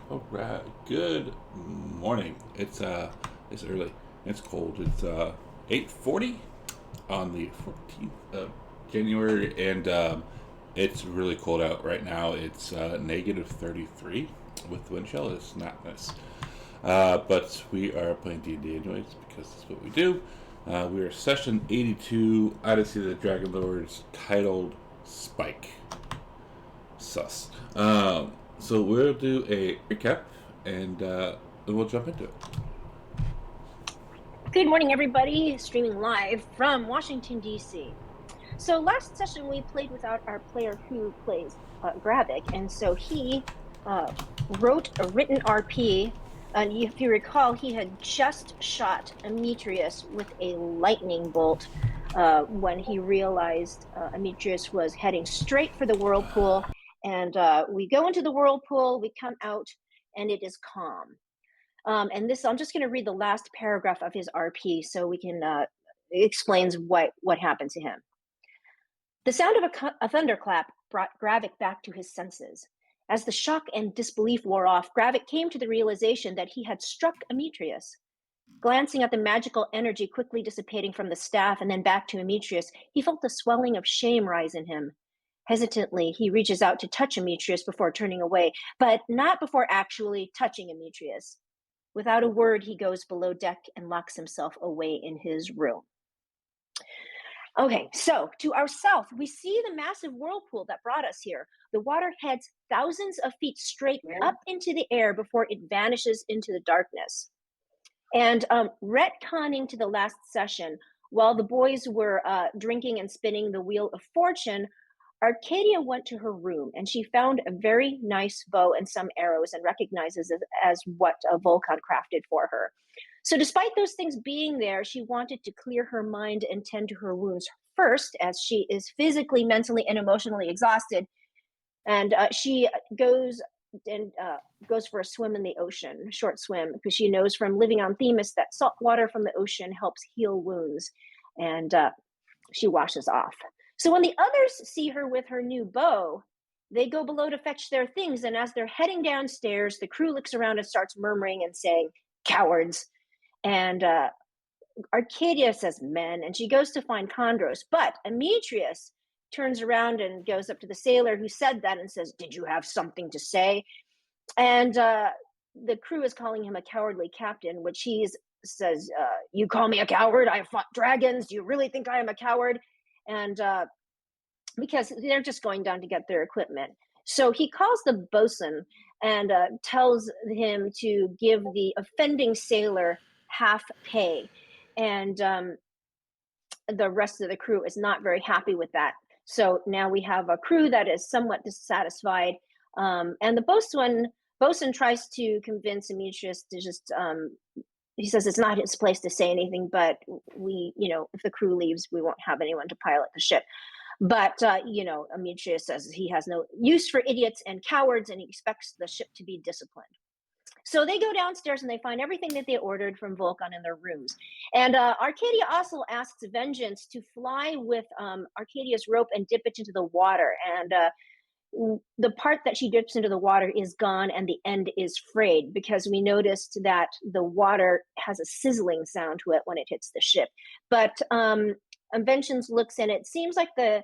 All right. Good morning. It's early. It's cold. It's 8:40 on the 14th of January, and it's really cold out right now. It's negative 33 with wind chill. It's not nice. But we are playing D&D anyways because that's what we do. We are session 82, Odyssey of the Dragonlords, titled Spike. Sus. So we'll do a recap and then we'll jump into it. Good morning, everybody. Streaming live from Washington, D.C. So last session we played without our player who plays Gravik, and so he wrote a written RP. And if you recall, he had just shot Ametreus with a lightning bolt when he realized Ametreus was heading straight for the whirlpool. And we go into the whirlpool, we come out, and it is calm. And this, I'm just going to read the last paragraph of his RP so we can explains what happened to him. The sound of a thunderclap brought Gravik back to his senses. As the shock and disbelief wore off, Gravik came to the realization that he had struck Ametreus. Glancing at the magical energy quickly dissipating from the staff and then back to Ametreus, he felt a swelling of shame rise in him. Hesitantly, he reaches out to touch Ametreus before turning away, but not before actually touching Ametreus. Without a word, he goes below deck and locks himself away in his room. Okay, so to our south, we see the massive whirlpool that brought us here. the water heads thousands of feet straight up into the air before it vanishes into the darkness. And retconning to the last session, while the boys were drinking and spinning the Wheel of Fortune, Arcadia went to her room and she found a very nice bow and some arrows and recognizes it as what Volkan crafted for her. So, despite those things being there, she wanted to clear her mind and tend to her wounds first, as she is physically, mentally, and emotionally exhausted. And she goes and goes for a swim in the ocean, a short swim, because she knows from living on Themis that salt water from the ocean helps heal wounds. And she washes off. So when the others see her with her new bow, they go below to fetch their things. And as they're heading downstairs, the crew looks around and starts murmuring and saying, "Cowards." And Arcadia says, "Men," and she goes to find Chondros. But Emetrius turns around and goes up to the sailor who said that and says, "Did you have something to say?" And the crew is calling him a cowardly captain, which he says, "You call me a coward? I fought dragons. Do you really think I am a coward?" And because they're just going down to get their equipment. So he calls the bosun and tells him to give the offending sailor half pay. And the rest of the crew is not very happy with that. So now we have a crew that is somewhat dissatisfied. And the bosun tries to convince Demetrius to just, he says it's not his place to say anything, but if the crew leaves, we won't have anyone to pilot the ship. But, Demetrius says he has no use for idiots and cowards, and he expects the ship to be disciplined. So they go downstairs and they find everything that they ordered from Vulcan in their rooms. And Arcadia also asks Vengeance to fly with Arcadia's rope and dip it into the water. And the part that she dips into the water is gone and the end is frayed, because we noticed that the water has a sizzling sound to it when it hits the ship. But Vengeance looks and it seems like the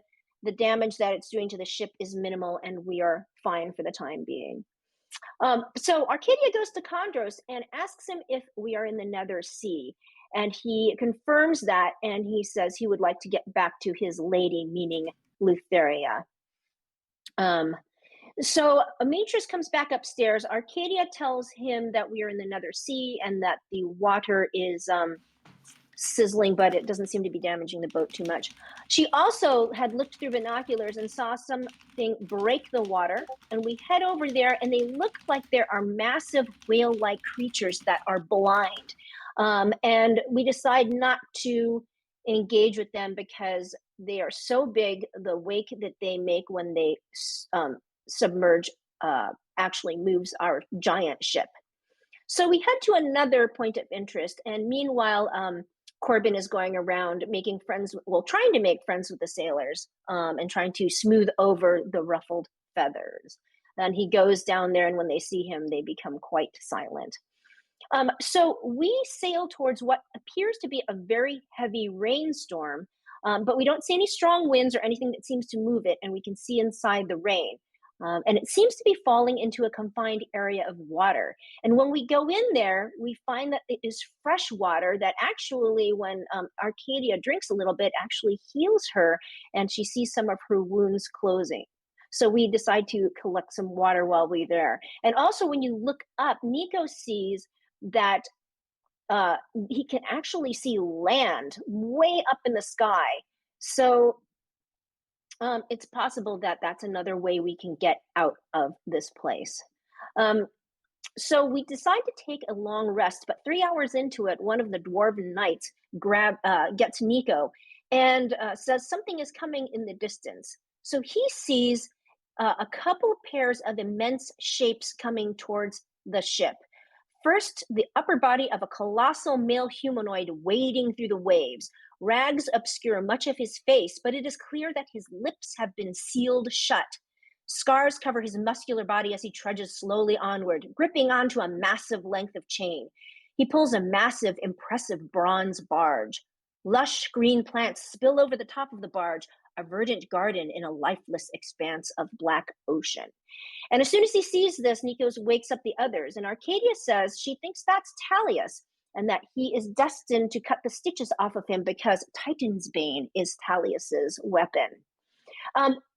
damage that it's doing to the ship is minimal and we are fine for the time being. So Arcadia goes to Chondros and asks him if we are in the Nether Sea. And he confirms that, and he says he would like to get back to his lady, meaning Lutheria. So Demetrius comes back upstairs. Arcadia tells him that we are in the Nether Sea and that the water is sizzling, but it doesn't seem to be damaging the boat too much. She also had looked through binoculars and saw something break the water, and we head over there and they look like there are massive whale-like creatures that are blind. And we decide not to engage with them because they are so big. The wake that they make when they submerge actually moves our giant ship. So we head to another point of interest, and meanwhile, Corbin is going around trying to make friends with the sailors and trying to smooth over the ruffled feathers. And he goes down there, and when they see him, they become quite silent. So we sail towards what appears to be a very heavy rainstorm, but we don't see any strong winds or anything that seems to move it, and we can see inside the rain. And it seems to be falling into a confined area of water. And when we go in there, we find that it is fresh water that actually, when Arcadia drinks a little bit, actually heals her, and she sees some of her wounds closing. So we decide to collect some water while we're there. And also, when you look up, Nico sees that he can actually see land way up in the sky. So it's possible that that's another way we can get out of this place. So we decide to take a long rest, but 3 hours into it, one of the dwarven knights gets Nico and says something is coming in the distance. So he sees a couple pairs of immense shapes coming towards the ship. First, the upper body of a colossal male humanoid wading through the waves. Rags obscure much of his face, but it is clear that his lips have been sealed shut. Scars cover his muscular body as he trudges slowly onward, gripping onto a massive length of chain. He pulls a massive, impressive bronze barge. Lush green plants spill over the top of the barge, a verdant garden in a lifeless expanse of black ocean. And as soon as he sees this, Nikos wakes up the others, and Arcadia says she thinks that's Talius, and that he is destined to cut the stitches off of him because Titan's Bane is Talius's weapon.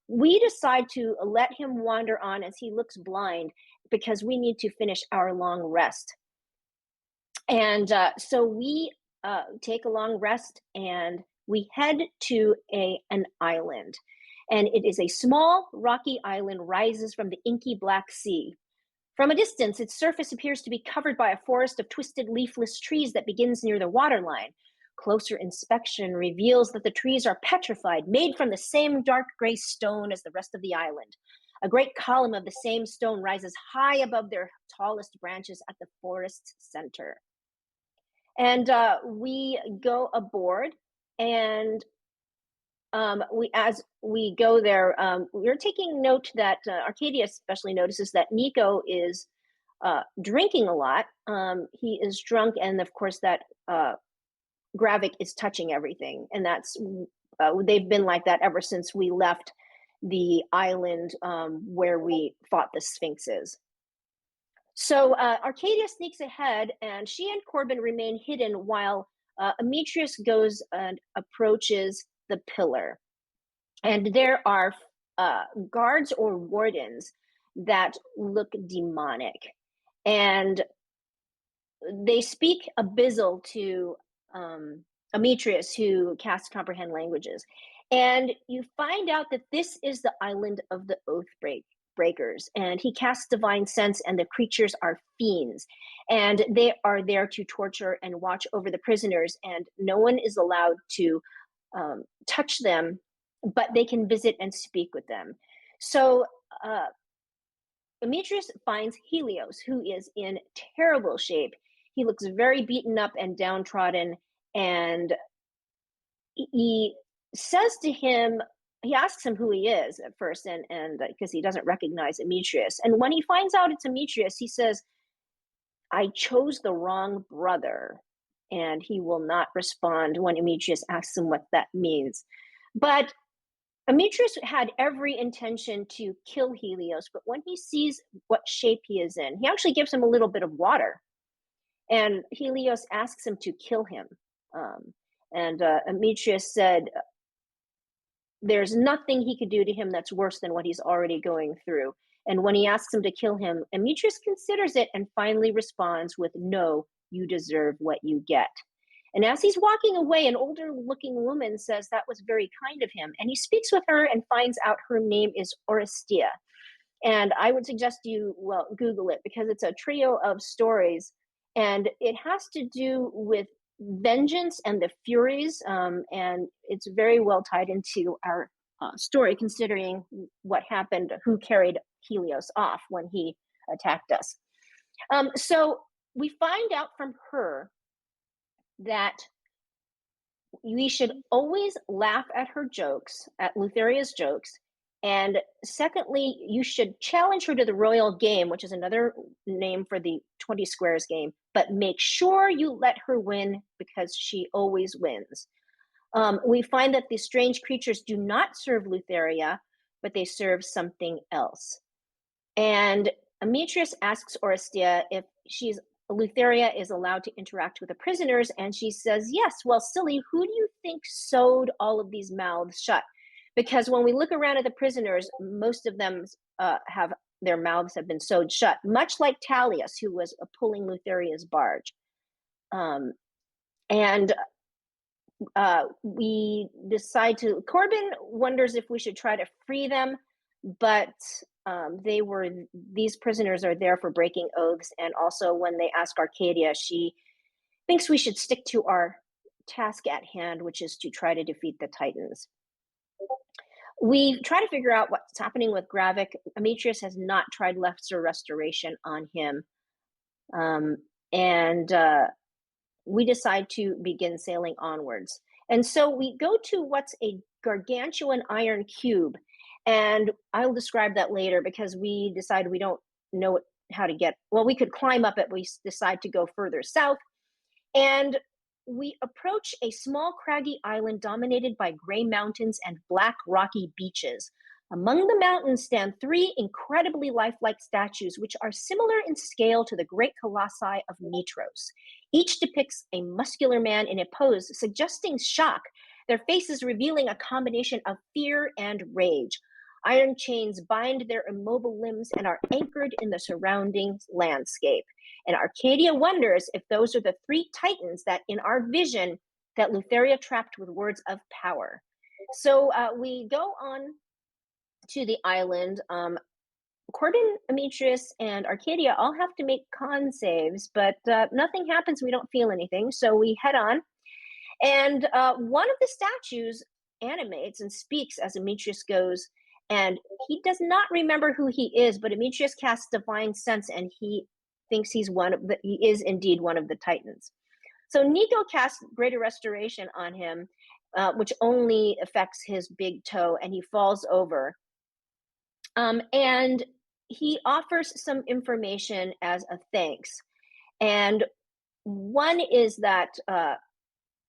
we decide to let him wander on as he looks blind because we need to finish our long rest. And so we take a long rest and we head to an island. And it is a small rocky island rises from the inky Black Sea. From a distance, its surface appears to be covered by a forest of twisted leafless trees that begins near the waterline. Closer inspection reveals that the trees are petrified, made from the same dark gray stone as the rest of the island. A great column of the same stone rises high above their tallest branches at the forest's center. And we go aboard, and as we go there, we're taking note that Arcadia especially notices that Nico is drinking a lot. He is drunk, and of course that Gravik is touching everything, and that's they've been like that ever since we left the island where we fought the Sphinxes. So Arcadia sneaks ahead, and she and Corbin remain hidden while Amitrius goes and approaches the pillar. And there are guards or wardens that look demonic. And they speak Abyssal to Amitrius, who casts Comprehend Languages. And you find out that this is the island of the Oathbreakers, and he casts Divine Sense, and the creatures are fiends, and they are there to torture and watch over the prisoners, and no one is allowed to touch them, but they can visit and speak with them. So Amitrius finds Helios, who is in terrible shape. He looks very beaten up and downtrodden, and he says to him, he asks him who he is at first, and because he doesn't recognize Amitrius. And when he finds out it's Amitrius, he says, I chose the wrong brother. And he will not respond when Amitrius asks him what that means. But Amitrius had every intention to kill Helios, but when he sees what shape he is in, he actually gives him a little bit of water. And Helios asks him to kill him. And Amitrius said, there's nothing he could do to him that's worse than what he's already going through. And when he asks him to kill him, Amitrius considers it and finally responds with, no, you deserve what you get. And as he's walking away, an older looking woman says that was very kind of him. And he speaks with her and finds out her name is Orestia. And I would suggest you, Google it, because it's a trio of stories. And it has to do with vengeance and the Furies, and it's very well tied into our story, considering what happened, who carried Helios off when he attacked us. So we find out from her that we should always laugh at her jokes, at Lutheria's jokes, and secondly, you should challenge her to the royal game, which is another name for the 20 squares game, but make sure you let her win because she always wins. We find that these strange creatures do not serve Lutheria, but they serve something else. And Amitrius asks Orestia if Lutheria is allowed to interact with the prisoners, and she says, yes. Well, silly, who do you think sewed all of these mouths shut? Because when we look around at the prisoners, most of them their mouths have been sewed shut, much like Talius, who was pulling Lutheria's barge. We decide to, Corbin wonders if we should try to free them, but these prisoners are there for breaking oaths. And also when they ask Arcadia, she thinks we should stick to our task at hand, which is to try to defeat the Titans. We try to figure out what's happening with Gravik. Amitrius has not tried Lesser Restoration on him. We decide to begin sailing onwards. And so we go to what's a gargantuan iron cube. And I'll describe that later because we decide we don't know how to get, we could climb up it. We decide to go further south. And we approach a small craggy island dominated by gray mountains and black rocky beaches. Among the mountains stand three incredibly lifelike statues, which are similar in scale to the great colossi of Mitros. Each depicts a muscular man in a pose suggesting shock, their faces revealing a combination of fear and rage. Iron chains bind their immobile limbs and are anchored in the surrounding landscape. And Arcadia wonders if those are the three titans that in our vision that Lutheria trapped with words of power. So we go on to the island. Corbin, Demetrius, and Arcadia all have to make con saves, but nothing happens. We don't feel anything. So we head on. And one of the statues animates and speaks as Demetrius goes. And he does not remember who he is, but Demetrius casts divine sense and he thinks he is indeed one of the Titans. So Nico casts greater restoration on him, which only affects his big toe, and he falls over. And he offers some information as a thanks. And one is that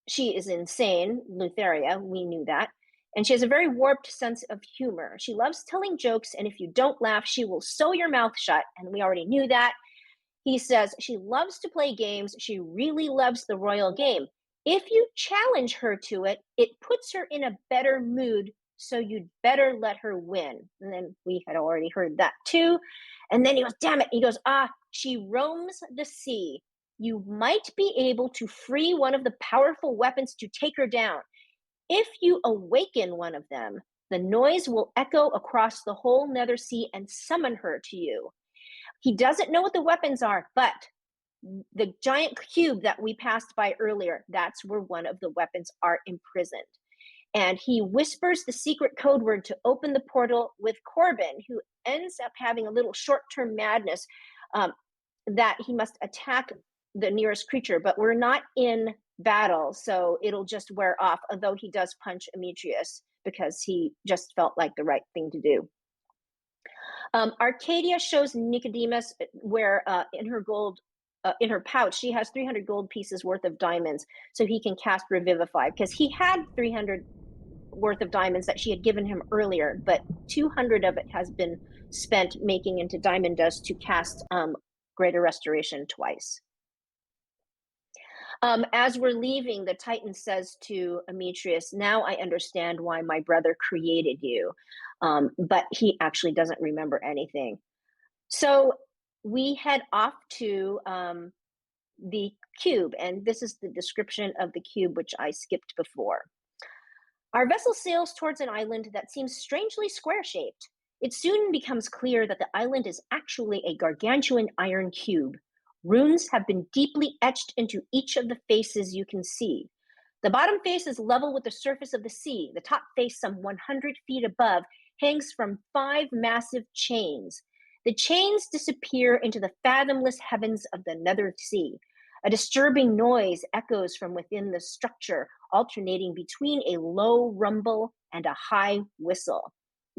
she is insane, Lutheria, we knew that. And she has a very warped sense of humor. She loves telling jokes, and if you don't laugh, she will sew your mouth shut. And we already knew that. He says she loves to play games. She really loves the royal game. If you challenge her to it, it puts her in a better mood, so you'd better let her win. And then we had already heard that too. And then he goes, damn it. He goes, she roams the sea. You might be able to free one of the powerful weapons to take her down. If you awaken one of them, the noise will echo across the whole nether sea and summon her to you. He doesn't know what the weapons are, but the giant cube that we passed by earlier, that's where one of the weapons are imprisoned. And he whispers the secret code word to open the portal with Corbin, who ends up having a little short-term madness that he must attack the nearest creature, but we're not in battle, so it'll just wear off, although he does punch Demetrius because he just felt like the right thing to do. Arcadia shows Nicodemus where in her pouch, she has 300 gold pieces worth of diamonds, so he can cast Revivify, because he had 300 worth of diamonds that she had given him earlier, but 200 of it has been spent making into diamond dust to cast Greater Restoration twice. As we're leaving, the Titan says to Demetrius, now I understand why my brother created you. But he actually doesn't remember anything. So we head off to the cube, and this is the description of the cube, which I skipped before. Our vessel sails towards an island that seems strangely square-shaped. It soon becomes clear that the island is actually a gargantuan iron cube. Runes have been deeply etched into each of the faces you can see. The bottom face is level with the surface of the sea. The top face, some 100 feet above, hangs from 5 massive chains. The chains disappear into the fathomless heavens of the nether sea. A disturbing noise echoes from within the structure, alternating between a low rumble and a high whistle.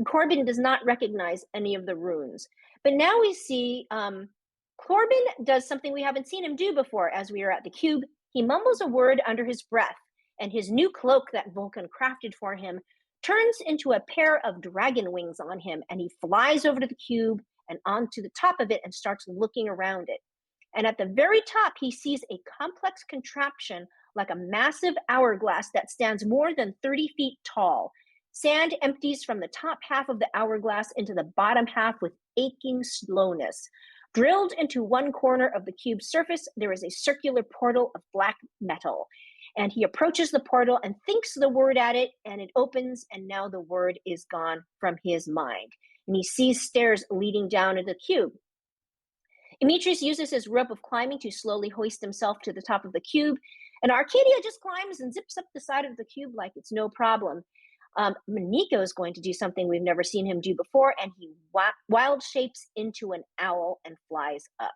Corbin does not recognize any of the runes. But now we see Corbin does something we haven't seen him do before as we are at the cube. He mumbles a word under his breath, and his new cloak that Vulcan crafted for him turns into a pair of dragon wings on him, and he flies over to the cube and onto the top of it and starts looking around it. And at the very top, he sees a complex contraption like a massive hourglass that stands more than 30 feet tall. Sand empties from the top half of the hourglass into the bottom half with aching slowness. Drilled into one corner of the cube's surface, there is a circular portal of black metal. And he approaches the portal and thinks the word at it, and it opens, and now the word is gone from his mind. And he sees stairs leading down into the cube. Demetrius uses his rope of climbing to slowly hoist himself to the top of the cube, and Arcadia just climbs and zips up the side of the cube like it's no problem. Nico is going to do something we've never seen him do before, and he wild shapes into an owl and flies up.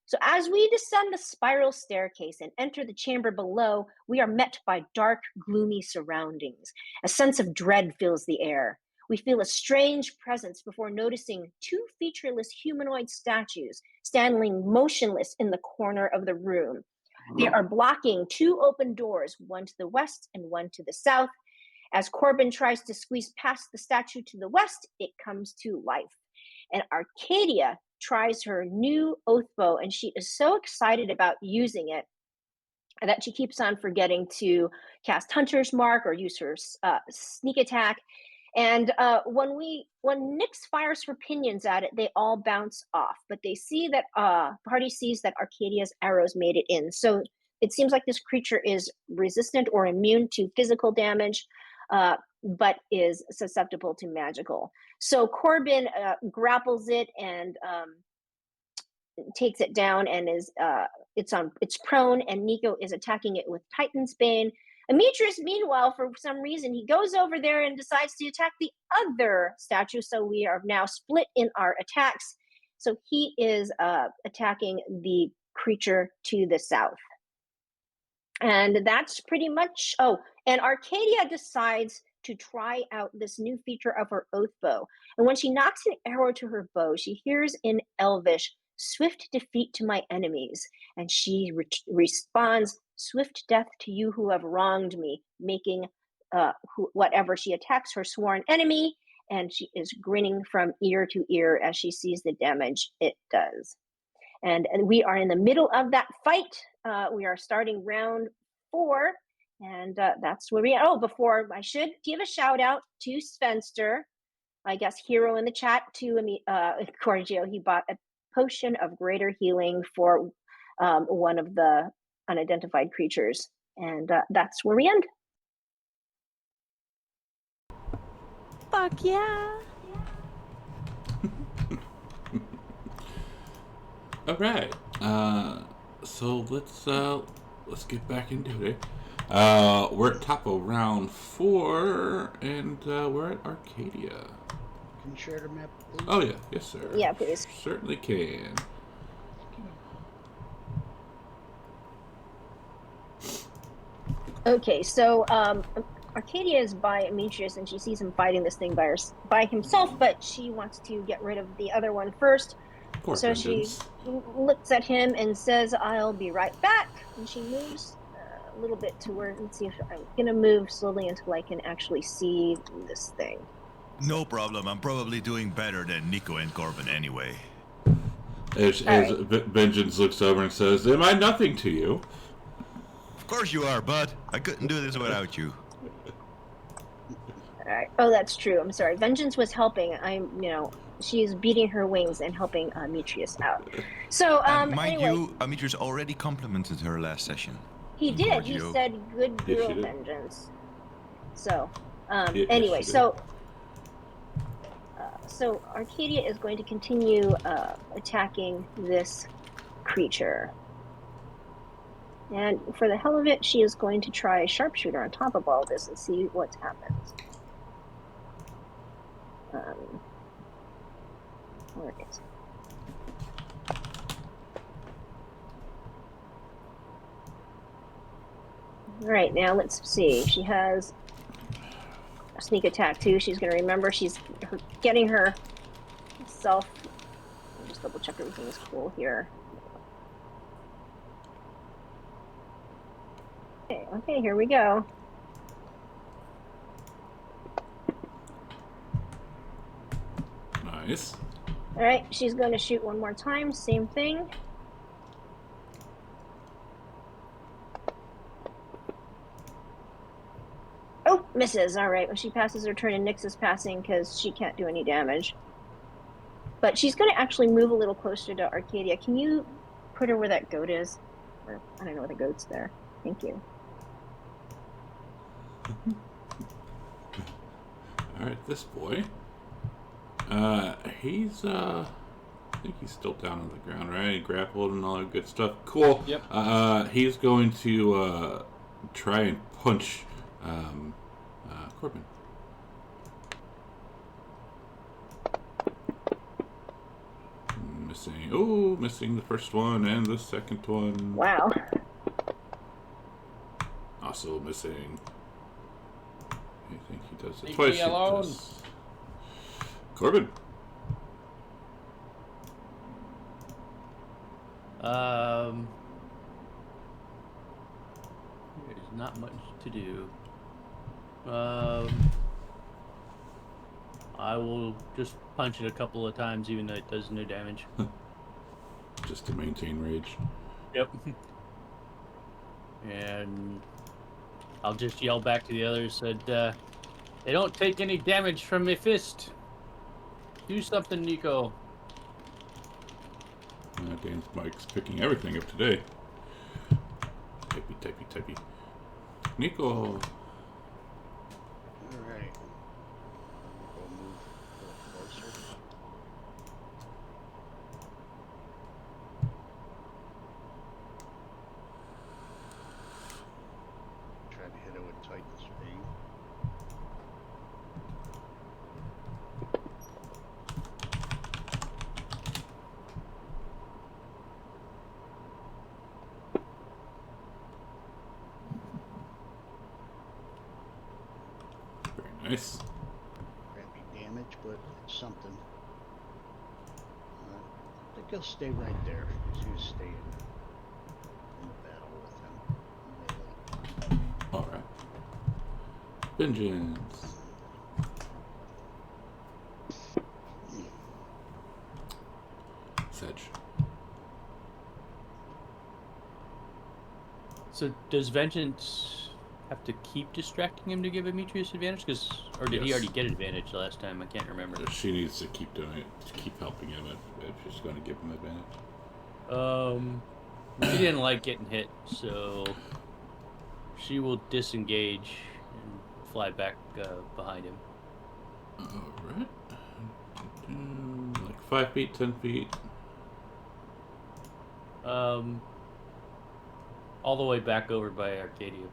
So as we descend the spiral staircase and enter the chamber below, we are met by dark, gloomy surroundings. A sense of dread fills the air. We feel a strange presence before noticing 2 featureless humanoid statues standing motionless in the corner of the room. They are blocking 2 open doors, one to the west and one to the south. As Corbin tries to squeeze past the statue to the west, it comes to life. And Arcadia tries her new oath bow, and she is so excited about using it that she keeps on forgetting to cast Hunter's Mark or use her sneak attack. And when Nyx fires her pinions at it, they all bounce off. But they see that party sees that Arcadia's arrows made it in. So it seems like this creature is resistant or immune to physical damage, but is susceptible to magical. So Corbin grapples it and takes it down, and it's prone. And Nico is attacking it with Titan's Bane. Demetrius, meanwhile, for some reason, he goes over there and decides to attack the other statue. So we are now split in our attacks. So he is attacking the creature to the south. And that's pretty much. Oh, and Arcadia decides to try out this new feature of her oath bow. And when she knocks an arrow to her bow, she hears in Elvish, "Swift defeat to my enemies." And she responds, "Swift death to you who have wronged me," making whatever she attacks her sworn enemy. And she is grinning from ear to ear as she sees the damage it does. And we are in the middle of that fight. We are starting round 4. And that's where we are. Oh, before I should give a shout out to Svenster, I guess hero in the chat, to Corgio. He bought a potion of greater healing for one of the unidentified creatures. And that's where we end. Fuck yeah. All right. So let's get back into it. We're at top of round 4, and we're at Arcadia. Can you share the map, please? Oh yeah, yes sir. Yeah, please. Certainly can. Okay, so Arcadia is by Demetrius, and she sees him fighting this thing by himself, but she wants to get rid of the other one first. Poor So vengeance. she looks at him and says, "I'll be right back." And she moves a little bit toward. Let's see if I'm gonna move slowly until I can actually see this thing. No problem. I'm probably doing better than Nico and Corbin anyway. As Vengeance looks over and says, "Am I nothing to you?" Of course you are, bud. I couldn't do this without you. All right. Oh, that's true. I'm sorry. Vengeance was helping. She's beating her wings and helping Demetrius out. So, Mind anyway, you, Amitrius already complimented her last session. he did. He Giorgio. said, "Good Yes, girl, she did. Vengeance." So, Yes, anyway, she did. so Arcadia is going to continue attacking this creature. And for the hell of it, she is going to try sharpshooter on top of all this and see what happens. Where is it? All right, now let's see. She has a sneak attack too. She's going to remember she's getting herself. I'll just double check everything is cool here. Okay, here we go. Nice. All right, she's going to shoot one more time. Same thing. Oh, misses. All right, well, she passes her turn, and Nyx is passing because she can't do any damage. But she's going to actually move a little closer to Arcadia. Can you put her where that goat is? Or, I don't know where the goat's there. Thank you. Alright, this boy. He's I think he's still down on the ground, right? He grappled and all that good stuff. Cool. Yep. He's going to try and punch Corbin. Missing. Oh, missing the first one and the second one. Wow. Also missing. I think he does it Leave twice. me alone. He does. Corbin. There's not much to do. I will just punch it a couple of times, even though it does no damage. Just to maintain rage. Yep. And I'll just yell back to the others that They don't take any damage from my fist. Do something, Nico. Dan's mic's picking everything up today. Typey. Nico. All right. We'll move a little closer. Try to hit it with Titan Speed. Very nice. Crappy damage, but it's something. I think he'll stay right there. He's gonna stay in the battle with him. Melee. Alright. Vengeance. Sedge. So does Vengeance have to keep distracting him to give Demetrius advantage? Or did he Yes. already get advantage last time? I can't remember. She needs to keep doing it, to keep helping him if she's going to give him advantage. She didn't like getting hit, so she will disengage and fly back behind him. Alright. Like 5 feet, 10 feet. All the way back over by Arcadia.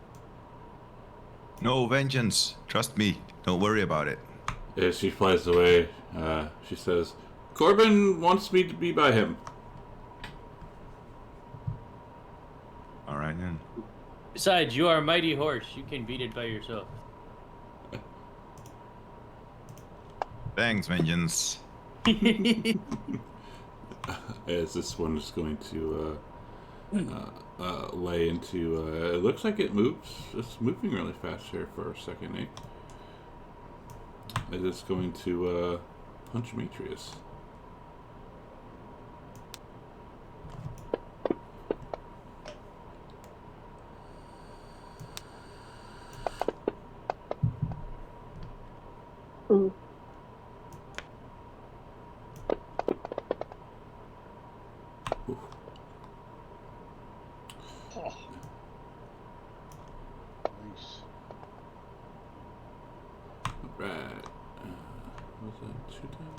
No vengeance. Trust me. Don't worry about it. As she flies away, she says, Corbin wants me to be by him. All right then. Besides, you are a mighty horse. You can beat it by yourself. Thanks, vengeance. As this one is going to lay into. It looks like it moves. It's moving really fast here for a second, eh? As it's going to punch Demetrius. Ooh. Oof. Nice. Alright. Was that 2 down?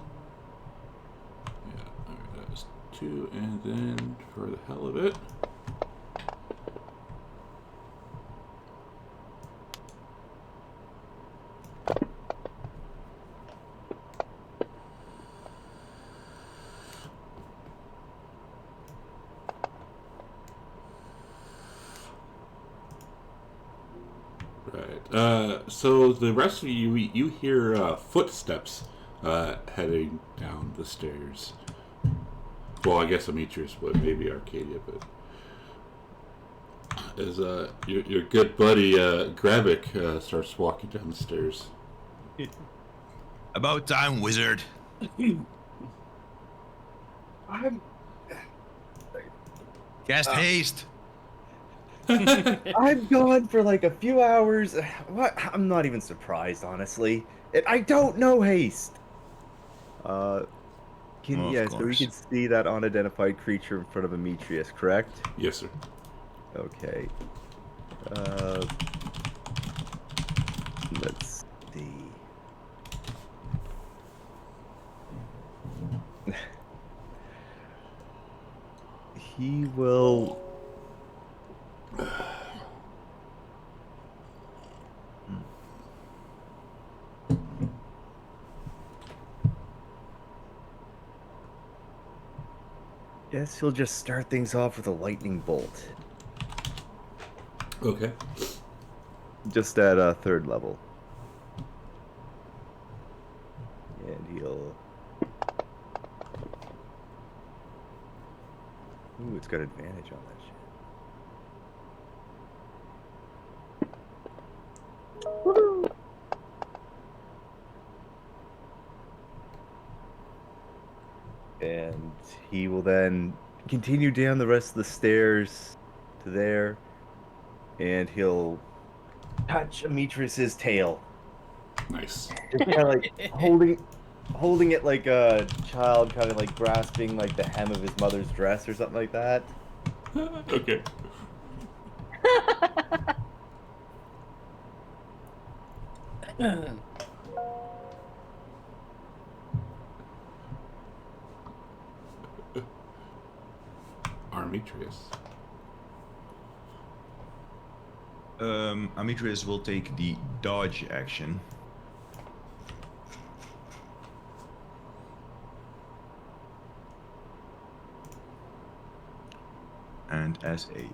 Yeah, alright, that was 2, and then for the hell of it. Right. So the rest of you hear footsteps heading down the stairs. Well, I guess Demetrius would, maybe Arcadia, but as your good buddy Gravik starts walking down the stairs. About time, wizard. I'm Cast haste. I'm gone for like a few hours. What? I'm not even surprised, honestly. I don't know haste. Of So we course. can see that unidentified creature in front of Demetrius, correct? Yes, sir. Okay. Let's see. He will. Guess he'll just start things off with a lightning bolt. Okay. Just at a 3rd level. And he'll... Ooh, it's got advantage on that shit. Woohoo! And he will then continue down the rest of the stairs to there. And he'll touch Demetrius's tail. Nice. Just kind of like holding it like a child, kind of like grasping like the hem of his mother's dress or something like that. Okay. Armitrius. Amitrius will take the dodge action. And as a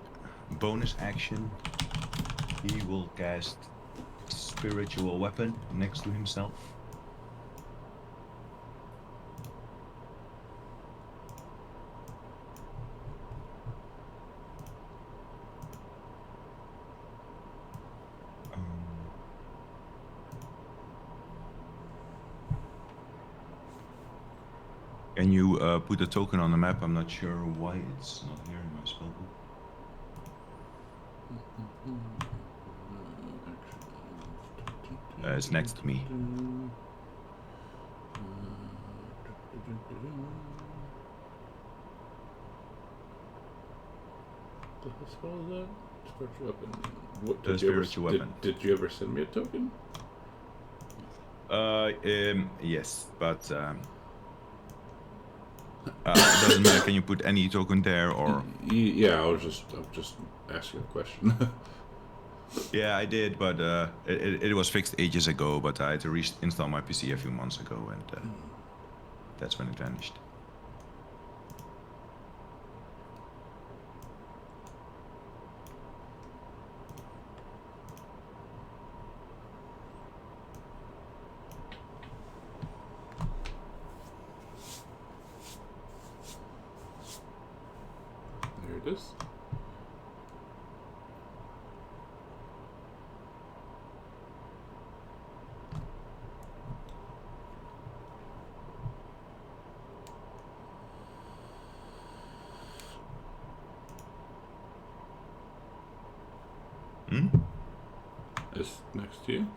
bonus action, he will cast Spiritual Weapon next to himself. Can you put a token on the map? I'm not sure why it's not here in my spellbook. It's next to me. What the spell is that? Spiritual weapon. What, Spiritual weapon. Did you ever send me a token? Yes, but doesn't matter. Can you put any token there or? Yeah, I'm just asking a question. Yeah, I did, but it was fixed ages ago. But I had to reinstall my PC a few months ago, and that's when it vanished. There it is. Hmm? It's next to you.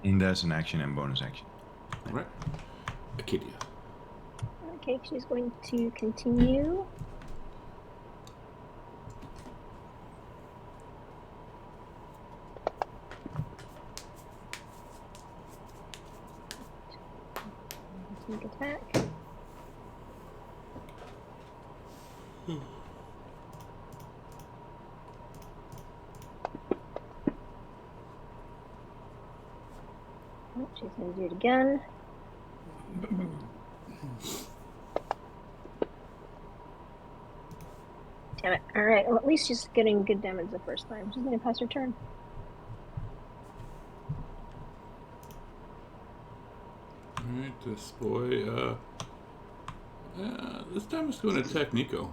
And there's an action and bonus action. All right. Acadia. Okay, she's going to continue. Sneak attack. Oh, she's going to do it again. Damn it. Alright, well, at least she's getting good damage the first time. She's going to pass her turn. All right, this boy. This time it's going to attack Nico.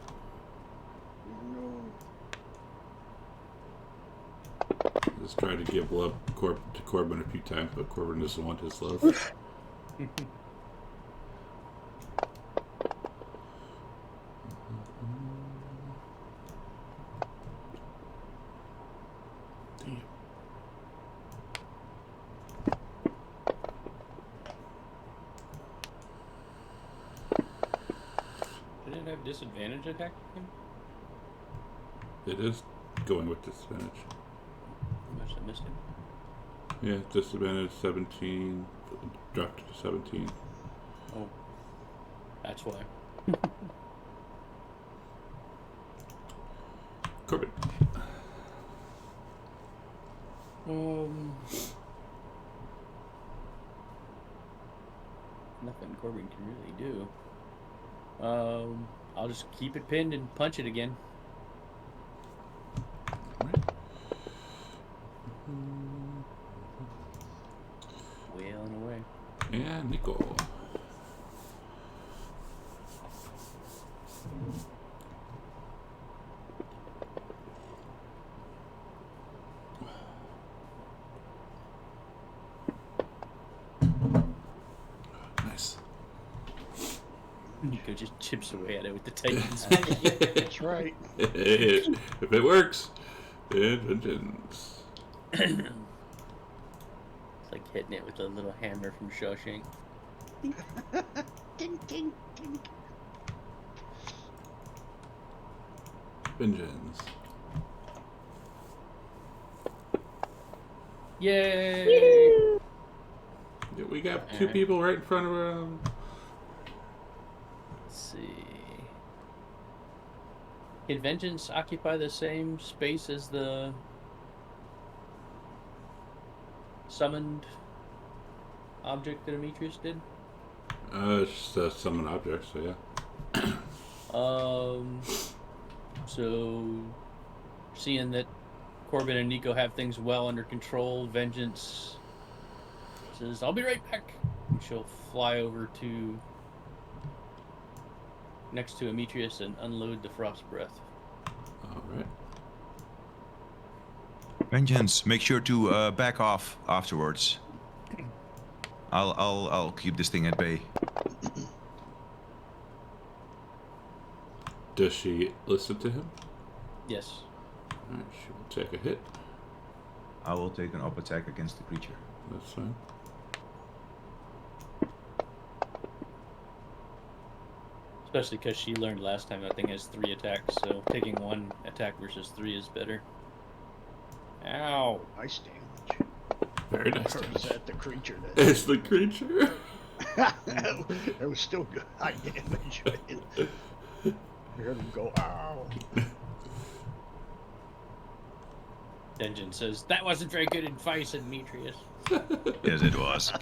Just tried to give love to Corbin a few times, but Corbin doesn't want his love. Damn. Did it have disadvantage attacking him? It is going with disadvantage. I must have missed him. Yeah, disadvantage 17. Dropped to 17. Oh, that's why. Corbin. Nothing Corbin can really do. I'll just keep it pinned and punch it again. Wailing away. And Nico. Nice. Nico just chips away at it with the Titans. That's right. If it works, it vengeance. It's like hitting it with a little hammer from Shawshank. Ding, ding, ding. Vengeance. Yay! Woo! Yeah, we got two people right in front of him. Let's see. Can vengeance occupy the same space as the summoned object that Demetrius did? It's just a summon object, so yeah. So seeing that Corbin and Nico have things well under control, Vengeance says, "I'll be right back." And she'll fly over to next to Demetrius and unload the Frost Breath. Alright. Vengeance, make sure to back off afterwards. I'll keep this thing at bay. Does she listen to him? Yes. Alright, she will take a hit. I will take an up attack against the creature. That's fine. Especially because she learned last time that thing has 3 attacks, so taking 1 attack versus 3 is better. Ow! Nice damage. Very nice Or is damage. that the creature that? It's the creature. It was still good. High damage. You heard him go, ow. Vengeance says, "That wasn't very good advice, Demetrius." Yes, it was.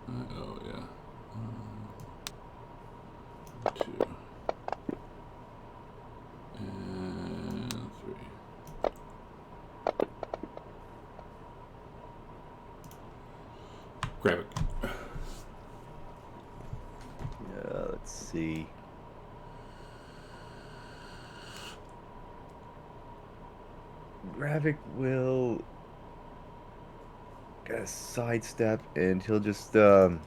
Oh yeah. 2 and 3. Grab it. Let's see. Gravik will get a sidestep, and he'll just not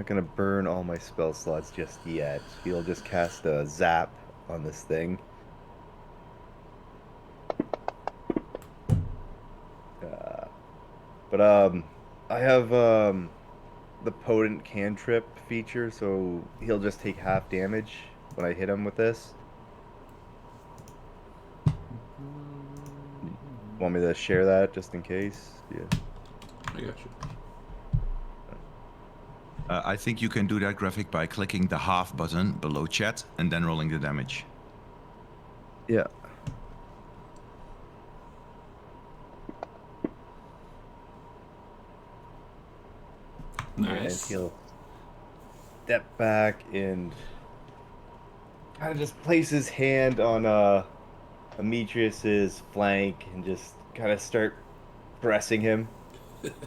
gonna burn all my spell slots just yet. He'll just cast a zap on this thing. But I have the potent cantrip feature, so he'll just take half damage when I hit him with this. Want me to share that just in case? Yeah. I got you. I think you can do that graphic by clicking the half button below chat and then rolling the damage. Yeah. Nice. And he'll step back and kind of just place his hand on Demetrius's flank and just kind of start pressing him.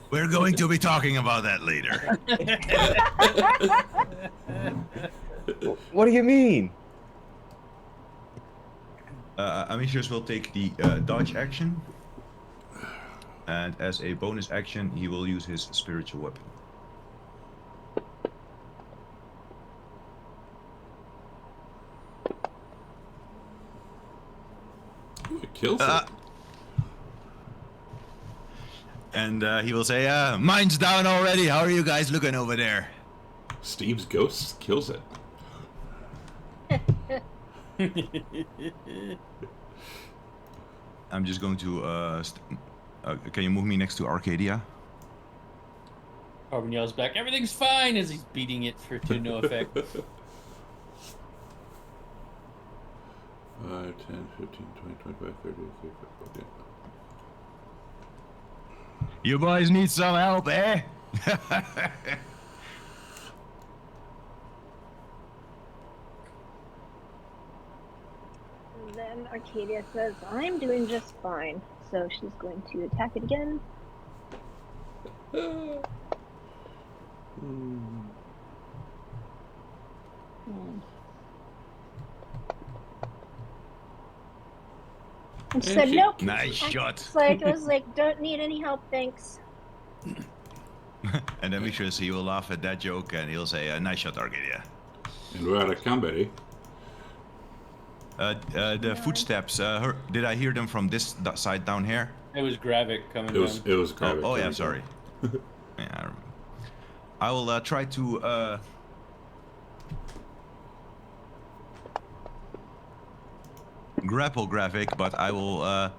We're going to be talking about that later. What do you mean? Amicius will take the dodge action. And as a bonus action, he will use his spiritual weapon. Ooh, it kills it. And he will say, "Mine's down already. How are you guys looking over there?" Steve's ghost kills it. I'm just going to... can you move me next to Arcadia? Corbin yells back, "Everything's fine," as he's beating it to no effect. 5, 10, 15, 20, 25, 30, 35, okay. You boys need some help, eh? And then Arcadia says, "I'm doing just fine." So she's going to attack it again. And And said, she- nope. Nice shot. I was like, don't need any help, thanks. And Demetrius, he will laugh at that joke and he'll say, nice shot, Arcadia. And we're out of combat, eh? The footsteps, did I hear them from this side down here? It was Gravik coming It was down. Gravik. Oh, yeah, sorry. Yeah, I will try to grapple Gravik, but I will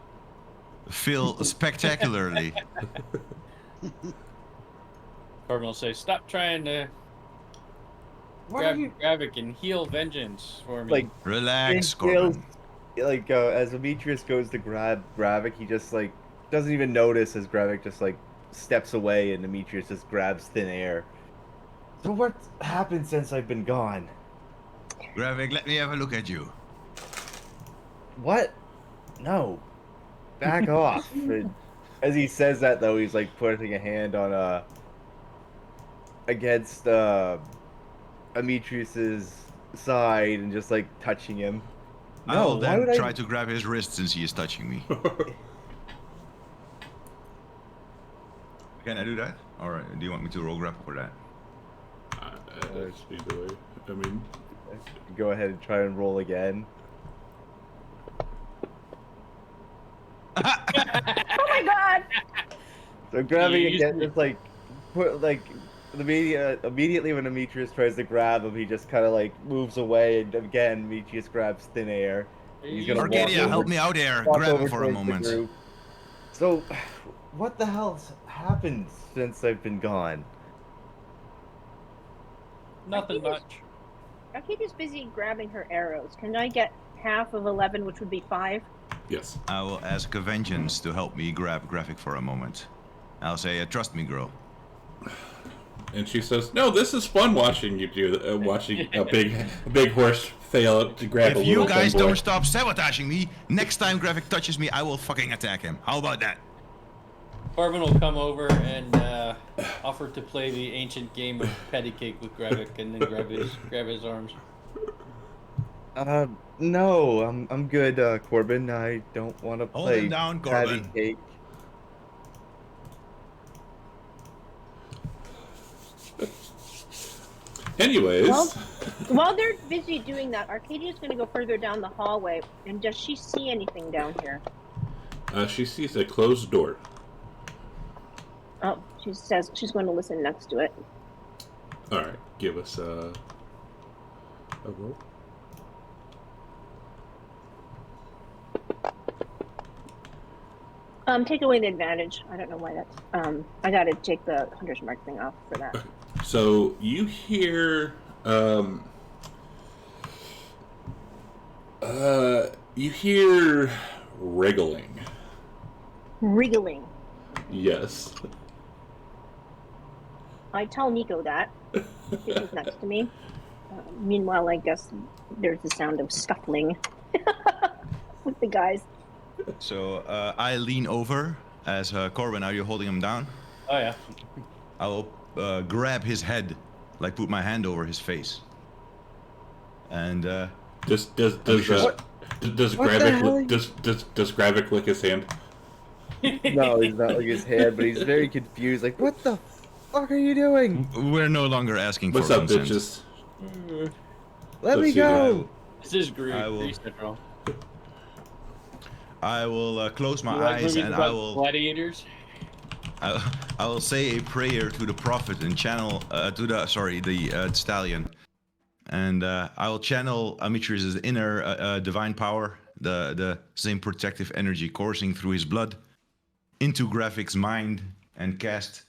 fail spectacularly. Corbin will say, stop trying to What are grab you Gravik and heal vengeance for me. like? Relax, Feels- Corbin. Like as Demetrius goes to grab Gravik, he just like doesn't even notice as Gravik just like steps away and Demetrius just grabs thin air. So what's happened since I've been gone? Gravik, let me have a look at you. What? No. Back off. As he says that though, he's like putting a hand on against Demetrius's side and just like touching him. I will why then would try to grab his wrist since he is touching me. Can I do that? Alright, do you want me to roll grapple for that? That's either way. I mean, go ahead and try and roll again? Oh my god! So grabbing You again, usually- just like put like immediately when Demetrius tries to grab him, he just kind of like moves away, and again Demetrius grabs thin air. He's gonna walk Arcadia, over- help me out there. walk Grab over him for a towards the moment. group. So, what the hell's happened since I've been gone? Nothing much. Arcadia's busy grabbing her arrows. Can I get half of 11, which would be 5? yes. I will ask a vengeance to help me grab Graphic for a moment. I'll say, trust me, girl. And she says, "No, this is fun watching you do watching a big horse fail to grab a If little you guys femboy." don't stop sabotaging me, next time Graphic touches me, I will fucking attack him. How about that? Corbin will come over and offer to play the ancient game of patty cake with Gravik and then grab his arms. No, I'm good, Corbin. I don't want to Hold play him down, patty Corbin. cake. Anyways, Well, while they're busy doing that, Arcadia's going to go further down the hallway. And does she see anything down here? she sees a closed door. Oh, she says she's going to listen next to it. All right, give us a roll. Take away the advantage. I don't know why that's. I got to take the hunter's mark thing off for that. So you hear, you hear wriggling. Wriggling. Yes. I tell Nico that. He's next to me. Meanwhile, I guess there's the sound of scuffling with the guys. So I lean over as Corbin, are you holding him down? Oh yeah. I will grab his head, like put my hand over his face. And Does What the Gravik hell? does Gravik lick his hand? No, he's not like his head, but he's very confused. Like, what the fuck are you doing? we're no longer asking What's for up, consent. bitches? Let me Let's see go. This is Greek. I will- Greece central. I will close my You like eyes movies and about I will gladiators. I will say a prayer to the prophet and channel to the stallion, and I will channel Amitrius' inner divine power, the same protective energy coursing through his blood, into Graphic's mind, and cast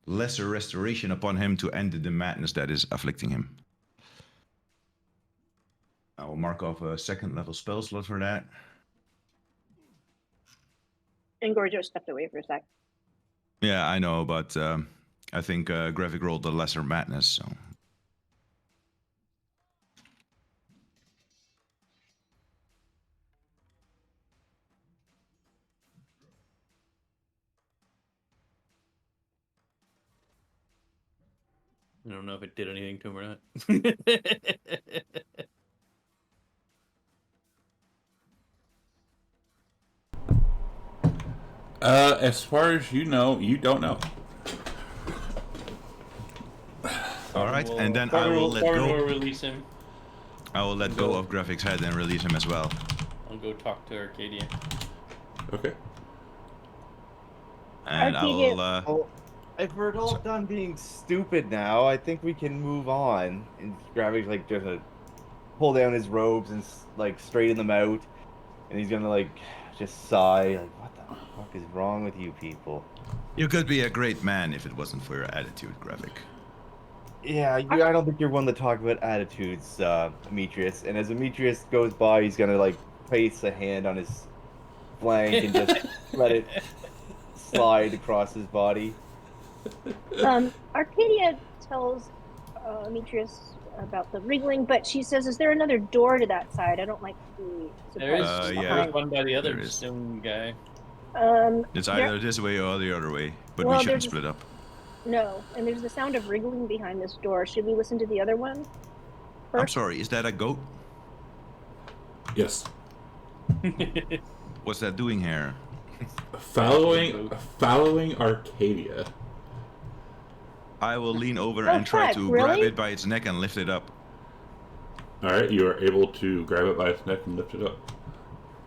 lesser restoration upon him to end the madness that is afflicting him. I will mark off a second level spell slot for that. And Gorjo stepped away for a sec. Yeah, I know, but I think Graphic rolled the lesser madness, so. I don't know if it did anything to him or not. As far as you know, you don't know. All right, and then I Corbin will let Corbin will go. release him. I will let go of Graphic's head and release him as well. I'll go talk to Arcadia. Okay. And Arcadia- I will. Well, if we're all done being stupid now, I think we can move on. And Gravic's like just pull down his robes and like straighten them out, and he's gonna like just sigh, like, what the fuck is wrong with you people? You could be a great man if it wasn't for your attitude, Graphic. Yeah, I don't think you're one to talk about attitudes, Demetrius. And as Demetrius goes by, he's gonna like place a hand on his flank and just let it slide across his body. Arcadia tells Demetrius about the wriggling, but she says, "Is there another door to that side? I don't like to be There is surprised." yeah. there's one by the other There is. stone guy. It's there- either this way or the other way, but Well, we shouldn't there's- split up. No, and there's the sound of wriggling behind this door. Should we listen to the other one I'm first? sorry, is that a goat? Yes. What's that doing here? Following Arcadia. I will lean over Oh, and try fuck, to grab really? it by its neck and lift it up. All right, you are able to grab it by its neck and lift it up.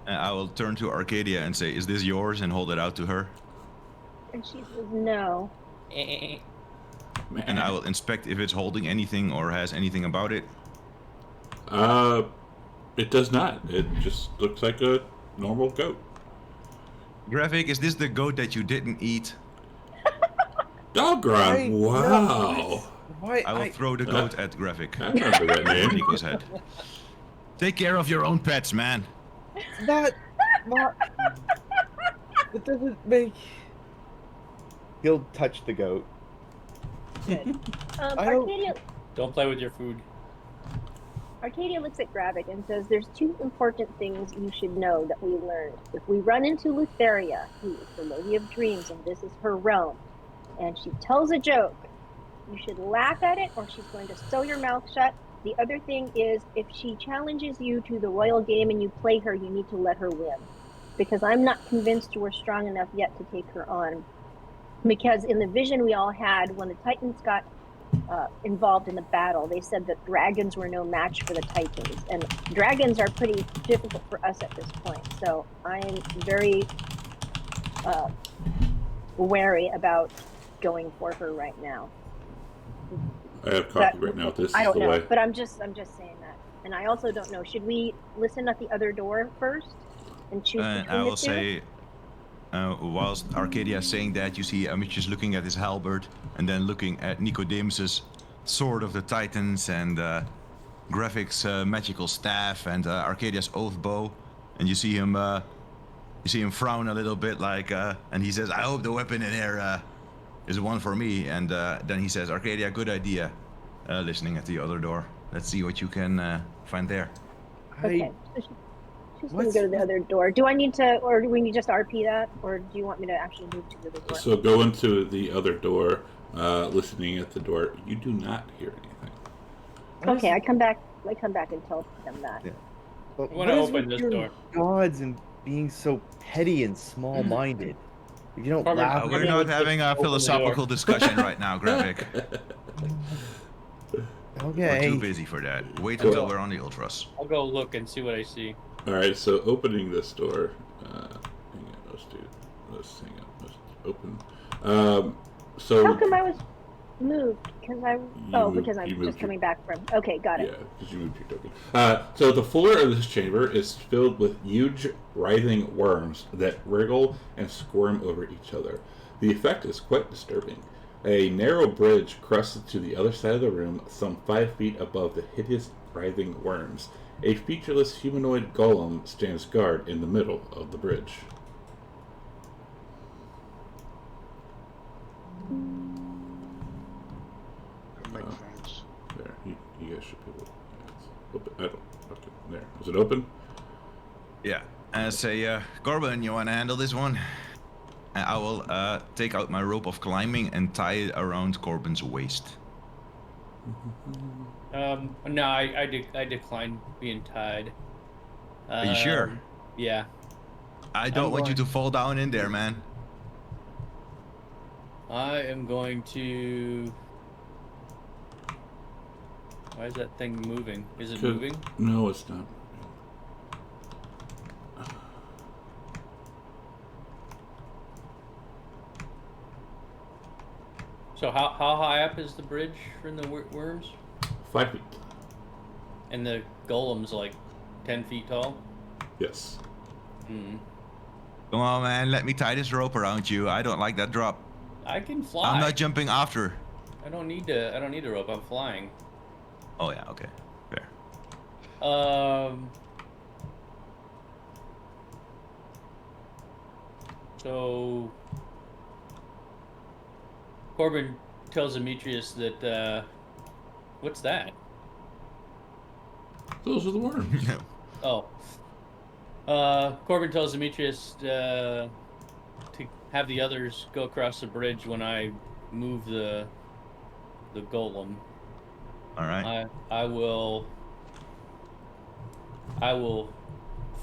And I will turn to Arcadia and say, "Is this yours?" and hold it out to her. And she says, "No." And I will inspect if it's holding anything or has anything about it. It does not. It just looks like a normal goat. Graphic, is this the goat that you didn't eat? Doggone! Wow. Why? I will throw the goat at Graphic. I remember that name. Nico's head. Take care of your own pets, man. Not. It doesn't make. He'll touch the goat. Good. I don't- Arcadia, Don't play with your food. Arcadia looks at Gravik and says, "There's two important things you should know that we learned. If we run into Lutheria, who is the Lady of Dreams, and this is her realm, and she tells a joke, you should laugh at it or she's going to sew your mouth shut. The other thing is, if she challenges you to the royal game and you play her, you need to let her win. Because I'm not convinced we're strong enough yet to take her on. Because in the vision we all had, when the Titans got involved in the battle, they said that dragons were no match for the Titans. And dragons are pretty difficult for us at this point. So I'm very wary about going for her right now. I have coffee right now. This I is don't the know, way. but I'm just saying that. And I also don't know. Should we listen at the other door first and choose And between I will the two? say, whilst Arcadia is saying that, you see Amichis looking at his halberd and then looking at Nicodemus's sword of the Titans and Graphic's magical staff and Arcadia's oath bow, and you see him frown a little bit, like, and he says, "I hope the weapon in here is one for me." And then he says, "Arcadia, good idea." Listening at the other door. Let's see what you can find there. Okay. So she's going to What's- go to the other door. Do I need to, or do we need just RP that, or do you want me to actually move to the other door? So go into the other door, listening at the door. You do not hear anything. Okay, I come back and tell them that. Yeah. I want to open this door. Gods and being so petty and small-minded. If you don't Corbin, laugh, I'm We're gonna not just having a open the philosophical door. discussion right now, Graphic. We're too okay. busy for that. Wait Cool. until we're on the Ultras. I'll go look and see what I see. All right. So opening this door. Hang on, let's hang on. Let's open. So How come I was moved? Because because I'm you just moved coming back from. Okay, got it. Yeah, because you moved your token. So the floor of this chamber is filled with huge, writhing worms that wriggle and squirm over each other. The effect is quite disturbing. A narrow bridge crosses to the other side of the room, some 5 feet above the hideous, writhing worms. A featureless humanoid golem stands guard in the middle of the bridge. That makes sense. There, you guys should be able to. Open. I don't. Okay, there. Is it open? Yeah. And say, Corbin, you want to handle this one? And I will take out my rope of climbing and tie it around Corbin's waist. No, I decline being tied. Are you sure? Yeah. I don't I'm want you going- to fall down in there, man. I am going to. Why is that thing moving? Is it moving? No, it's not. So how high up is the bridge from the worms? 5 feet. And the golem's like 10 feet tall? Yes. Hmm. Come on, man. Let me tie this rope around you. I don't like that drop. I can fly. I'm not jumping after. I don't need a rope. I'm flying. Oh yeah. Okay. Fair. So Corbin tells Demetrius that what's that? Those are the worms. Oh. Corbin tells Demetrius to have the others go across the bridge when I move the golem. All right. I will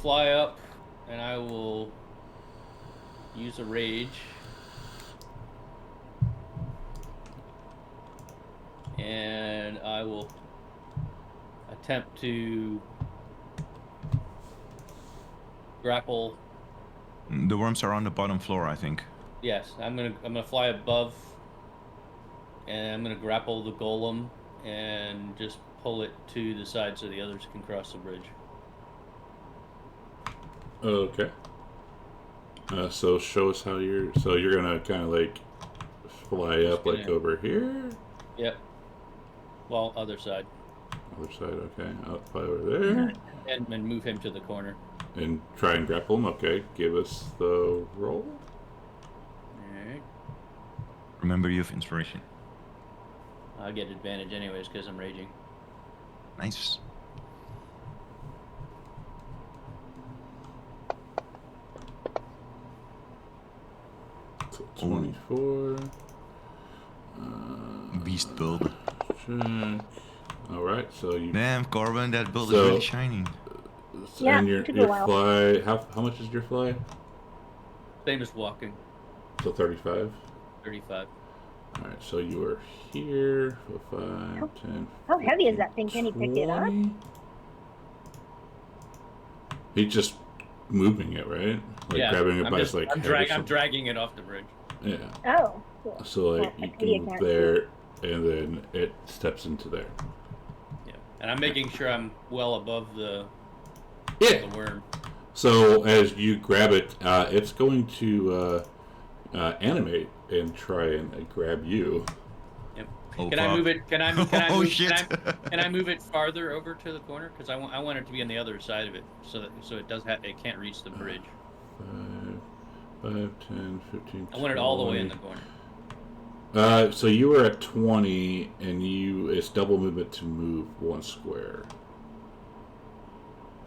fly up and I will use a rage. And I will attempt to grapple. The worms are on the bottom floor, I think. Yes, I'm gonna fly above, and I'm gonna grapple the golem and just pull it to the side so the others can cross the bridge. Okay. So show us how you're. So you're gonna kind of like fly up like over here. Yep. Well, other side. Other side. Okay. I'll fly over there. And move him to the corner. And try and grapple him. Okay. Give us the roll. Alright. Remember, you have inspiration. I'll get advantage anyways because I'm raging. Nice. So 24. Beast build. Check. All right. So you. Damn, Corbin, that build So- is really shining. Yeah, and it your took a while. fly. How much is your fly? Same as walking. So 35. 35. All right. So you are here. So 5, 10. How heavy is that thing? Can he pick it up? 20. He's just moving it, right? Like Yeah, grabbing it I'm by just- his like I'm, head or I'm something. dragging it off the bridge. Yeah. Oh, cool. So like Yeah, you I can move can't there, and then it steps into there. Yeah. And I'm making sure I'm well above the Yeah. worm. So as you grab it, it's going to animate and try and grab you. Yep. Oh, Can I fuck. move it? Can I Oh, move? shit. Can I move it farther over to the corner? Because I want it to be on the other side of it, so it does it can't reach the bridge. 5, 10, 15. I want it all the way in the corner. So you were at 20, and it's double movement to move 1 square.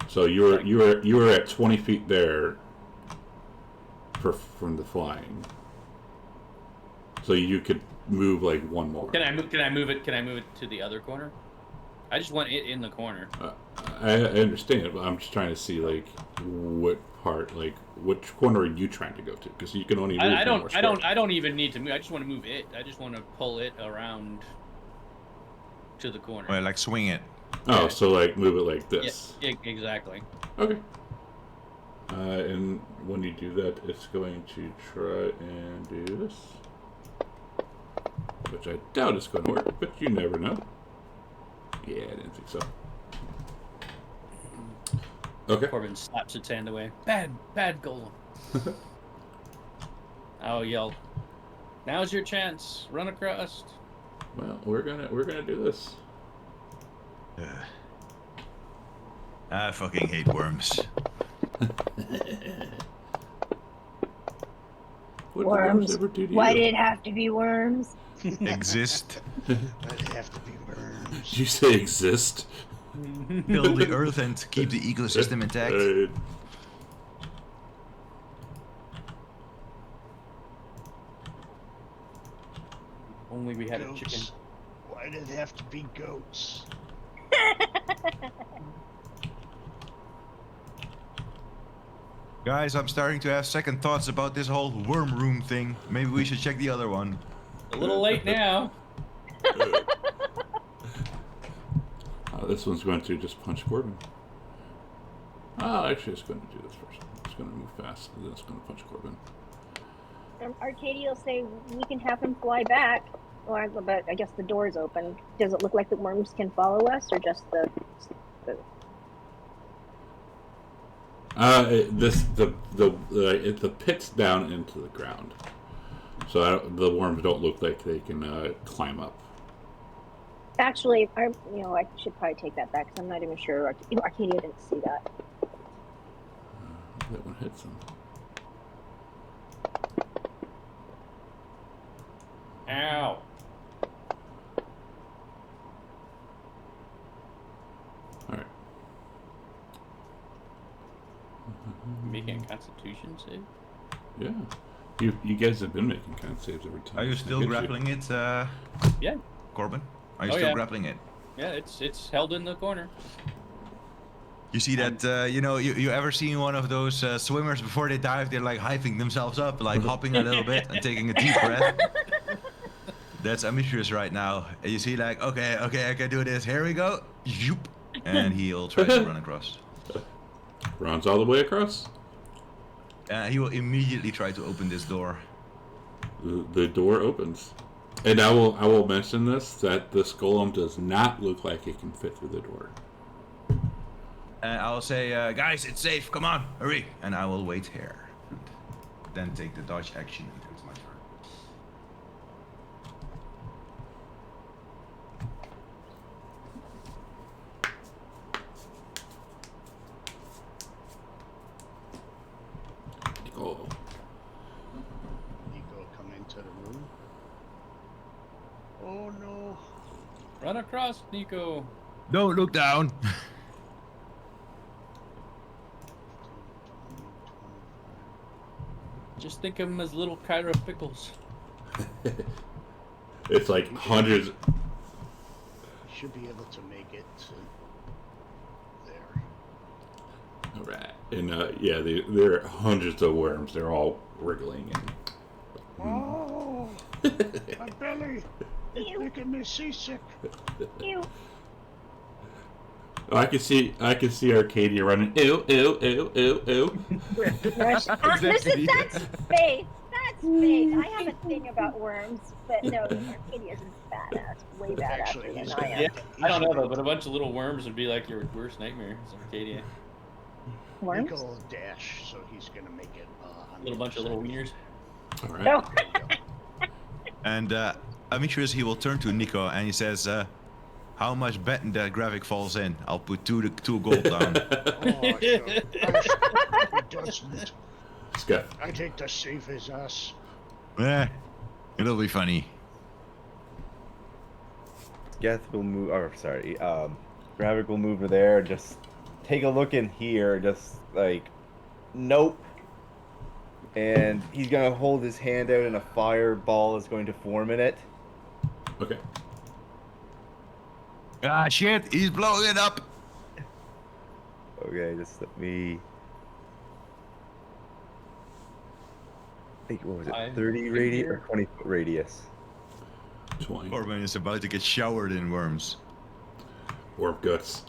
So you were at 20 feet there from the flying. So you could move like 1 more. Can I move it? Can I move it to the other corner? I just want it in the corner. I understand, but I'm just trying to see like what part, like which corner are you trying to go to? Because you can only move I one more square. don't even need to move. I just want to move it. I just want to pull it around to the corner. Well, like swing it. Oh, Yeah. so like move it like this. Yeah, exactly. Okay. And when you do that, it's going to try and do this. Which I doubt is going to work, but you never know. Yeah, I didn't think so. Okay. Corbin slaps its hand away. Bad golem. I'll yell. Now's your chance. Run across. Well, we're gonna do this. I fucking hate worms. What Worms. did ever do to Why you? did it have to be worms? Exist. That'd have to be worms. Did you say exist? Fill the earth and keep the ecosystem intact. Only we had a chicken. Goats. Why did it have to be goats? Guys, I'm starting to have second thoughts about this whole worm room thing. Maybe we should check the other one. A little late now. This one's going to just punch Corbin. Oh, actually, it's going to do this first. It's going to move fast, and then it's going to punch Corbin. Arcadia will say we can have him fly back. Well, but I guess the door's open. Does it look like the worms can follow us, or just the the pit's down into the ground, so the worms don't look like they can climb up. Actually, I should probably take that back because I'm not even sure. Arcadia didn't see that. That one hits him. Ow. All right. Making a Constitution save? Yeah. You guys have been making con saves every time. Are you I still get grappling it, Yeah. Corbin? Are you Oh, still yeah. grappling it? Yeah, it's held in the corner. You see that, you ever seen one of those swimmers before they dive, they're like hyping themselves up, like hopping a little bit and taking a deep breath? That's Amitrius right now. And you see like, okay, I can do this. Here we go. Zoop. And he'll try to run across. Runs all the way across. He will immediately try to open this door. The door opens. And I will mention this, that this golem does not look like it can fit through the door. And I'll say, guys, it's safe. Come on, hurry. And I will wait here. And then take the dodge action until it's my turn. Oh. Nico come into the room. Oh no. Run across, Nico. Don't look down. Just think of him as little Kyra Pickles. It's like hundreds. Should be able to make it there. All right. And yeah, there are hundreds of worms. They're all wriggling and. Oh, my belly! It's Ew. making me seasick. Ew. Oh, I can see Arcadia running. Ew, ew, ew, ew, ew. That's faith. That's faith. I have a thing about worms, but no, Arcadia's badass. Way badass Actually, than he's I am. Yeah, I don't know though, but a bunch of little worms would be like your worst nightmare. It's Arcadia. Worms? Nico will dash, so he's gonna make it. A little bunch of little wieners. All right. No. And Amitrius, he will turn to Nico and he says, how much betting that graphic falls in? I'll put two gold down. Oh, sure. It doesn't. Scott. I take the safest ass. It'll be funny. Geth will move. Or sorry, Gravik will move over there. Just take a look in here. Just like, nope. And he's gonna hold his hand out, and a fireball is going to form in it. Okay. Ah, shit, he's blowing it up. Okay, just let me. I think what was it? 30 radius or 20-foot radius? 20. Corbin is about to get showered in worms. Worm guts.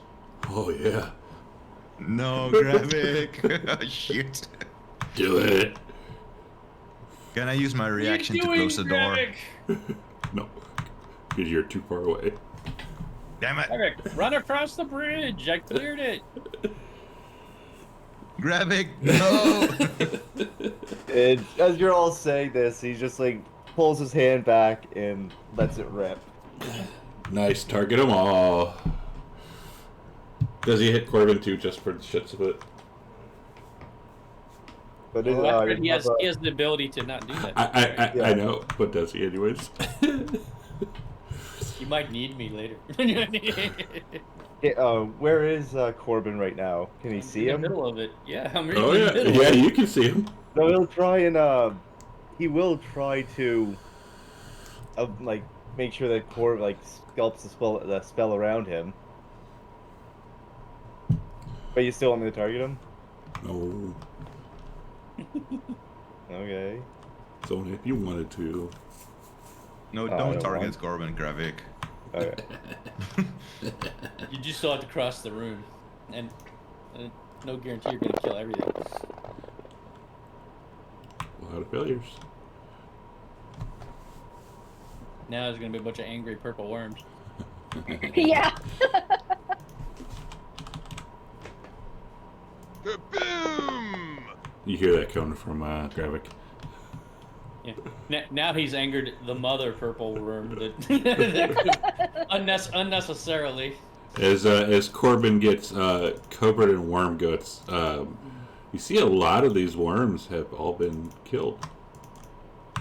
Oh yeah. No, Gravik. Shit. Do it. Can I use my reaction to close the door? No, because you're too far away. Damn it. Eric, run across the bridge. I cleared it. Gravik, no. And as you're all saying this, he just like pulls his hand back and lets it rip. Nice, target them all. Does he hit Corbin too, just for the shits of it? But Well, it, that's good. He has the ability to not do that. I know, but does he anyways? You might need me later. where is Corbin right now? Can he see in him? the middle of it. Yeah, I'm right Oh in yeah, the middle. yeah, you can see him. No, he'll try and he will try to like make sure that Corbin like sculpts the spell around him. But you still want me to target him? No. Okay. It's only if you wanted to. No, I don't don't target want- Corbin, Gravik. Okay. You just still have to cross the room, and no guarantee you're going to kill everything. A lot of failures. Now there's going to be a bunch of angry purple worms. Yeah. Boom! You hear that coming from Gravik. Yeah. Now he's angered the mother purple worm that unnecessarily. As Corbin gets covered in worm guts, you see a lot of these worms have all been killed.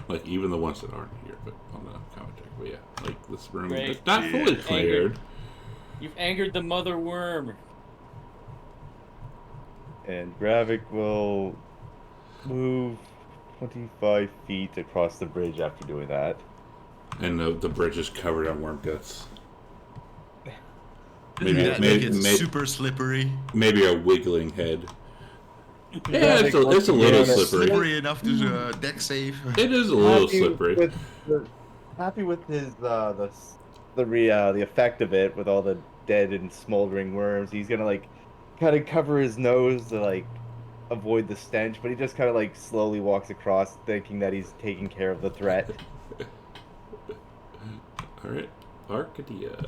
Like even the ones that aren't here, but on the commentary. But yeah, like this room Great. is not fully cleared. You've angered the mother worm. And Gravik will move 25 feet across the bridge after doing that. And the bridge is covered in worm guts. Maybe that make it super slippery. Maybe a wiggling head. Yeah, it's a little slippery. Slippery enough to deck save. It is a little slippery. Happy with his the effect of it, with all the dead and smoldering worms. He's gonna like kind of cover his nose to like avoid the stench, but he just kind of like slowly walks across, thinking that he's taking care of the threat. All right, Arcadia.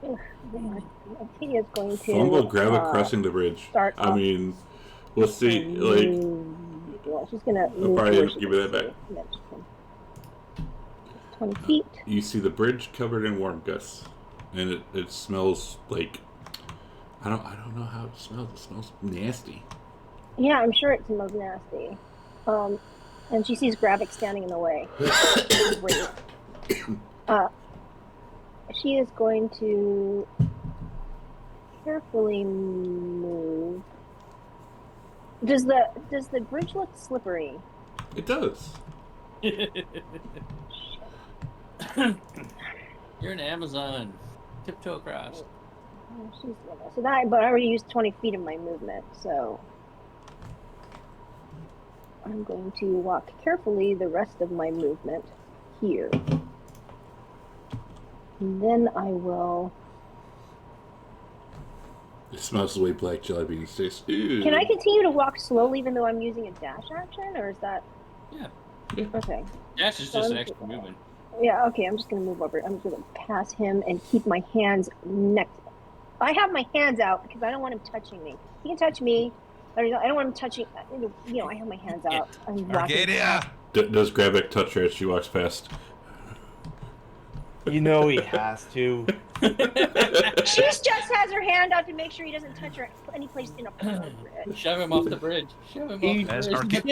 Arcadia's going to Fumble Gravik crossing the bridge. start I off mean, we'll see. Like, yeah, she's gonna I'll move probably towards give the it that back. bridge. Yeah, she's 20 feet. You see the bridge covered in worm guts, and it smells like I don't know how it smells. It smells nasty. Yeah, I'm sure it smells nasty. And she sees Gravik standing in the way. She is going to carefully move. Does the bridge look slippery? It does. You're an Amazon. Tiptoe across. So that, but I already used 20 feet of my movement, so I'm going to walk carefully the rest of my movement here. And then I will. It smells the way black jelly beans taste. Ew. Can I continue to walk slowly even though I'm using a dash action, or is that? Yeah. Okay. Dash is just an extra movement. Yeah. Okay. I'm just gonna move over. I'm gonna pass him and keep my hands next. I have my hands out because I don't want him touching me. He can touch me. I don't want him touching. I have my hands out. I'm walking. Arcadia! Does Gravik touch her as she walks past? You know he has to. She just has her hand out to make sure he doesn't touch her any place inappropriate. Shove him off the bridge. Shove him He, off As the bridge.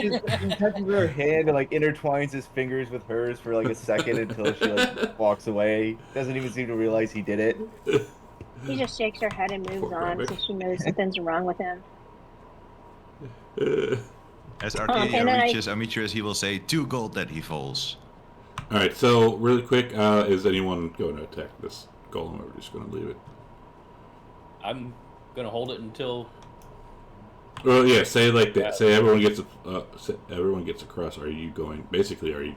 he touches her hand and like intertwines his fingers with hers for like a second until she like walks away. Doesn't even seem to realize he did it. He just shakes her head and moves Poor on, Gravik. so she knows something's wrong with him. As Arcadia and then reaches Amitrus, he will say 2 gold that he falls. All right. So really quick, is anyone going to attack this golem, or we're just going to leave it? I'm gonna hold it until. Well, yeah. Say like that. Say everyone gets across. Are you going to attack? Or are you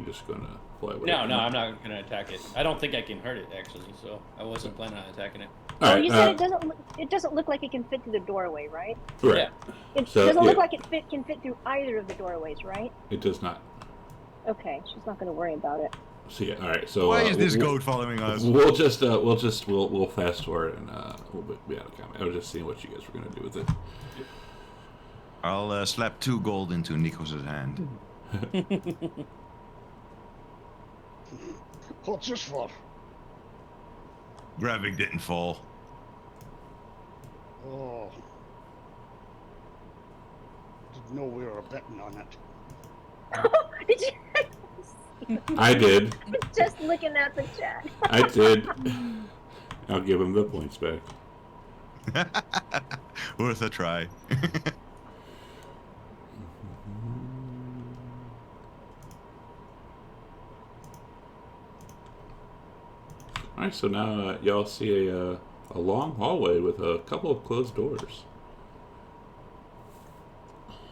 just going to fly away? No, I'm not gonna attack it. I don't think I can hurt it actually, so I wasn't planning on attacking it. All right, You said it doesn't look like it can fit through the doorway, right? right. Yeah. It So, doesn't look yeah. like it can fit through either of the doorways, right? It does not. Okay, she's not going to worry about it. So yeah. All right. So Why is this we'll- goat following us? We'll fast forward and we'll be out of comment. I was just seeing what you guys were gonna do with it. I'll slap 2 gold into Nikos' hand. What's this for? Gravik didn't fall. Oh. Didn't know we were betting on it. Did you? I did. Just looking at the chat. I did. I'll give him the points back. Worth a try. All right. So now y'all see a long hallway with a couple of closed doors.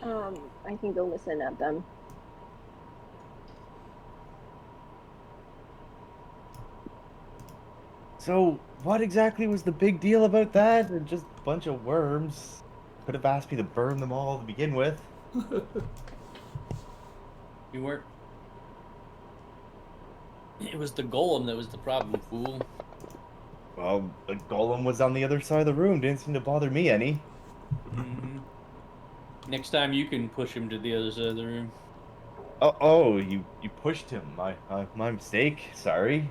I can go listen at them. So, what exactly was the big deal about that? They're just a bunch of worms. Could have asked me to burn them all to begin with. You weren't. It was the golem that was the problem, fool. Well, the golem was on the other side of the room. Didn't seem to bother me any. Mm-hmm. Next time you can push him to the other side of the room. Oh, you pushed him. My mistake. Sorry.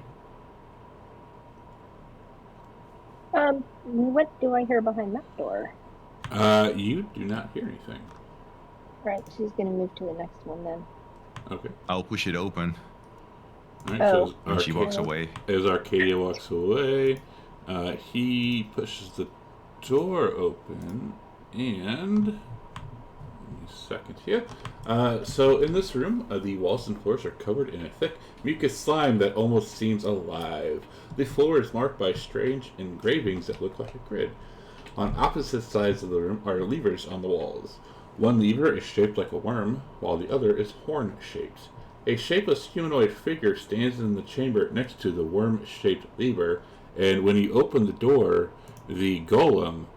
What do I hear behind that door? You do not hear anything. Right, she's gonna move to the next one then. Okay. I'll push it open, All right. Oh. So and she walks Okay. away. as Arcadia walks away, he pushes the door open, and give me a second here. So in this room, the walls and floors are covered in a thick mucus slime that almost seems alive. The floor is marked by strange engravings that look like a grid. On opposite sides of the room are levers on the walls. One lever is shaped like a worm, while the other is horn-shaped. A shapeless humanoid figure stands in the chamber next to the worm-shaped lever, and when you open the door, the golem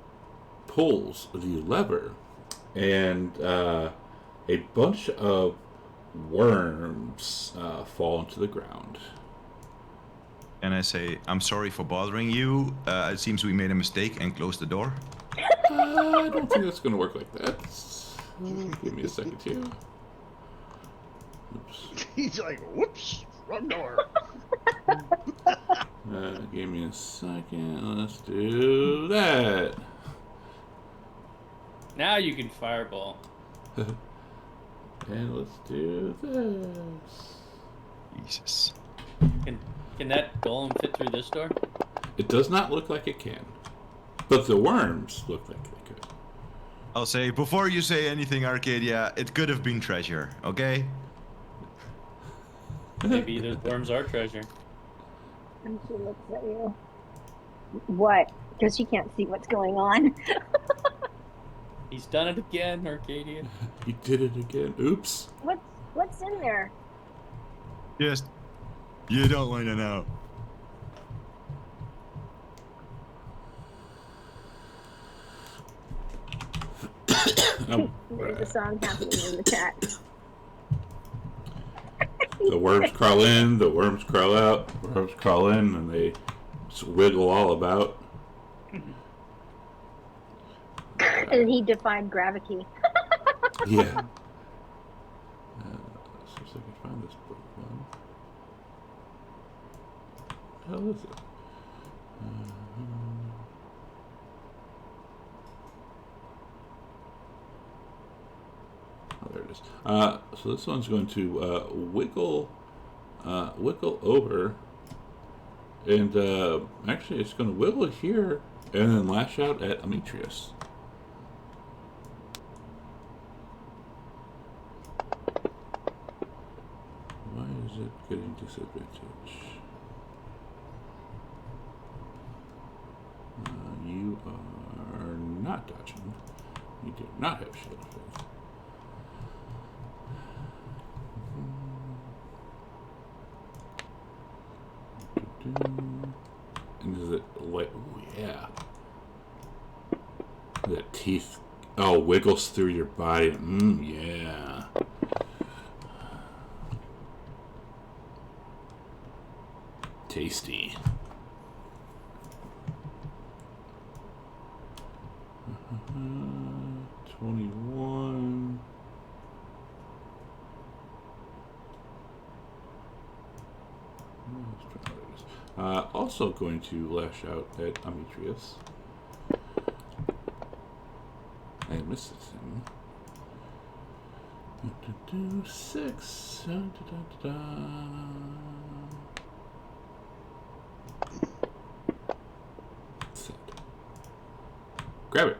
pulls the lever, and a bunch of worms fall into the ground. And I say, I'm sorry for bothering you. It seems we made a mistake and close the door. I don't think that's going to work like that. Give me a second here. Oops. He's like, whoops, wrong door. Give me a second. Let's do that. Now you can fireball. And let's do this. Jesus. Can that golem fit through this door? It does not look like it can. But the worms look like they could. I'll say, before you say anything, Arcadia, it could have been treasure, okay? Maybe those worms are treasure. And she looks at you. What? Because she can't see what's going on. He's done it again, Arcadia. He did it again. Oops. What's in there? Yes. You don't want to know. There's a song happening in the chat. The worms crawl in, the worms crawl out, the worms crawl in, and they wiggle all about. And he defied gravity. Yeah. See if I can find this book one. How is it? Oh, there it is. So this one's going to wiggle over, and actually it's going to wiggle here and then lash out at Demetrius. Why is it getting disadvantage? You are not dodging. You do not have shield of faith. And is it like, oh yeah. The teeth, oh, wiggles through your body. Yeah. Tasty. Uh, 21. Also going to lash out at Demetrius. And misses him. 6. Set. Grab it.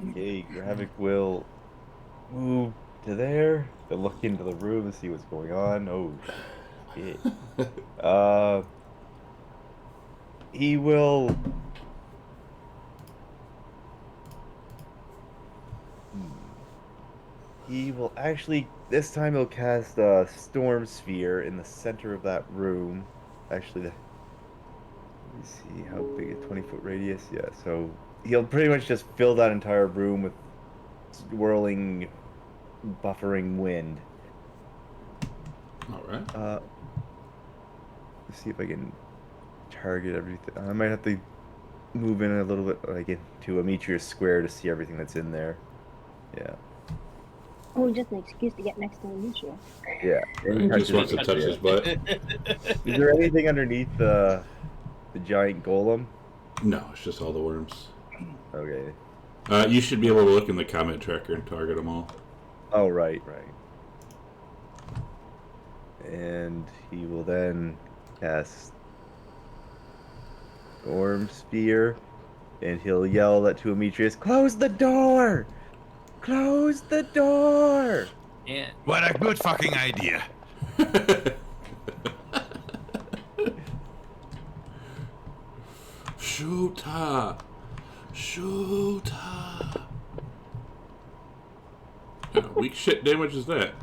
Okay, Gravik will move to there to look into the room and see what's going on. Oh, shit. He will he will actually, this time he'll cast a Storm Sphere in the center of that room. Actually, let me see how big a 20-foot radius. Yeah, so he'll pretty much just fill that entire room with swirling, buffering wind. All right. Let's see if I can target everything. I might have to move in a little bit, like into Amitria's square to see everything that's in there. Yeah. Oh, just an excuse to get next to Alicia. Yeah. He just wants to touch his butt. Is there anything underneath the giant golem? No, it's just all the worms. Okay. You should be able to look in the comment tracker and target them all. Oh, right. And he will then cast Storm Spear, and he'll yell that to Amitrius, "Close the door! Close the door!" And What a good fucking idea. Shoot her! Shoot her! Weak shit damage is that?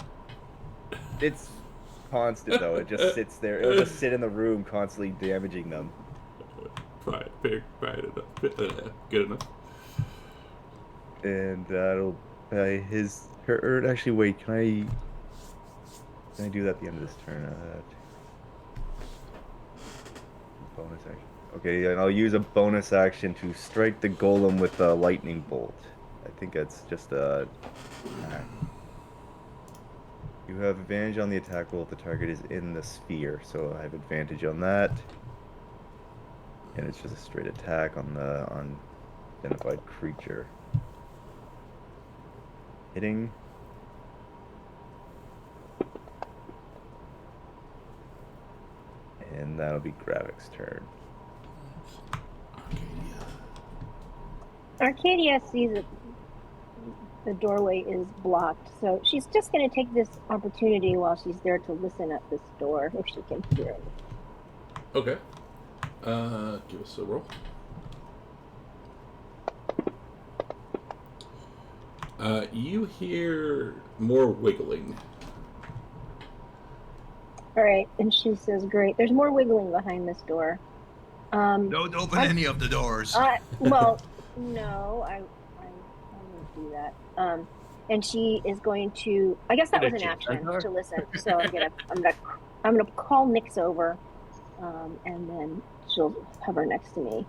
It's constant, though. It just sits there. It'll just sit in the room, constantly damaging them. Fine enough. Good enough. And that'll his turn. Actually, wait. Can I do that at the end of this turn? Bonus action. Okay, and I'll use a bonus action to strike the golem with a lightning bolt. I think that's just a. You have advantage on the attack roll if the target is in the sphere, so I have advantage on that. And it's just a straight attack on the identified creature. Hitting. And that'll be Gravik's turn. Arcadia sees that the doorway is blocked, so she's just going to take this opportunity while she's there to listen at this door if she can hear it. Okay. Give us a roll. You hear more wiggling. All right, and she says, "Great. There's more wiggling behind this door." Don't open any of the doors. Well, no, I won't do that. And she is going to. I guess that was an action to listen. So I'm gonna call Nyx over, and then she'll hover next to me,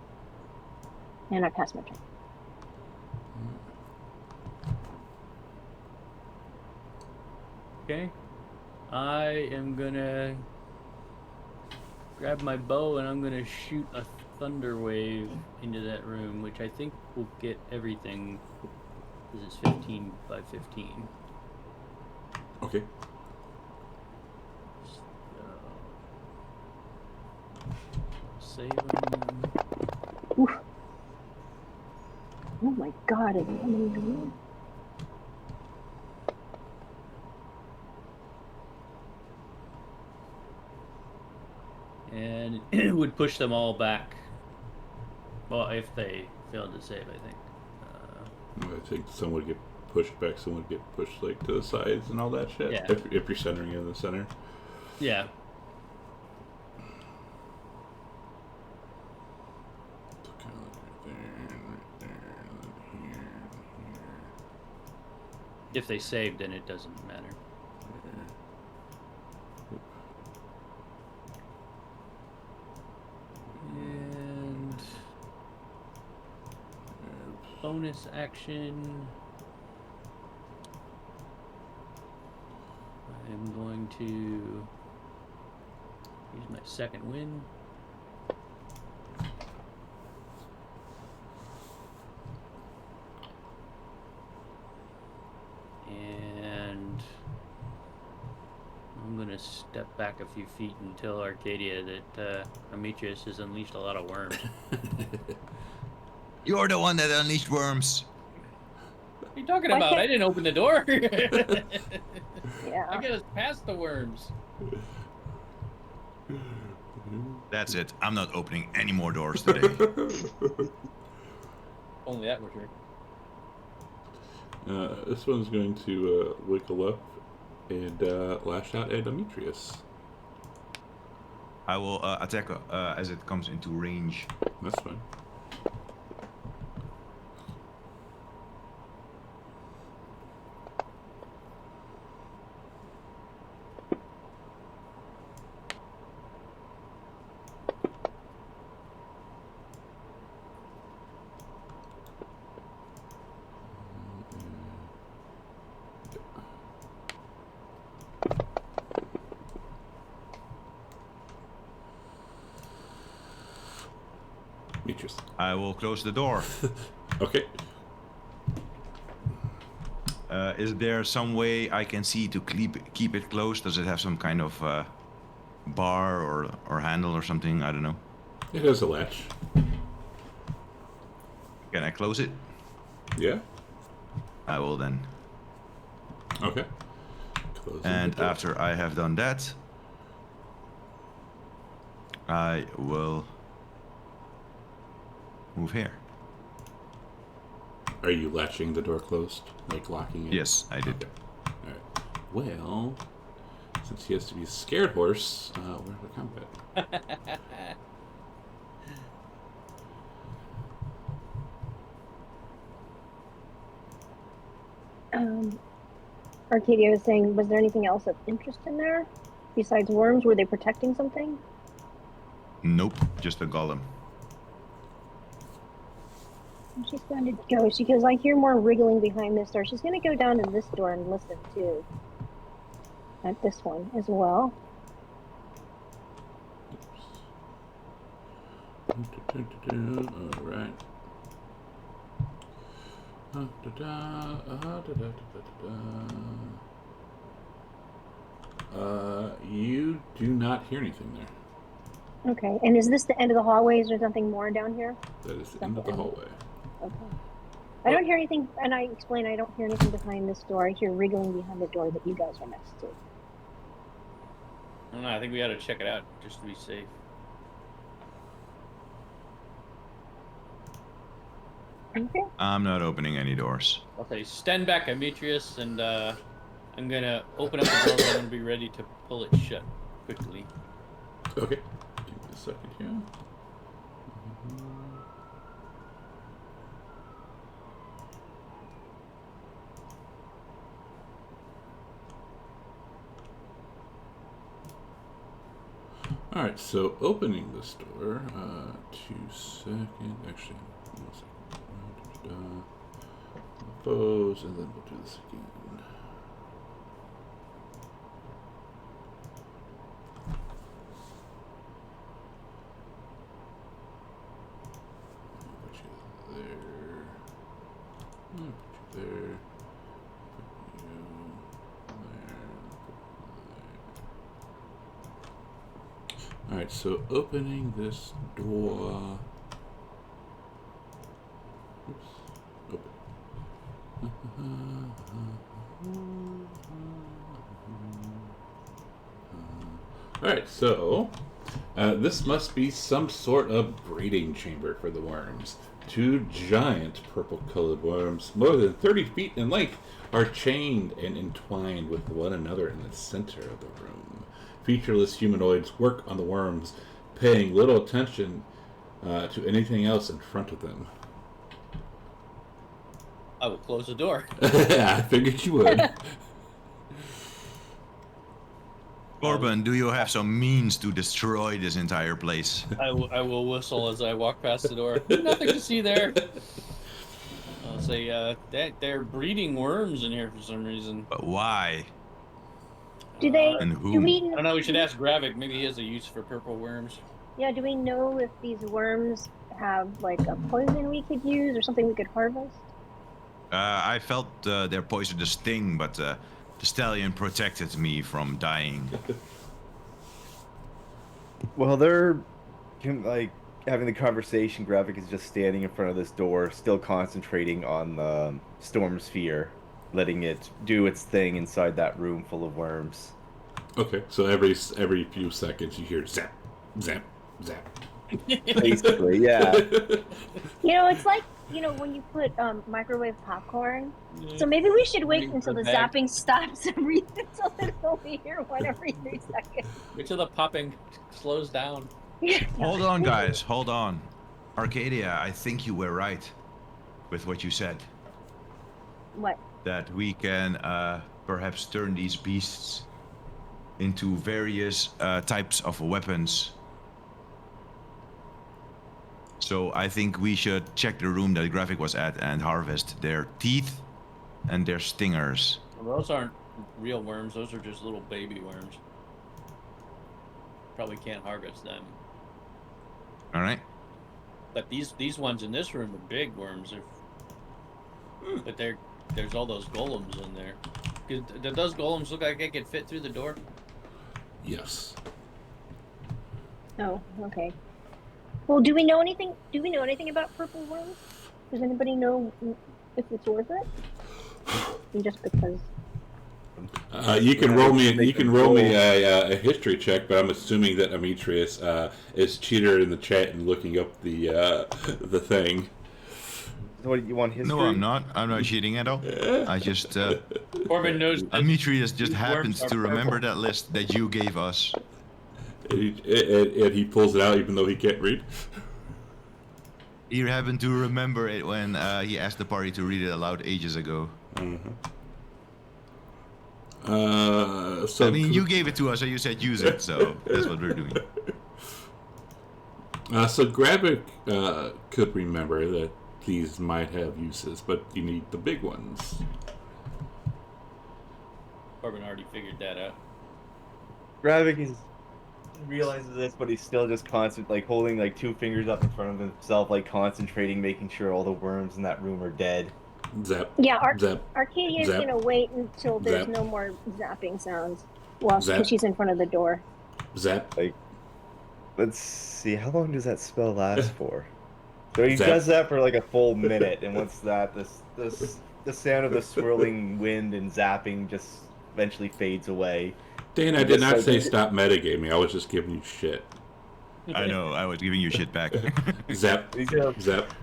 and I pass my turn. okay, I am gonna grab my bow and I'm gonna shoot a thunder wave into that room, which I think will get everything. Because it's 15 by 15. Okay. Save them. Oof. Oh my God! It's coming in the room. And it would push them all back. Well, if they failed to save, I think. I think some would get pushed back, some would get pushed like to the sides and all that shit. Yeah. If you're centering in the center. Yeah. So kind of like right there, and then here. If they saved, then it doesn't matter. And bonus action. I'm going to use my second wind. And I'm going to step back a few feet and tell Arcadia that Amitrius has unleashed a lot of worms. You're the one that unleashed worms. What are you talking about? I didn't open the door. Yeah. I got us past the worms. That's it. I'm not opening any more doors today. Only that were true. This one's going to wiggle up and lash out at Demetrius. I will attack as it comes into range. That's fine. Demetrius. I will close the door. Okay. Is there some way I can see to keep it closed? Does it have some kind of bar or handle or something? I don't know. It has a latch. Can I close it? Yeah. I will then. Okay. Closing And the door. after I have done that, I will move here. Are you latching the door closed? Like locking it? Yes, I did. Okay. Alright. Well, since he has to be a scared horse, where's the combat? Arcadia was saying, was there anything else of interest in there besides worms? Were they protecting something? Nope, just a golem. She's going to go. She goes, I hear more wriggling behind this door. She's going to go down to this door and listen too. At this one as well. Alright. You do not hear anything there. Okay, and is this the end of the hallway? Is there something more down here? That is the end of the hallway. Okay. I don't hear anything, and I explain I don't hear anything behind this door. I hear wriggling behind the door that you guys are next to. I don't know. I think we ought to check it out just to be safe. Okay. I'm not opening any doors. I'll say, stand back, Demetrius, and I'm gonna open up the door, but I'm gonna be ready to pull it shut quickly. Okay. Give me a second here. Alright, so opening this door, 2 seconds, actually, 1 second. Foes, and then we'll do this again. Put you there. Put you there. Put you there. Alright, so opening this door. Oops. Open. Alright, so this must be some sort of breeding chamber for the worms. 2 giant purple-colored worms, more than 30 feet in length, are chained and entwined with one another in the center of the room. Featureless humanoids work on the worms, paying little attention to anything else in front of them. I will close the door. I figured you would. Corbin, do you have some means to destroy this entire place? I will whistle as I walk past the door. Nothing to see there. I'll say, they're breeding worms in here for some reason. But why? Do they? And Do who? we? I don't know. We should ask Gravik. Maybe he has a use for purple worms. Yeah. Do we know if these worms have like a poison we could use or something we could harvest? I felt their poisonous sting, but the stallion protected me from dying. Well, they're like having the conversation. Gravik is just standing in front of this door, still concentrating on the storm sphere, letting it do its thing inside that room full of worms. Okay, so every few seconds you hear zap, zap, zap. Basically, yeah. You know, it's like you know, when you put microwave popcorn. So maybe we should wait until the zapping stops and breathe until it's only here 1 every 3 seconds. Wait till the popping slows down. Hold on, guys. Hold on. Arcadia, I think you were right with what you said. What? That we can perhaps turn these beasts into various types of weapons. So I think we should check the room that Graphic was at and harvest their teeth and their stingers. Well, those aren't real worms. Those are just little baby worms. Probably can't harvest them. All right. But these ones in this room are big worms. But there's all those golems in there. Do those golems look like they could fit through the door? Yes. Oh, okay. Well, do we know anything? Do we know anything about purple worms? Does anybody know if it's worth it? And just because. You can roll me. You can roll me a history check, but I'm assuming that Demetrius is cheater in the chat and looking up the thing. What you want history? No, I'm not. I'm not cheating at all. I just Corbin knows. Demetrius just these happens worms to are remember purple. that list that you gave us. And he pulls it out even though he can't read. He happened to remember it when he asked the party to read it aloud ages ago. Mm-hmm. So I mean, you gave it to us, so you said use it, so that's what we're doing. So Gravic could remember that these might have uses, but you need the big ones. Corbin already figured that out. Gravik realizes this, but he's still just like holding like 2 fingers up in front of himself, like concentrating, making sure all the worms in that room are dead. Zap. Yeah, Zap. Arcadia's Zap. gonna wait until there's Zap. no more zapping sounds. Well, Zap. because she's in front of the door. Zap. Let's see, how long does that spell last for? So he Zap. does that for like a full minute, and once that, the sound of the swirling wind and zapping just eventually fades away. Dan, I did not say stop metagaming. I was just giving you shit. I know, I was giving you shit back. Zap. Zap.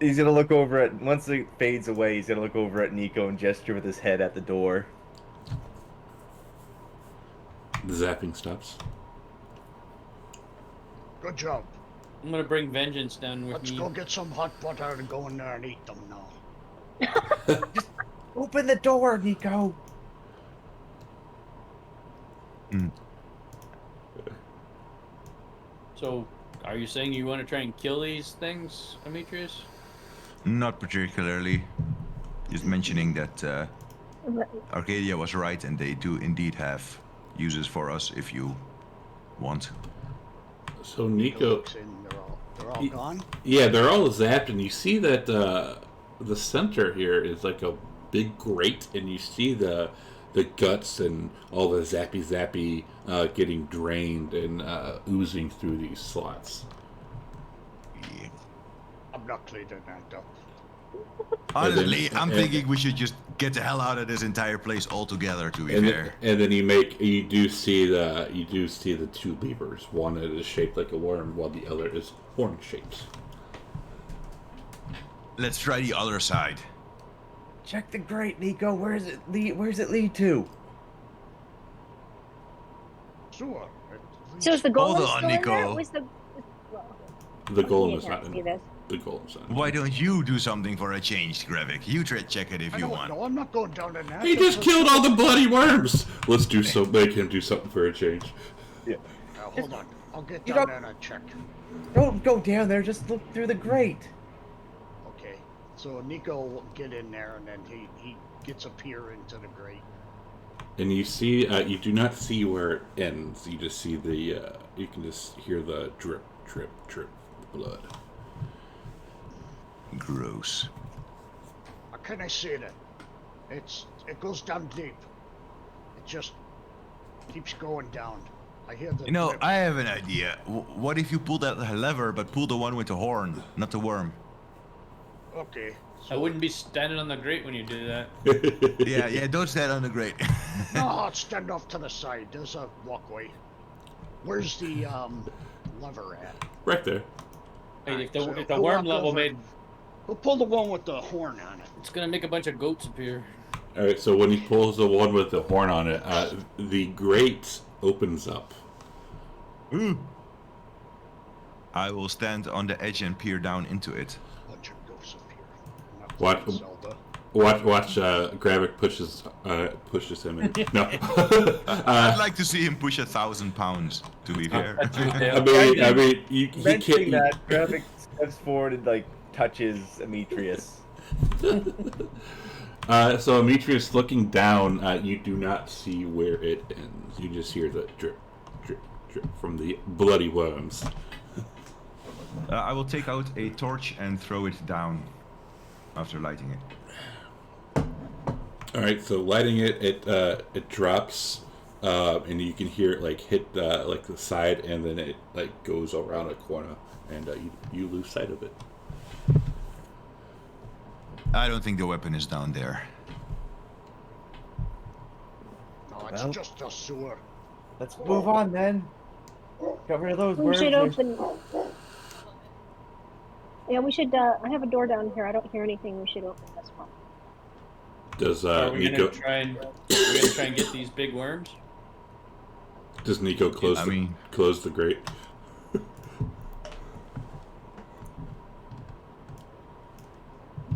He's gonna look over at, once it fades away, he's gonna look over at Nico and gesture with his head at the door. The zapping stops. Good job. I'm gonna bring vengeance down with Let's me. go get some hot butter and go in there and eat them now. Just open the door, Nico! So, are you saying you want to try and kill these things, Demetrius? Not particularly. Just mentioning that But- Arcadia was right, and they do indeed have uses for us if you want. So Nico Nico, looks in, they're all Ye- gone. yeah, they're all zapped, and you see that the center here is like a big grate, and you see the guts and all the zappy getting drained and oozing through these slots. Yeah. I'm not cleaning that up. Honestly, I'm and- thinking we should just get the hell out of this entire place altogether. To be And fair, then you do see the 2 levers. One that is shaped like a worm, while the other is horn shaped. let's try the other side. Check the grate, Nico. Where's it lead to? Sewer. So is the Hold golem on, still in there? Nico. Was the well, The golem you is can't not see in. this. The golem's not. Why don't you do something for a change, Grevik? You check it if I you don't want. know. I'm not going down in that. He just killed all the bloody worms. Let's make him do something for a change. Hold on. I'll get You down don't- there and check. Don't go down there. Just look through the grate. Okay. So Nico will get in there and then he gets a peer into the grate. And you see, you do not see where it ends. You just see you can just hear the drip, drip, drip blood. Gross. How can I say that? It goes down deep. It just keeps going down. I hear the You know, drip. I have an idea. What if you pull that lever, but pull the one with the horn, not the worm? Okay. I wouldn't be standing on the grate when you do that. Yeah, don't stand on the grate. No, I'll stand off to the side. There's a walkway. Where's the lever at? Right there. Hey, if the So if the I'll worm walk level over. made Who pulled the one with the horn on it? It's gonna make a bunch of goats appear. All right, so when he pulls the one with the horn on it, the grate opens up. Ooh. I will stand on the edge and peer down into it. Bunch of ghosts up here. I'm not What? playing Zelda. Watch. Gravik pushes him in. No. I'd like to see him push 1,000 pounds. To be fair. I mean, he Mentioning can't. that, Gravik steps forward and like touches Demetrius. So Demetrius looking down, you do not see where it ends. You just hear the drip, drip, drip from the bloody worms. I will take out a torch and throw it down after lighting it. All right, so lighting it, it drops, and you can hear it like hit like the side, and then it like goes around a corner, and you lose sight of it. I don't think the weapon is down there. No, it's Well. just a sewer. Let's move on then. Cover those We worms. should open. Yeah, we should. I have a door down here. I don't hear anything. We should open this one. Does Are we Nico gonna try and get these big worms? does Nico close close the grate?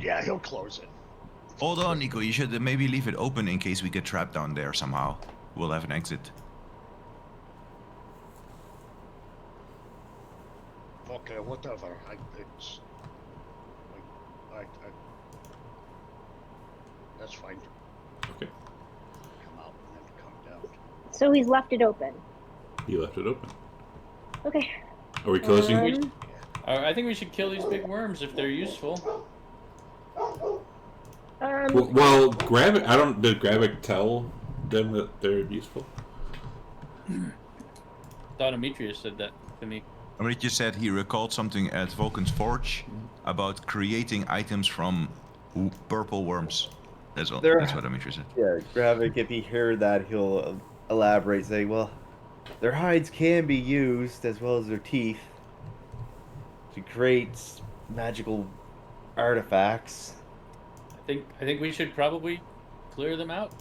Yeah, he'll close it. Hold on, Nico. You should maybe leave it open in case we get trapped down there somehow. We'll have an exit. Okay, whatever. That's fine. Okay, Come out and then come down. So he's left it open. he left it open. Okay. Are we closing? I think we should kill these big worms if they're useful. Well, Gravik. I don't. Did Gravik tell them that they're useful? Thought Demetrius said that to me. Demetrius said he recalled something at Vulcan's Forge about creating items from purple worms. That's what Demetrius said. Yeah, Gravik, if he heard that, he'll elaborate, say, well, their hides can be used, as well as their teeth, to create magical artifacts. I think we should probably clear them out.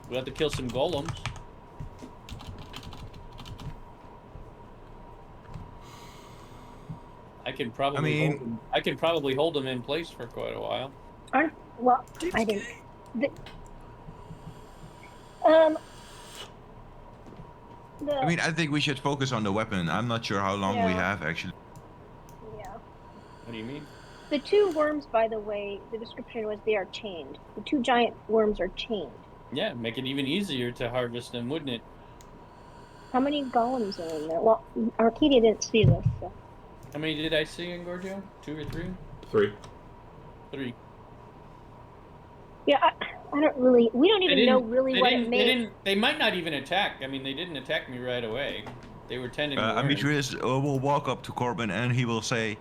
We'll have to kill some golems. I can probably hold them in place for quite a while. Well, I didn't. I mean, I think we should focus on the weapon. I'm not sure how long we Yeah. have, actually. Yeah. What do you mean? The two worms, by the way, the description was they are chained. The two giant worms are chained. Yeah, make it even easier to harvest them, wouldn't it? How many golems are in there? Well, Arcadia didn't see this. So. How many did I see in Gorgio? 2 or 3? 3. 3. Yeah, I don't really. We don't even know really what it made. They might not even attack. I mean, they didn't attack me right away. They were tending to worm. Demetrius will walk up to Corbin and he will say,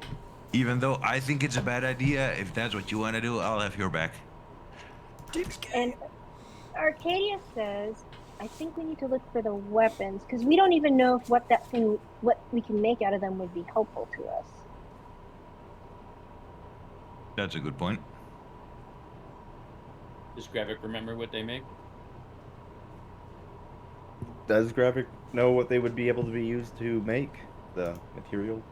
even though I think it's a bad idea, if that's what you want to do, I'll have your back. And Arcadia says, I think we need to look for the weapons because we don't even know if what we can make out of them would be helpful to us. That's a good point. Does Gravik remember what they make? Does Gravik know what they would be able to be used to make the material?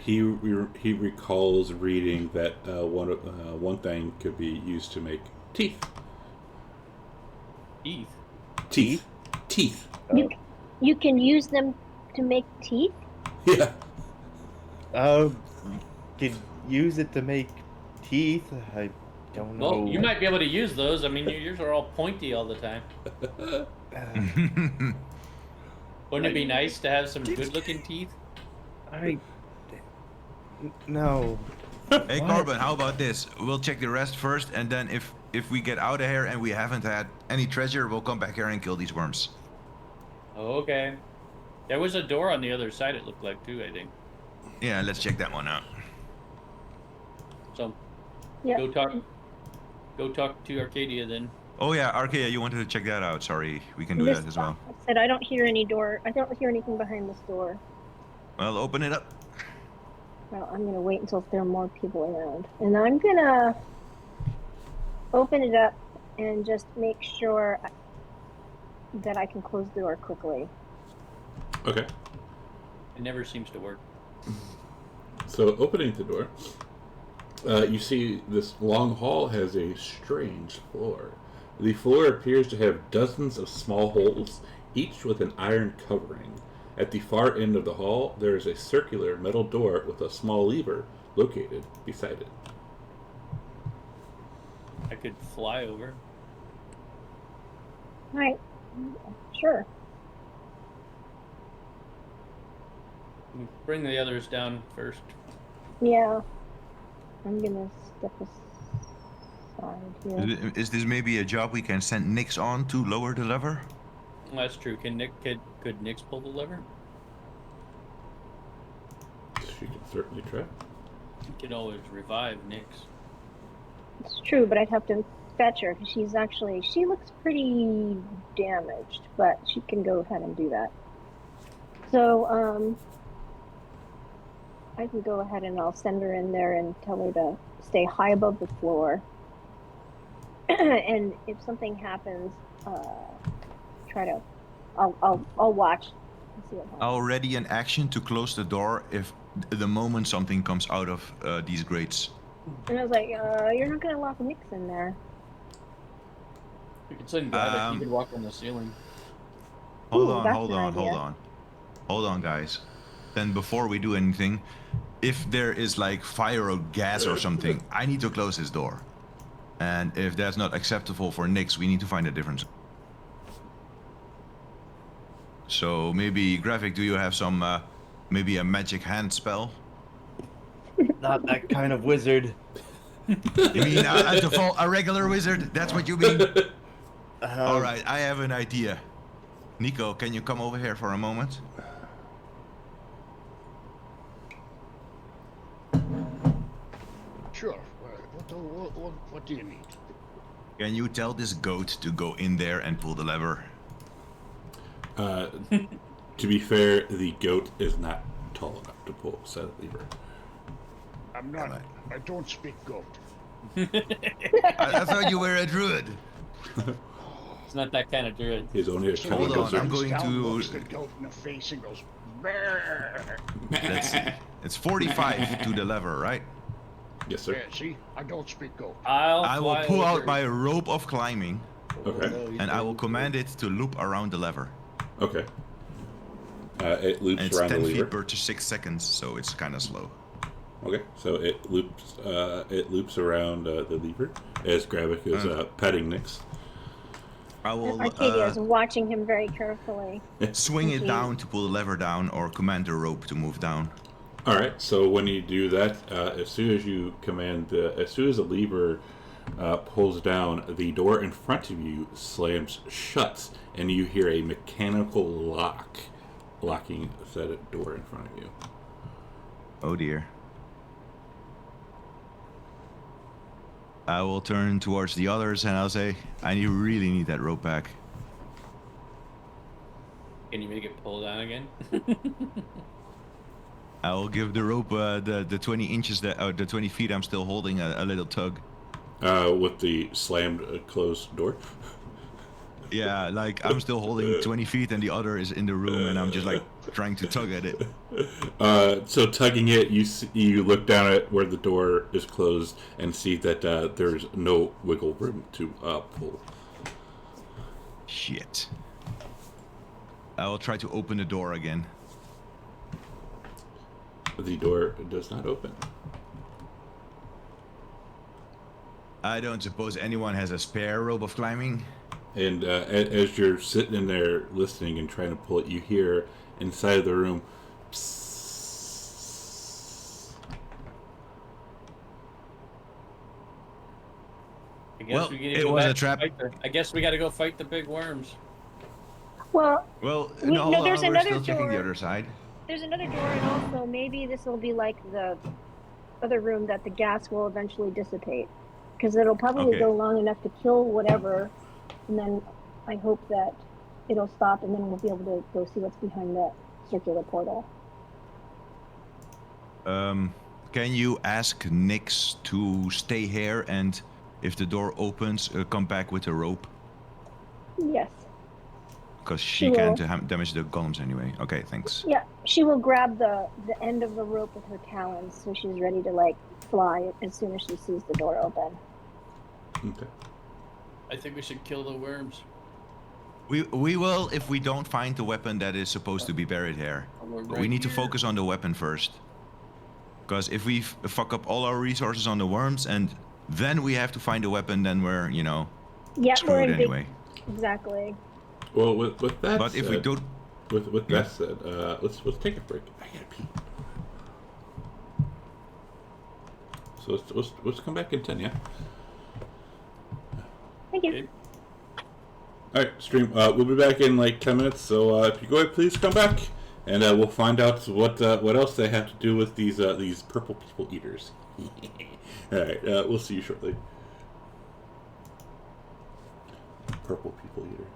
He recalls reading that one thing could be used to make teeth. Teeth? Teeth. You can use them to make teeth? Yeah. Could use it to make teeth? I don't know. Well, you might be able to use those. I mean, yours are all pointy all the time. Wouldn't it be nice to have some good-looking teeth? No. Hey, Corbin, how about this? We'll check the rest first, and then if we get out of here and we haven't had any treasure, we'll come back here and kill these worms. Okay. There was a door on the other side, it looked like, too, I think. Yeah, let's check that one out. So, Yeah. go talk to Arcadia then. Oh yeah, Arcadia, you wanted to check that out. Sorry, we can do that as well. I said I don't hear any door. I don't hear anything behind this door. Well, open it up. Well, I'm gonna wait until there are more people around, and I'm gonna open it up and just make sure that I can close the door quickly. Okay. It never seems to work. So opening the door, you see this long hall has a strange floor. The floor appears to have dozens of small holes, each with an iron covering. At the far end of the hall, there is a circular metal door with a small lever located beside it. I could fly over. Right. Sure. Bring the others down first. Yeah. I'm gonna step aside here. Is this maybe a job we can send Nix on to lower the lever? Well, that's true. Could Nix pull the lever? She can certainly try. You could always revive Nix. It's true, but I'd have to fetch her because she looks pretty damaged, but she can go ahead and do that. So, I can go ahead and I'll send her in there and tell her to stay high above the floor. And if something happens, I'll watch and see what happens. I'll ready an action to close the door if the moment something comes out of these grates. And I was like, you're not gonna lock Nix in there. You could send Gravik. You could walk on the ceiling. Hold Ooh, on, that's hold an on, idea. hold on. Hold on, guys. Then before we do anything, if there is like fire or gas or something, I need to close this door. And if that's not acceptable for Nix, we need to find a difference. So maybe, Gravik, do you have some, maybe a magic hand spell? Not that kind of wizard. You mean a regular wizard? That's what you mean? All right, I have an idea. Nico, can you come over here for a moment? Sure. What do you need? Can you tell this goat to go in there and pull the lever? To be fair, the goat is not tall enough to pull said lever. I'm not. I don't speak goat. I thought you were a druid. It's not that kind of druid. He's only a So tiny Hold on, lizard. I'm going down, to- looks the goat in the face and goes, "Brrr." Let's see. It's 45 to the lever, right? Yes, sir. Yeah, see, I don't speak goat. I will fly pull out over. my rope of climbing Okay. and I will command it to loop around the lever. Okay. It loops And it's around 10 the feet lever. per 6 seconds, so it's kind of slow. Okay, so it loops around the lever as Gravik is petting Nix. I will Arcadia is watching him very carefully. swing it Okay. down to pull the lever down or command the rope to move down. All right, so when you do that, as soon as the lever pulls down, the door in front of you slams shut, and you hear a mechanical lock locking said door in front of you. Oh dear. I will turn towards the others and I'll say, I really need that rope back. Can you make it pull down again? I will give the rope the 20 inches, the 20 feet I'm still holding a little tug. With the slammed closed door. Yeah, like I'm still holding 20 feet and the other is in the room and I'm just like trying to tug at it. So tugging it, you look down at where the door is closed and see that there's no wiggle room to pull. Shit. I will try to open the door again. The door does not open. I don't suppose anyone has a spare rope of climbing. And as you're sitting in there listening and trying to pull it, you hear inside of the room, psst. I guess Well, we gotta it go was back a and trap. fight I guess we gotta go fight the big worms. Well, Well, no, hold there's on, we're another still checking the door. other side. there's another door, and also maybe this will be like the other room that the gas will eventually dissipate. Because it'll probably Okay. go long enough to kill whatever, and then I hope that it'll stop, and then we'll be able to go see what's behind that circular portal. Can you ask Nyx to stay here and if the door opens, come back with a rope? Yes. Because She she can't will. damage the golems anyway. Okay, thanks. Yeah, she will grab the end of the rope with her talons, so she's ready to like fly as soon as she sees the door open. Okay. I think we should kill the worms. We will if we don't find the weapon that is supposed to be buried here. We're But we right need to here. focus on the weapon first. Because if we fuck up all our resources on the worms and then we have to find a weapon, then we're, Yeah, we're screwed in anyway. Exactly. Well, with that But said, if we don't... with Yeah. that said, let's take a break. I gotta pee. So let's come back in 10, yeah? Thank you. Okay. Alright, stream. We'll be back in like 10 minutes, so if you go ahead, please come back. And we'll find out what else they have to do with these purple people eaters. Alright, we'll see you shortly. Purple people eater.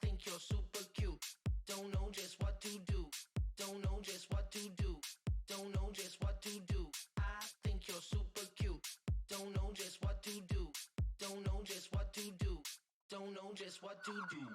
Think you're super cute. Don't know just what to do. Don't know just what to do. Don't know just what to do. I think you're super cute. Don't know just what to do. Don't know just what to do. Don't know just what to do.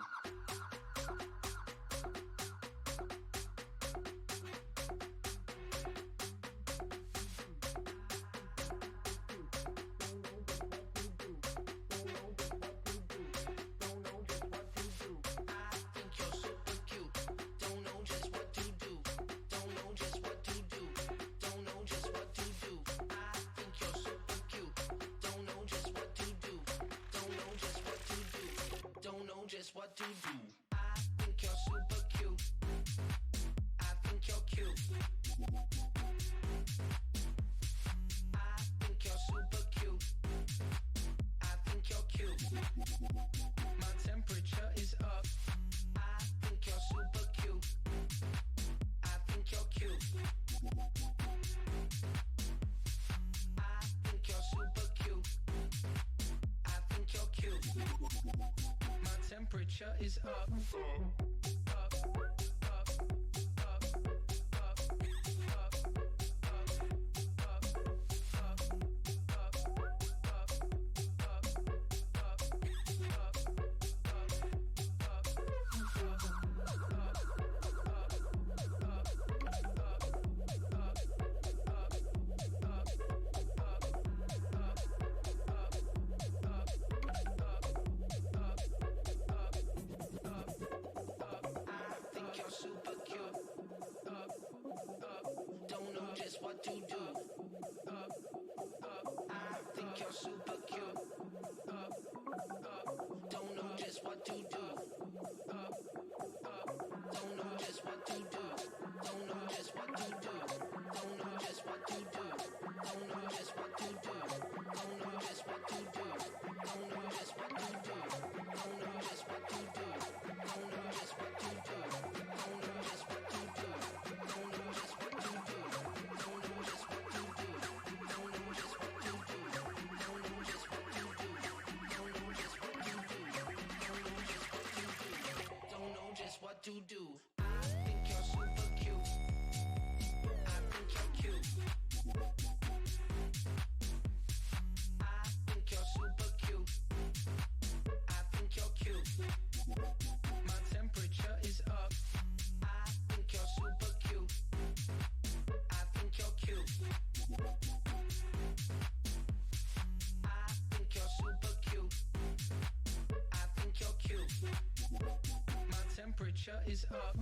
Just what to do. I think you're super cute. I think you're cute. I think you're super cute. I think you're cute. My temperature is up. I think you're super cute. I think you're cute. I think you're super cute. I think you're cute. My temperature is up. Up, up, up, what to do. I think you're super cute. Don't know just what to do. Don't know just what to do. Don't know just what to do. Don't know just what to do. Don't know just what to do. Don't know just what to do. Don't know just what to do. Don't know just what to do. Don't know just what to do. Don't know just what to do. Don't know just what to do. Don't know just what to do. Don't know just what to do. Don't know just what to do. Don't know just what to do. Don't know just what to do. I think you're super cute. I think you're cute. I think you're super cute. I think you're cute. My temperature is up. I think you're super cute. I think you're cute. I think you're super cute. I think you're cute. My temperature is up.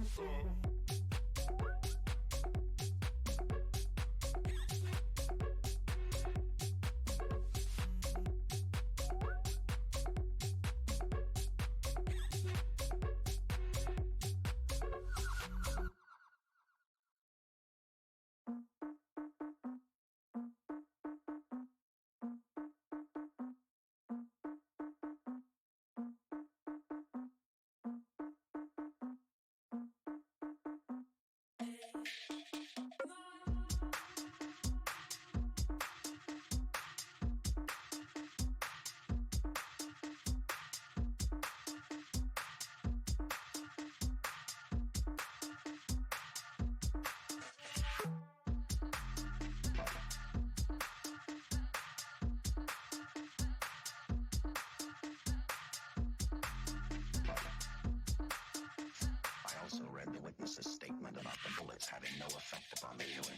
I also read the witness's statement about the bullets having no effect upon the killer.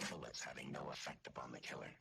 Bullets having no effect upon the killer.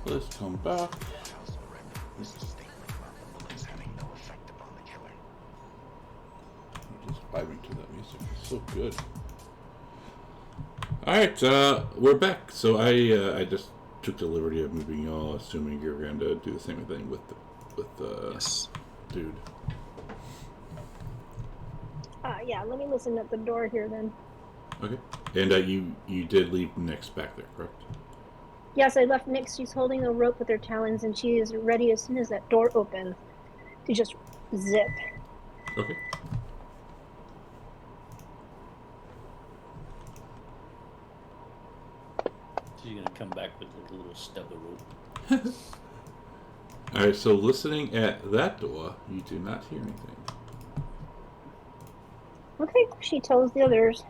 Let's come back. I also read the witness statement about the bullets having no effect upon the killer. I'm just vibing to that music. It's so good. Alright, we're back. So I just took the liberty of moving y'all, assuming you're going to do the same thing with the Yes. dude. Yeah, let me listen at the door here then. Okay. And you did leave Nyx back there, correct? Yes, I left Nyx. She's holding a rope with her talons, and she is ready as soon as that door opens to just zip. Okay. She's gonna come back with like a little stub of rope. Alright, so listening at that door, you do not hear anything. Okay, she tells the others.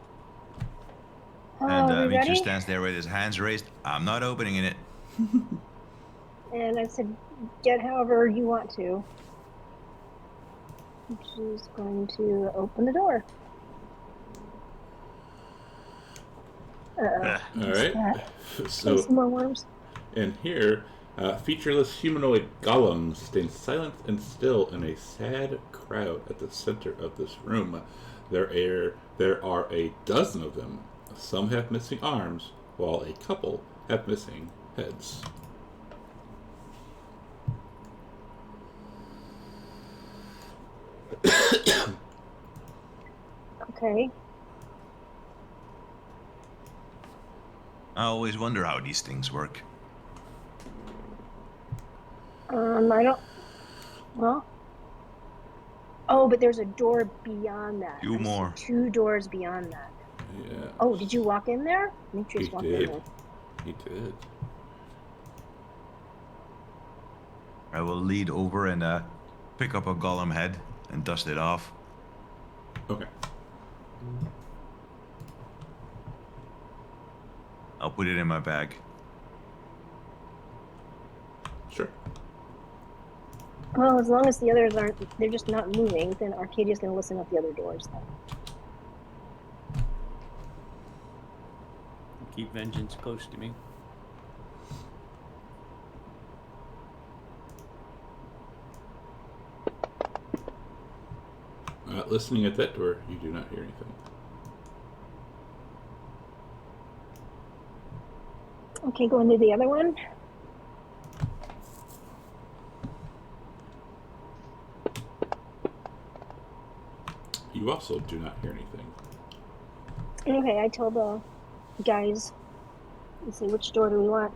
And we Mitchell ready? stands there with his hands raised. I'm not opening it. And I said, get however you want to. She's going to open the door. Uh-oh. Alright. Some So, more worms. and here, featureless humanoid golems stand silent and still in a sad crowd at the center of this room. There are a dozen of them. Some have missing arms, while a couple have missing heads. Okay. I always wonder how these things work. I don't. Well. Oh, but there's a door beyond that. Two I see more. 2 doors beyond that. Yeah. Oh, did you walk in there? Demetrius He walked did. in there. He did. I will lead over and pick up a golem head and dust it off. Okay. I'll put it in my bag. Sure. Well, as long as the others aren't, they're just not moving, then Arcadia's going to listen at the other doors then. Keep vengeance close to me. Listening at that door, you do not hear anything. Okay, go into the other one. You also do not hear anything. Okay, I tell the guys, let's see, which door do we want?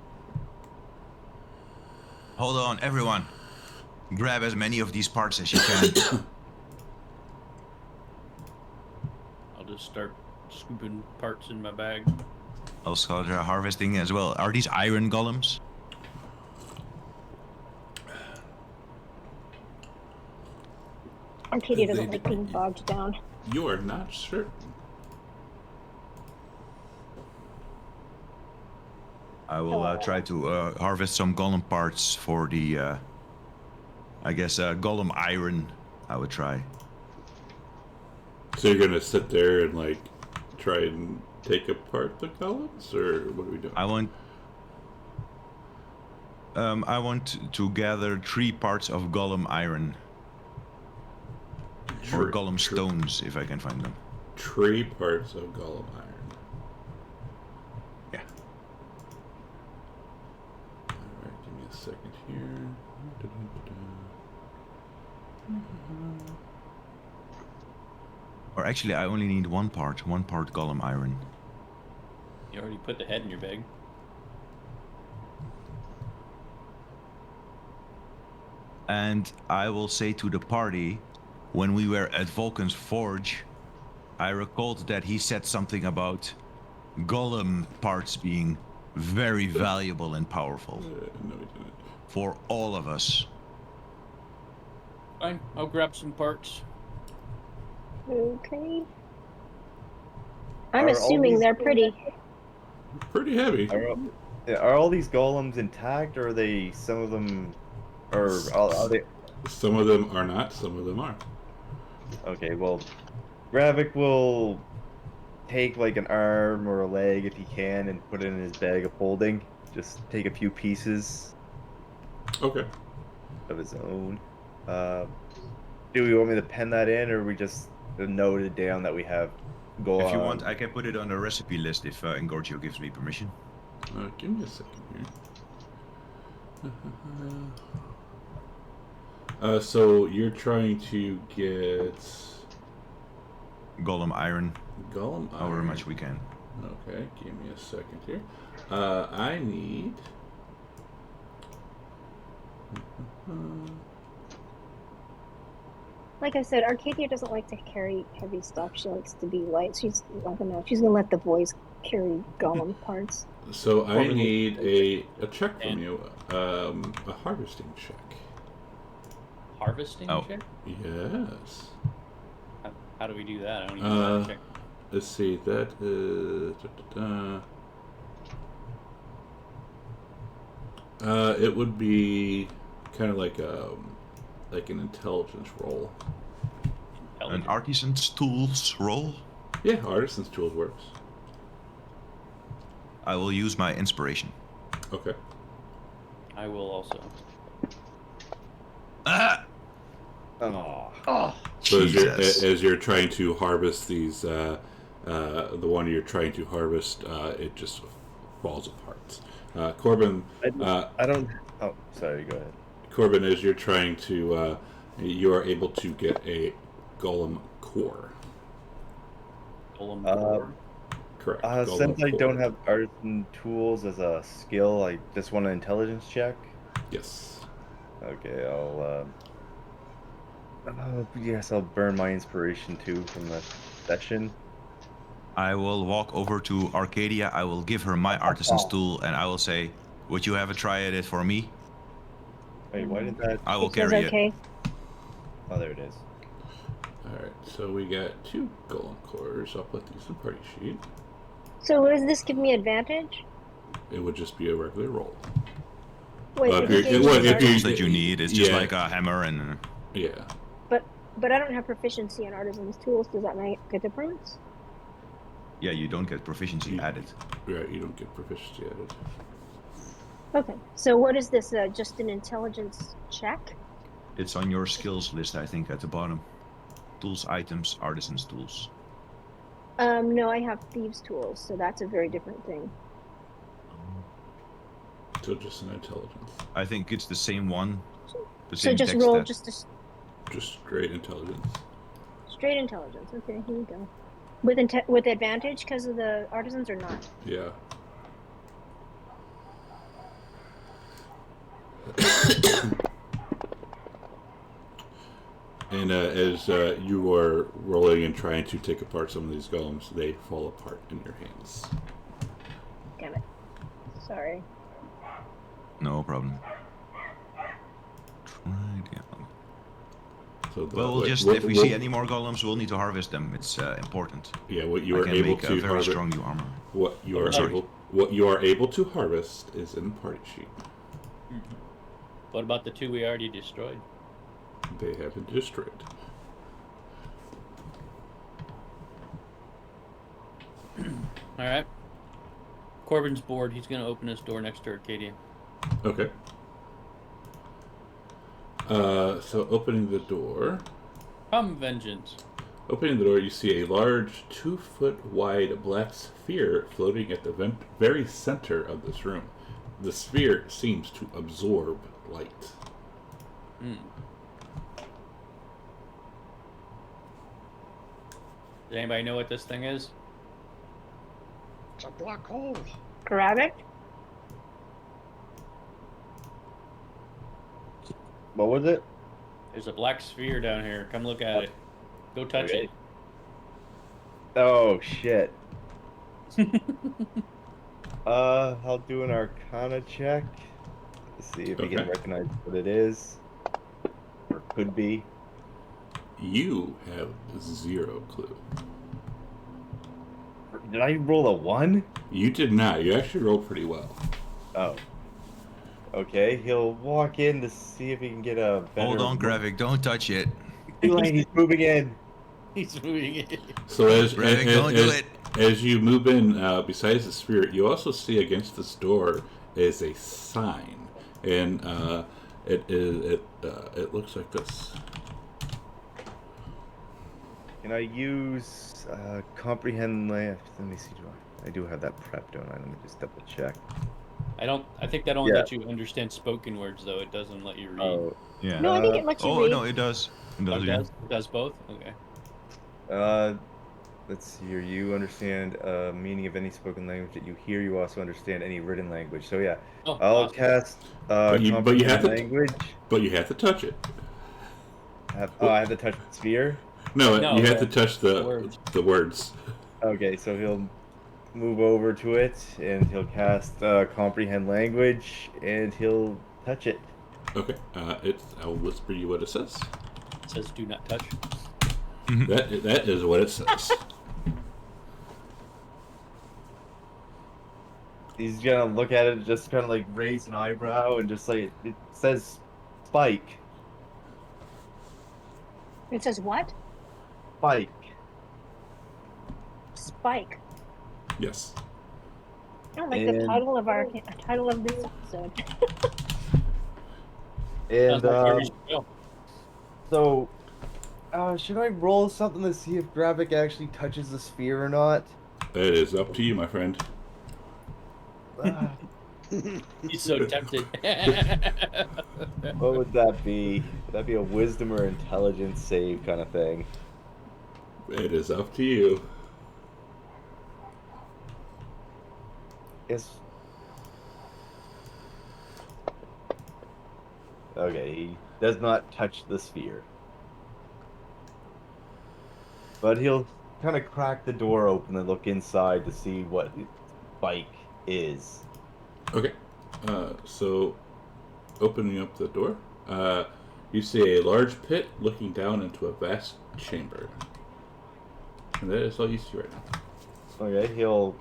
Hold on, everyone. Grab as many of these parts as you can. I'll just start scooping parts in my bag. I'll start harvesting as well. Are these iron golems? Arcadia doesn't They- like being bogged down. You are not certain. I will try to harvest some golem parts for the, I guess, golem iron. I would try. So you're gonna sit there and like try and take apart the golems, or what are we doing? I want to gather 3 parts of golem iron. Or golem stones, if I can find them. 3 parts of golem iron. Yeah. Alright, give me a second here. Or actually, I only need 1 part. 1 part golem iron. You already put the head in your bag. And I will say to the party, when we were at Vulcan's Forge, I recalled that he said something about golem parts being very valuable and powerful No, we didn't. for all of us. Fine, I'll grab some parts. Okay. I'm Are all assuming these- they're pretty. Pretty heavy. Are all these golems intact, or are they some of them, or are they? Some of them are not, some of them are. Okay, well, Gravik will take like an arm or a leg if he can and put it in his bag of holding. Just take a few pieces Okay. of his own. Do we want me to pen that in, or we just note it down that we have goal? If you want, I can put it on the recipe list if Engorgio gives me permission. Give me a second here. So you're trying to get Golem iron, Golem however iron. much we can. Okay, give me a second here. I need. Like I said, Arcadia doesn't like to carry heavy stuff. She likes to be light. She's I don't know. She's gonna let the boys carry golem parts. So I need a check from you. A harvesting check. Harvesting Oh. check? Yes. How do we do that? I don't even know how to check. Let's see. That is. It would be kind of like an intelligence roll. An artisan's tools roll. Yeah, artisan's tools works. I will use my inspiration. Okay. I will also. Ah! Oh, So Jesus. as you're trying to harvest these, the one you're trying to harvest, it just falls apart. Corbin, I don't. Oh, sorry. Go ahead. Corbin, as you're trying to, you are able to get a golem core. Golem core? Correct. Since I core. don't have artisan tools as a skill, I just want an intelligence check. Yes. Okay, yes, I'll burn my inspiration too from the session. I will walk over to Arcadia. I will give her my artisan's tool, and I will say, "Would you have a try at it for me?" Wait, why did that? I will It says carry okay. it. Oh, there it is. All right. So we got 2 golem cores. I'll put these in the party sheet. So does this give me advantage? It would just be a regular roll. Wait, If if you're- you gave well, me if artisan- you- Tools that you need. It's just Yeah. like a hammer and. Yeah. but I don't have proficiency in artisan's tools. Does that make a difference? Yeah, you don't get proficiency added. Right. You don't get proficiency added. Okay. So what is this? Just an intelligence check? It's on your skills list, I think, at the bottom. Tools, items, artisan's tools. No, I have thieves' tools, so that's a very different thing. So just an intelligence. I think it's the same one. The So same just text roll that- just a Just straight intelligence. straight intelligence. Okay, here we go. With advantage because of the artisans or not? Yeah. And as you are rolling and trying to take apart some of these golems, they fall apart in your hands. Damn it. Sorry. No problem. Try down. So the, Well, we'll just if we see any more golems, we'll need to harvest them. It's important. yeah, what you I are can able make a to very harvest, strong new armor. what you are Sorry. able to harvest is in the party sheet. What about the 2 we already destroyed? They have been destroyed. All right. Corbin's bored. He's going to open his door next to Arcadia. Okay. So opening the door. Come, vengeance. Opening the door, you see a large, 2-foot wide black sphere floating at the very center of this room. The sphere seems to absorb light. Does anybody know what this thing is? It's a black hole. Grab it. What was it? There's a black sphere down here. Come look at it. Go touch Okay. Oh shit. I'll do an Arcana check to see if we can Okay. recognize what it is, or could be. You have 0 clue. Did I roll a 1? You did not. You actually rolled pretty well. Oh. Okay, he'll walk in to see if he can get a better... Hold on, Gravik. Don't touch it. Too late, he's moving in. He's moving it. So as Gravik, don't do it. As you move in, besides the spirit, you also see against this door is a sign, and It looks like this. Can I use comprehend left? Let me see. I do have that prep, don't I? Let me just double check. I think that only Yeah. lets you understand spoken words, though. It doesn't let you read. Oh, Yeah. No, I think it lets you Oh read. no, it does. It Oh, does. it Yeah. does? It does both? Okay. let's see here. You understand meaning of any spoken language that you hear. You also understand any written language. So yeah, Oh, I'll awesome. cast But you have comprehend to. language. But you have to touch it. I have to touch the sphere. No, No, you have to touch the words. words. Okay, so he'll move over to it and he'll cast comprehend language and he'll touch it. Okay. I'll whisper you what it says. It says do not touch. That is what it says. He's gonna look at it, just kind of like raise an eyebrow and just like it says spike. It says what? Spike. Spike. Yes. I don't like the And- title of this episode. And Sounds like Harvey's Trail. so should I roll something to see if Gravik actually touches the sphere or not? It is up to you, my friend. He's so tempted. What would that be? Would that be a wisdom or intelligence save kind of thing? It is up to you. Yes. Okay, he does not touch the sphere. But he'll kind of crack the door open and look inside to see what the spike is. Okay. So, opening up the door, you see a large pit looking down into a vast chamber. And that is all you see right now. Okay, he'll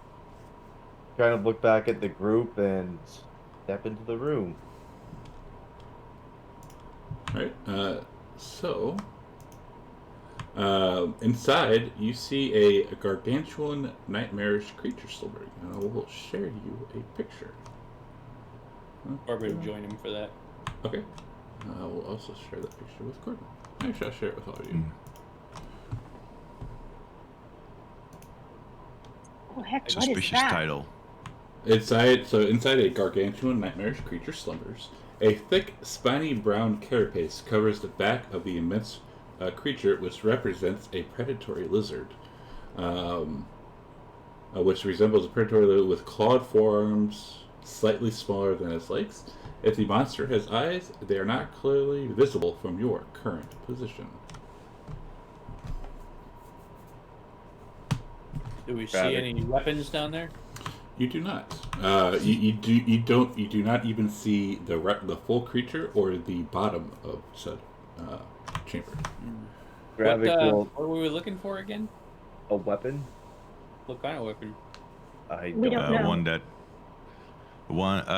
kind of look back at the group and step into the room. Alright, inside you see a gargantuan, nightmarish creature slumbering, and I will share you a picture. Corbin will join him for that. Okay. I will also share that picture with Corbin. Actually, I'll share it with all of you. Oh heck, what is Suspicious that? title. Inside a gargantuan, nightmarish creature slumbers. A thick, spiny brown carapace covers the back of the immense creature, which represents a predatory lizard, which resembles a predatory lizard with clawed forearms, slightly smaller than its legs. If the monster has eyes, they are not clearly visible from your current position. Do we see Gravik. any weapons down there? You do not. You do not even see the full creature or the bottom of said chamber. Gravik will What were we looking for again? a weapon. What kind of weapon? We don't know.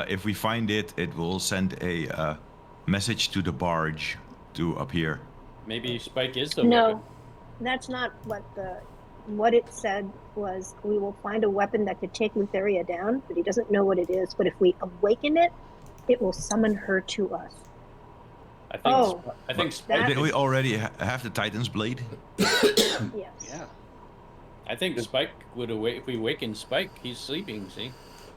If we find it, it will send a message to the barge to appear. Maybe Spike is the No, weapon. that's not what it said was we will find a weapon that could take Lutheria down, but he doesn't know what it is. But if we awaken it, it will summon her to us. I think. Oh. I think. That- Did we already have the Titan's blade? Yes. Yeah. I think Spike would awake if we awaken Spike. He's sleeping. See.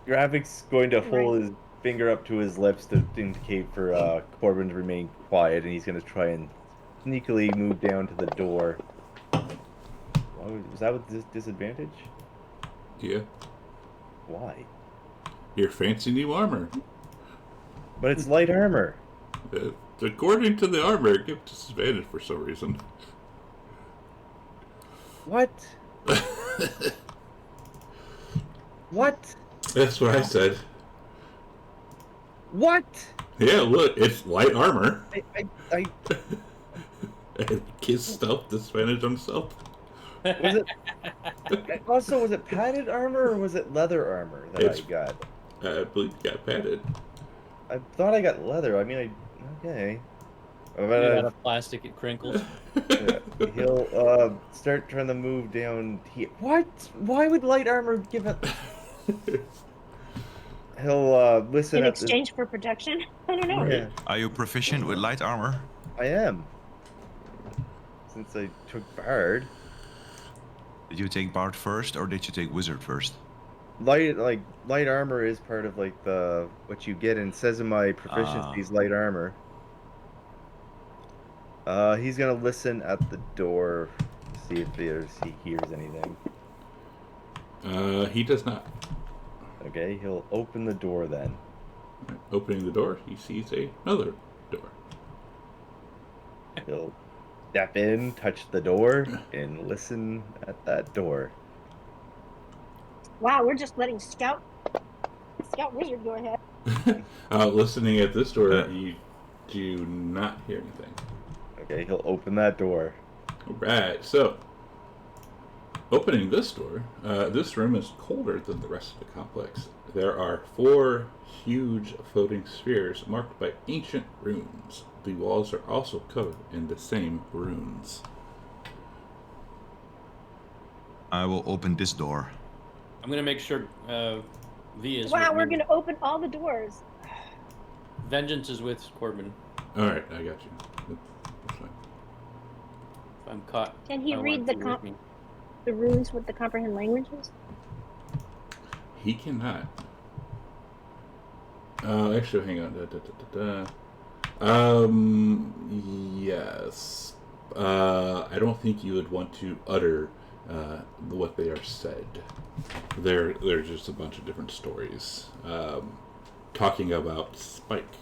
Gravik's going to hold Right. his finger up to his lips to indicate for Corbin to remain quiet, and he's going to try and sneakily move down to the door. Was that with disadvantage? Yeah. Why? Your fancy new armor. But it's light armor. According to the armor, it gives disadvantage for some reason. What? What? That's what I said. What? Yeah, look, it's light armor. I And kiss stealth disadvantage on stealth. was it. Also, was it padded armor or was it leather armor that It's- I got? I believe you got padded. I thought I got leather. I mean, okay. Made But out of plastic, it crinkles. he'll start trying to move down here. What? Why would light armor give it? He'll listen In at the. exchange for protection? I don't know. Right. Yeah, Are you proficient with light armor? I am. Since I took Bard, Did you take Bard first, or did you take Wizard first? light armor is part of like the what you get, and it says in my proficiencies light armor. He's gonna listen at the door, see if he hears anything. He does not. Okay, he'll open the door then. Opening the door, he sees another door. He'll step in, touch the door, and listen at that door. Wow, we're just letting Scout Wizard go ahead. Listening at this door, Uh. you do not hear anything. Okay, he'll open that door. Alright, so opening this door, this room is colder than the rest of the complex. There are 4 huge floating spheres marked by ancient runes. The walls are also covered in the same runes. I will open this door. I'm gonna make sure V is. Wow, with we're me. gonna open all the doors. Vengeance is with Corbin. Alright, I got you. That's fine. If I'm caught. Can he I read want you with me. the runes with the comprehend languages? He cannot. Actually, hang on. Yes. I don't think you would want to utter what they are said. They're just a bunch of different stories. Talking about Spike.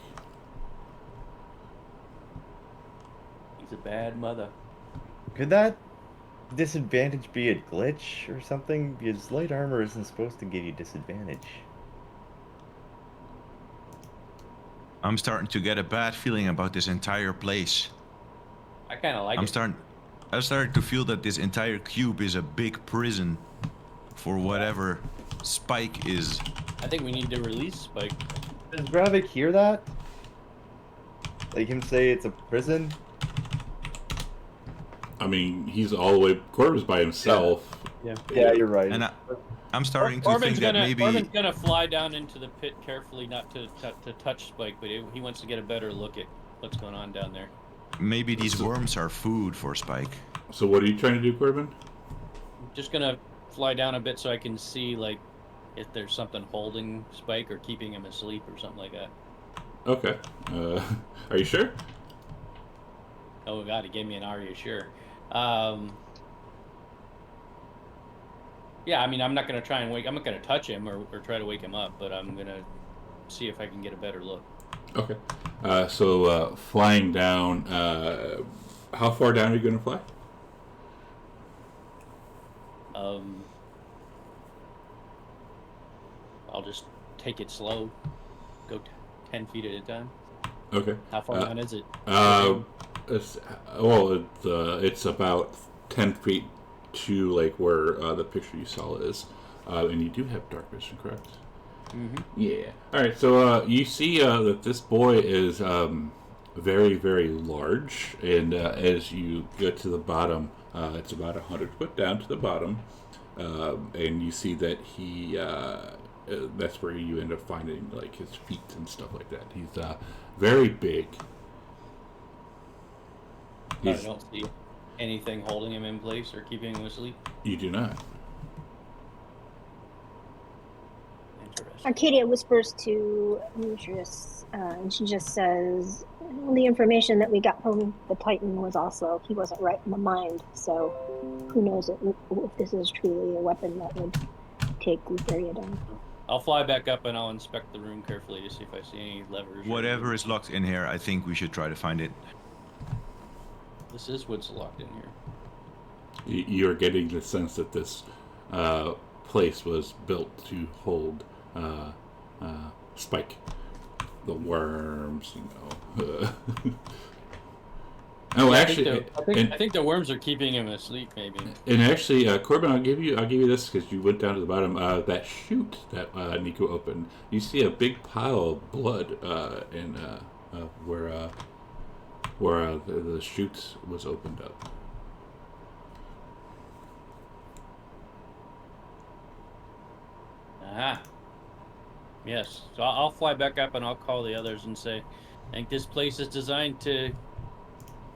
He's a bad mother. Could that disadvantage be a glitch or something? Because light armor isn't supposed to give you disadvantage. I'm starting to get a bad feeling about this entire place. I kind of like I'm it. starting to feel that this entire cube is a big prison for whatever Spike is. I think we need to release Spike. Does Gravik hear that? Like him say it's a prison? I mean, he's all the way. Corbin's by himself. Yeah. Yeah, you're right. And I'm starting to Corbin's think that gonna maybe Corbin's gonna fly down into the pit carefully, not to touch Spike, but he wants to get a better look at what's going on down there. maybe these worms are food for Spike. So what are you trying to do, Corbin? I'm just gonna fly down a bit so I can see like if there's something holding Spike or keeping him asleep or something like that. Okay. Are you sure? Oh god, he gave me an "Are you sure?" Yeah, I mean, I'm not gonna try and I'm not gonna touch him or try to wake him up, but I'm gonna see if I can get a better look. Okay. So flying down. How far down are you going to fly? I'll just take it slow. Go 10 feet at a time. Okay. How far down is it? It's about 10 feet to like where the picture you saw is, and you do have dark vision, correct? Mm-hmm. Yeah. All right. So you see that this boy is very, very large, and as you get to the bottom, it's about 100 foot down to the bottom, and you see that he. That's where you end up finding like his feet and stuff like that. He's very big. I don't see anything holding him in place or keeping him asleep. You do not. Interesting. Arcadia whispers to Demetrius, and she just says, well, the information that we got from the Titan was also, he wasn't right in the mind, so who knows if this is truly a weapon that would take Lutheria down. I'll fly back up and I'll inspect the room carefully to see if I see any levers. Whatever is locked in here, I think we should try to find it. This is what's locked in here. You're getting the sense that this place was built to hold Spike, the worms, you know. Oh, actually, I think the worms are keeping him asleep, maybe. And actually, Corbin, I'll give you this because you went down to the bottom. That chute that Nico opened, you see a big pile of blood in where the chute was opened up. Yes. So I'll fly back up and I'll call the others and say, I think this place is designed to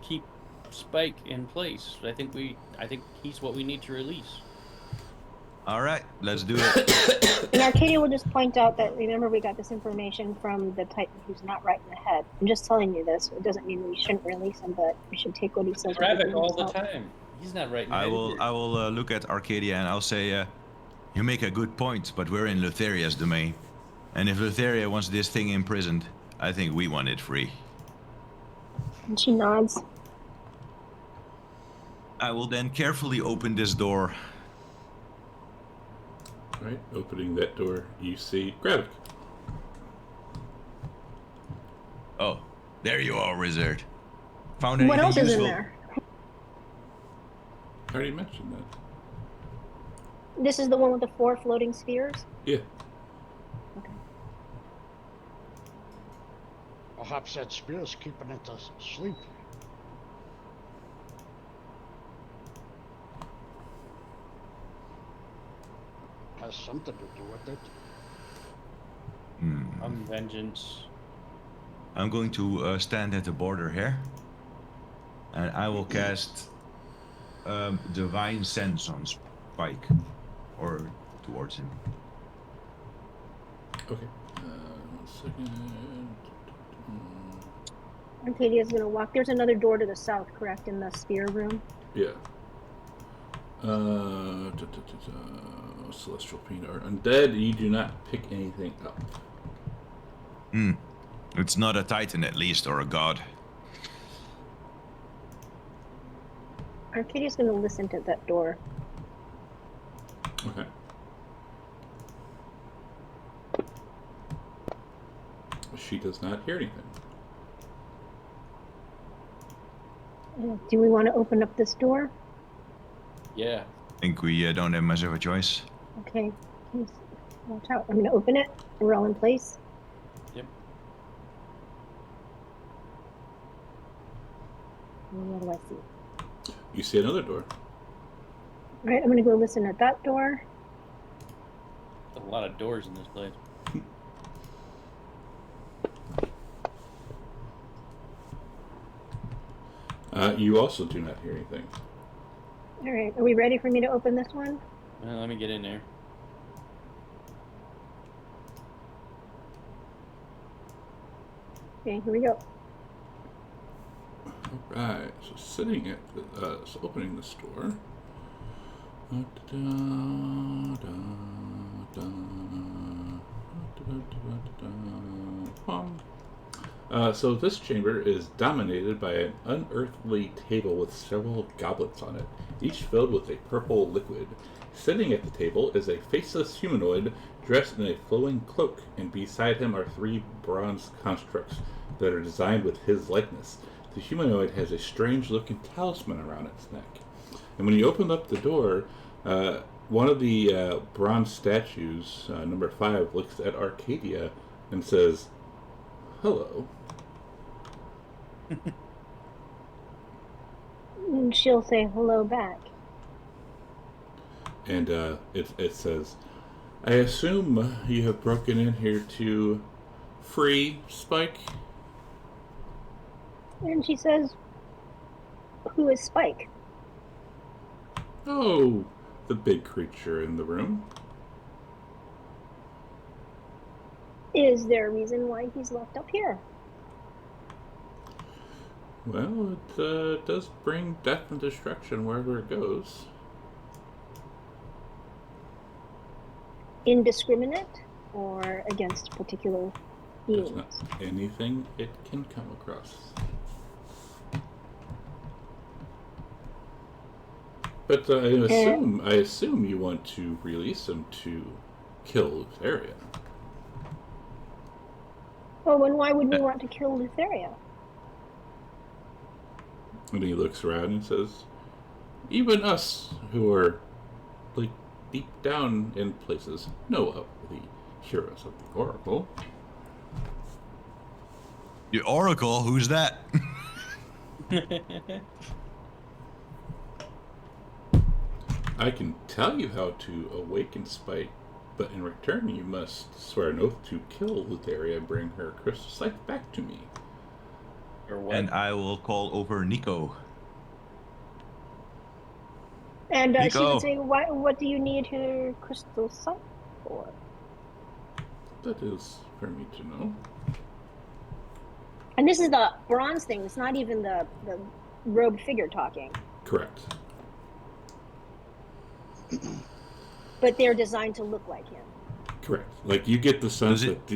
keep Spike in place. I think he's what we need to release. All right, let's do it. And Arcadia will just point out that, remember, we got this information from the Titan who's not right in the head. I'm just telling you this. It doesn't mean we shouldn't release him, but we should take what he says with a Grab grain it of all the salt. time. He's not right in the I head will either. look at Arcadia and I'll say, you make a good point, but we're in Lutheria's domain. And if Lutheria wants this thing imprisoned, I think we want it free. And she nods. I will then carefully open this door. Right, opening that door, you see Gravik. Oh, there you are, wizard. Found What anything else is in useful? there? I already mentioned that. This is the one with the 4 floating spheres? Yeah. Okay. Perhaps that spear's keeping it asleep. Has something to do with it. Vengeance. I'm going to stand at the border here. And I will cast Divine Sense on Spike. Or towards him. Okay. 1 second. Arcadia's gonna walk. There's another door to the south, correct, in the sphere room? Yeah. Celestial Paint Art. Undead, you do not pick anything up. It's not a Titan at least, or a god. Arcadia's gonna listen to that door. Okay. She does not hear anything. Do we want to open up this door? Yeah. I think we don't have much of a choice. Okay. Please watch out. I'm gonna open it. We're all in place. Yep. What do I see? You see another door. All right, I'm gonna go listen at that door. There's a lot of doors in this place. You also do not hear anything. All right, are we ready for me to open this one? Well, let me get in there. Okay, here we go. Alright, so sitting at the, so opening the store. So this chamber is dominated by an unearthly table with several goblets on it, each filled with a purple liquid. Sitting at the table is a faceless humanoid dressed in a flowing cloak, and beside him are 3 bronze constructs that are designed with his likeness. The humanoid has a strange-looking talisman around its neck. And when you open up the door, one of the bronze statues, number 5, looks at Arcadia and says, "Hello." And she'll say hello back. And it says, "I assume you have broken in here to free Spike?" And she says, who is Spike? "Oh, the big creature in the room." Is there a reason why he's left up here? Well, it does bring death and destruction wherever it goes. Indiscriminate or against particular There's beings? not anything it can come across. But I assume you want to release him to kill Lutheria. Oh, and why would we want to kill Lutheria? And he looks around and says, "Even us who are like deep down in places know of the heroes of the Oracle." The Oracle? Who's that? "I can tell you how to awaken Spike But in return, you must swear an oath to kill Lutheria and bring her crystal scythe back to me. Or what? And I will call over Nico. And she Nico. would say, what do you need her crystal scythe for? That is for me to know. And this is the bronze thing. It's not even the robed figure talking. Correct. But they're designed to look like him. Correct. Like you get the sense that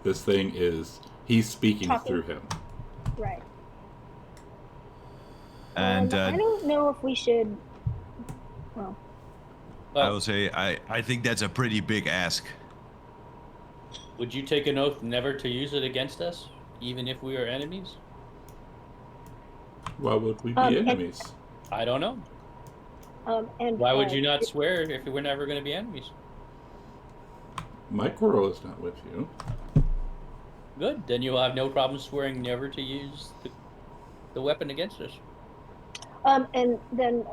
this thing is he's speaking Talking. through him. Right. And I don't know if we should. Well, I will say I think that's a pretty big ask. Would you take an oath never to use it against us, even if we are enemies? Why would we be enemies? I don't know. and Why would you not swear if we're never going to be enemies? My quarrel is not with you. Good. Then you'll have no problem swearing never to use the weapon against us. And then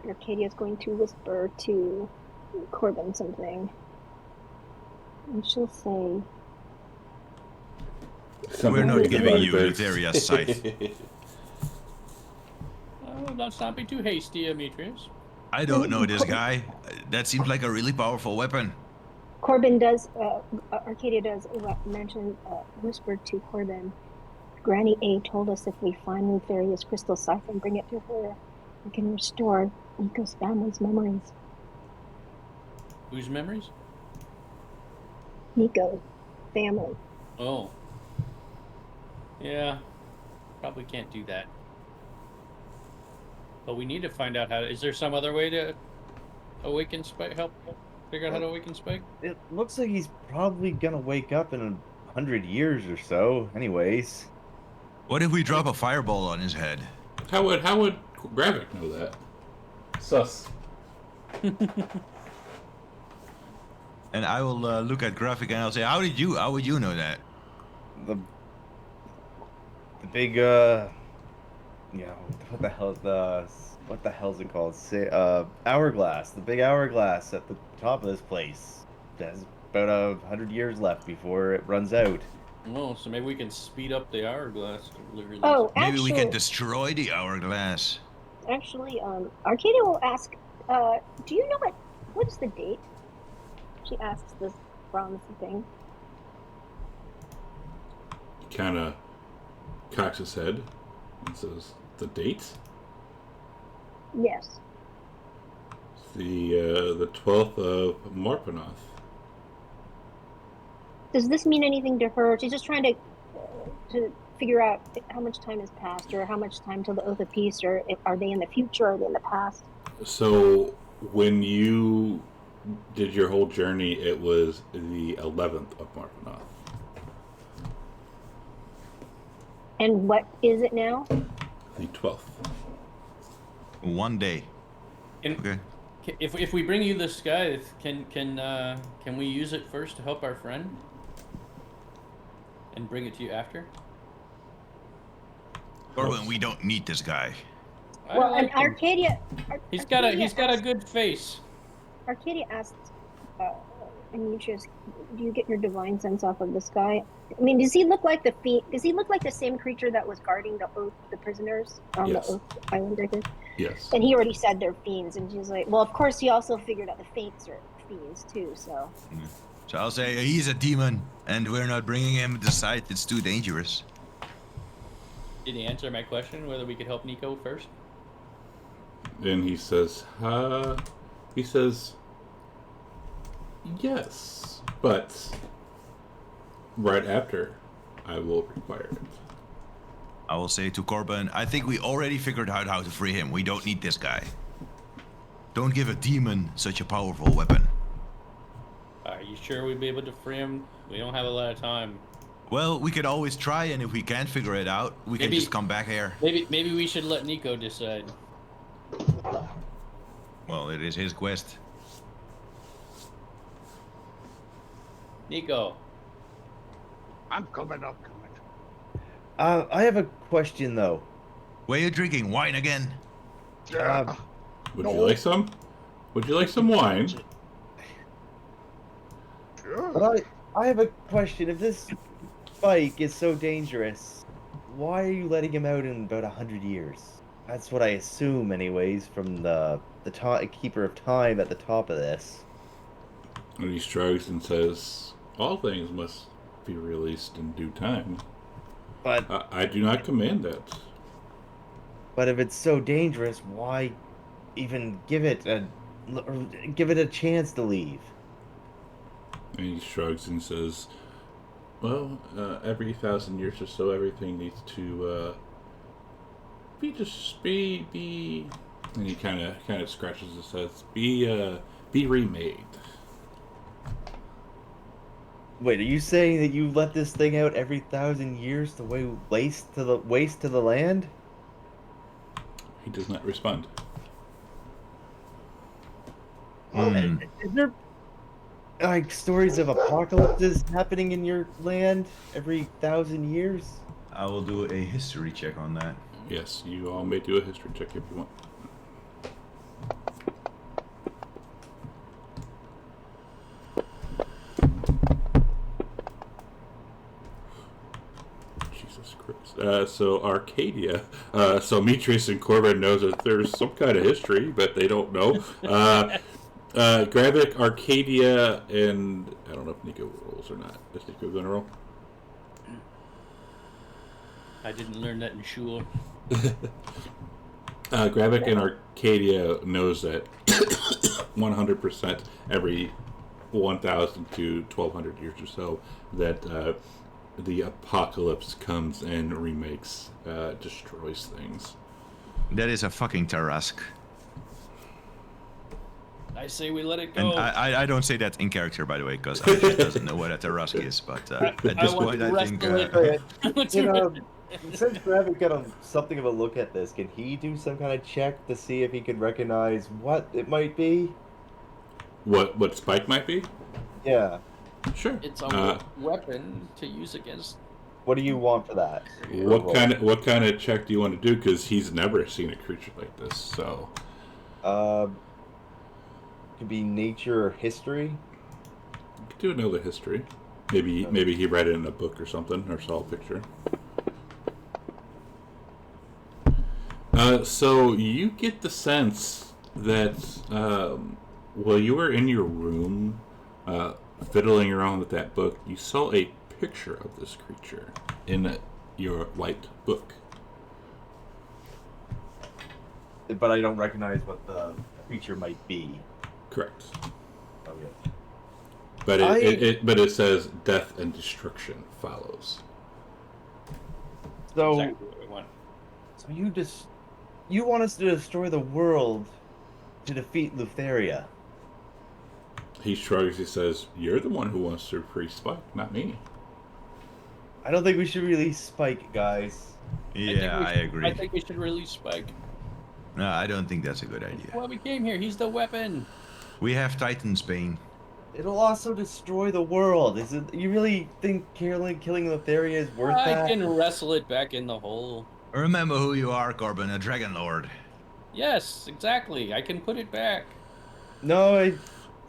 Arcadia is going to whisper to Corbin something. And she'll say... We're not giving you Lutheria's scythe. Oh, let's not be too hasty, Demetrius. I don't know this guy. That seems like a really powerful weapon. Corbin does, Arcadia does mention, whisper to Corbin, Granny A told us if we find Lutheria's crystal scythe and bring it to her, we can restore Nico's family's memories. Whose memories? Nico, family. Oh. Yeah. Probably can't do that. But we need to find out how to... Is there some other way to awaken Spike? Help figure out how to awaken Spike? It looks like he's probably gonna wake up in 100 years or so, anyways. What if we drop a fireball on his head? How would Gravik know that? Sus. And I will look at Graphic and I'll say, how would you know that? The big what the hell's it called? Say hourglass. The big hourglass at the top of this place. There's about 100 years left before it runs out. Oh, so maybe we can speed up the hourglass to deliver this. Oh, Maybe actually, we can destroy the hourglass. Actually, Arcadia will ask, do you know what is the date? She asks this bronze thing. He kind of cocks his head and says, "The date? Yes. The 12th of Morpanoth." Does this mean anything to her? She's just trying to figure out how much time has passed, or how much time till the Oath of Peace, or are they in the future, or are they in the past? So when you did your whole journey, it was the 11th of Morpanoth. And what is it now? The 12th. One day. And Okay. if we bring you the scythe, can we use it first to help our friend? And bring it to you after? Corbin, we don't need this guy. I Well, like and him. Arcadia. He's got a good face. Arcadia asked Demetrius, "Do you get your divine sense off of this guy? I mean, does he look like the Does he look like the same creature that was guarding the Oath, the prisoners on Yes. the Oath Island? I think. Yes. And he already said they're fiends, and she's like, well, of course, he also figured out the Fates are fiends too. So So I'll say he's a demon, and we're not bringing him to the site. It's too dangerous. Did he answer my question whether we could help Nico first? And he says, yes, but right after I will require it. I will say to Corbin, I think we already figured out how to free him. We don't need this guy. Don't give a demon such a powerful weapon. Are you sure we'd be able to free him? We don't have a lot of time. Well, we could always try, and if we can't figure it out, we can Maybe- just come back here. Maybe we should let Nico decide. Well, it is his quest. Nico. I'm coming up. I have a question though. Were you drinking wine again? Yeah. Would No. you like some? Would you like some wine? Sure. But I have a question. If this spike is so dangerous, why are you letting him out in about 100 years? That's what I assume, anyways, from the keeper of time at the top of this. And he shrugs and says, "All things must be released in due time. But I do not command that." but if it's so dangerous, why even give it a chance to leave? And he shrugs and says, "Well, every 1,000 years or so, everything needs to be." And he kind of scratches his head. Be remade. Wait, are you saying that you let this thing out every 1,000 years to waste to the land? He does not respond. Hmm. Is there like stories of apocalypses happening in your land every 1,000 years? I will do a history check on that. Yes, you all may do a history check if you want. Jesus Christ. So Arcadia. So Mitris and Corbin knows that there's some kind of history, but they don't know. Gravik, Arcadia, and I don't know if Nico rolls or not. Is Nico going to roll? I didn't learn that in shul. Gravik and Arcadia knows that 100% every 1,000 to 1,200 years or so that the apocalypse comes and remakes, destroys things. That is a fucking Tarask. I say we let it And go. I don't say that in character, by the way, because I just doesn't know what a Tarask is. But at this want point, to I think... wrestle it. You know, since Gravik got something of a look at this, can he do some kind of check to see if he can recognize what it might be? What Spike might be? Yeah. Sure. It's a weapon to use against. What do you want for that? What kind of check do you want to do? Because he's never seen a creature like this. So Could be nature or history. you could do another history. Maybe he read it in a book or something, or saw a picture. So you get the sense that while you were in your room fiddling around with that book, you saw a picture of this creature in your white book. But I don't recognize what the creature might be. Correct. Okay. But it says death and destruction follows. So, Exactly what we want. so you want us to destroy the world to defeat Lutheria? He shrugs. He says, "You're the one who wants to free Spike, not me." I don't think we should release Spike, guys. Yeah, I agree. I think we should release Spike. No, I don't think that's a good idea. Well, we came here. He's the weapon. We have Titan's Bane. It'll also destroy the world. You really think killing Lutheria is worth I that? can wrestle it back in the hole. Remember who you are, Corbin, a Dragonlord. Yes, exactly. I can put it back. No,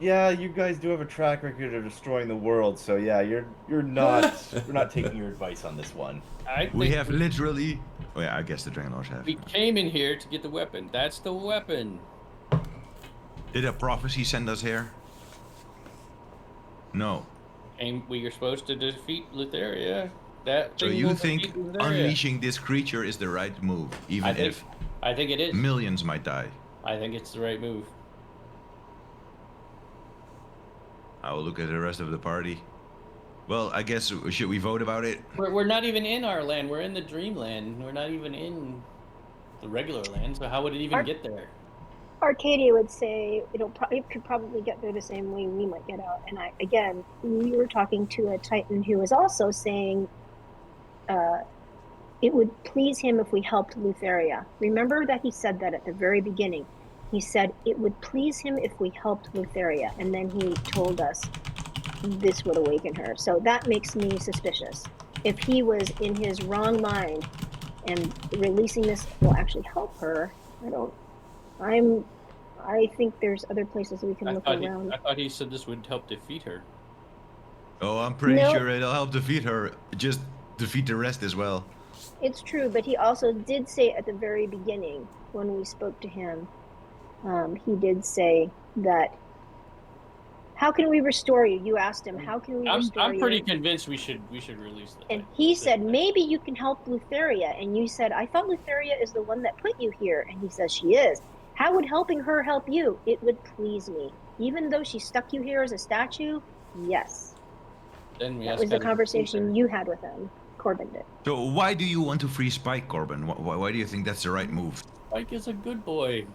yeah, you guys do have a track record of destroying the world, so yeah, you're not we're not taking your advice on this one. I We think have literally... Oh yeah, I guess the Dragonlords have. we came in here to get the weapon. That's the weapon. Did a prophecy send us here? No. And we are supposed to defeat Lutheria. That So thing you will think defeat Lutheria. unleashing this creature is the right move, even I think it is. if millions might die? I think it's the right move. I will look at the rest of the party. Well, I guess, should we vote about it? We're not even in our land. We're in the dreamland. We're not even in the regular land. So how would it even get there? Arcadia would say it could probably get there the same way we might get out. And we were talking to a Titan who was also saying it would please him if we helped Lutheria. Remember that he said that at the very beginning. He said it would please him if we helped Lutheria, and then he told us this would awaken her. So that makes me suspicious. If he was in his wrong mind and releasing this will actually help her, I'm I think there's other places we can look around. I thought he said this would help defeat her. Oh, I'm pretty No. sure it'll help defeat her. Just defeat the rest as well. It's true, but he also did say at the very beginning when we spoke to him, he did say that, how can we restore you? You asked him, how can we restore you? I'm pretty convinced we should release the And he said, maybe you can help Lutheria. And you said, I thought Lutheria is the one that put you here. And he says, she is. How would helping her help you? It would please me. Even though she stuck you here as a statue, yes. Then that was the conversation you had with him. Corbin did. So why do you want to free Spike, Corbin? Why do you think that's the right move? Spike is a good boy.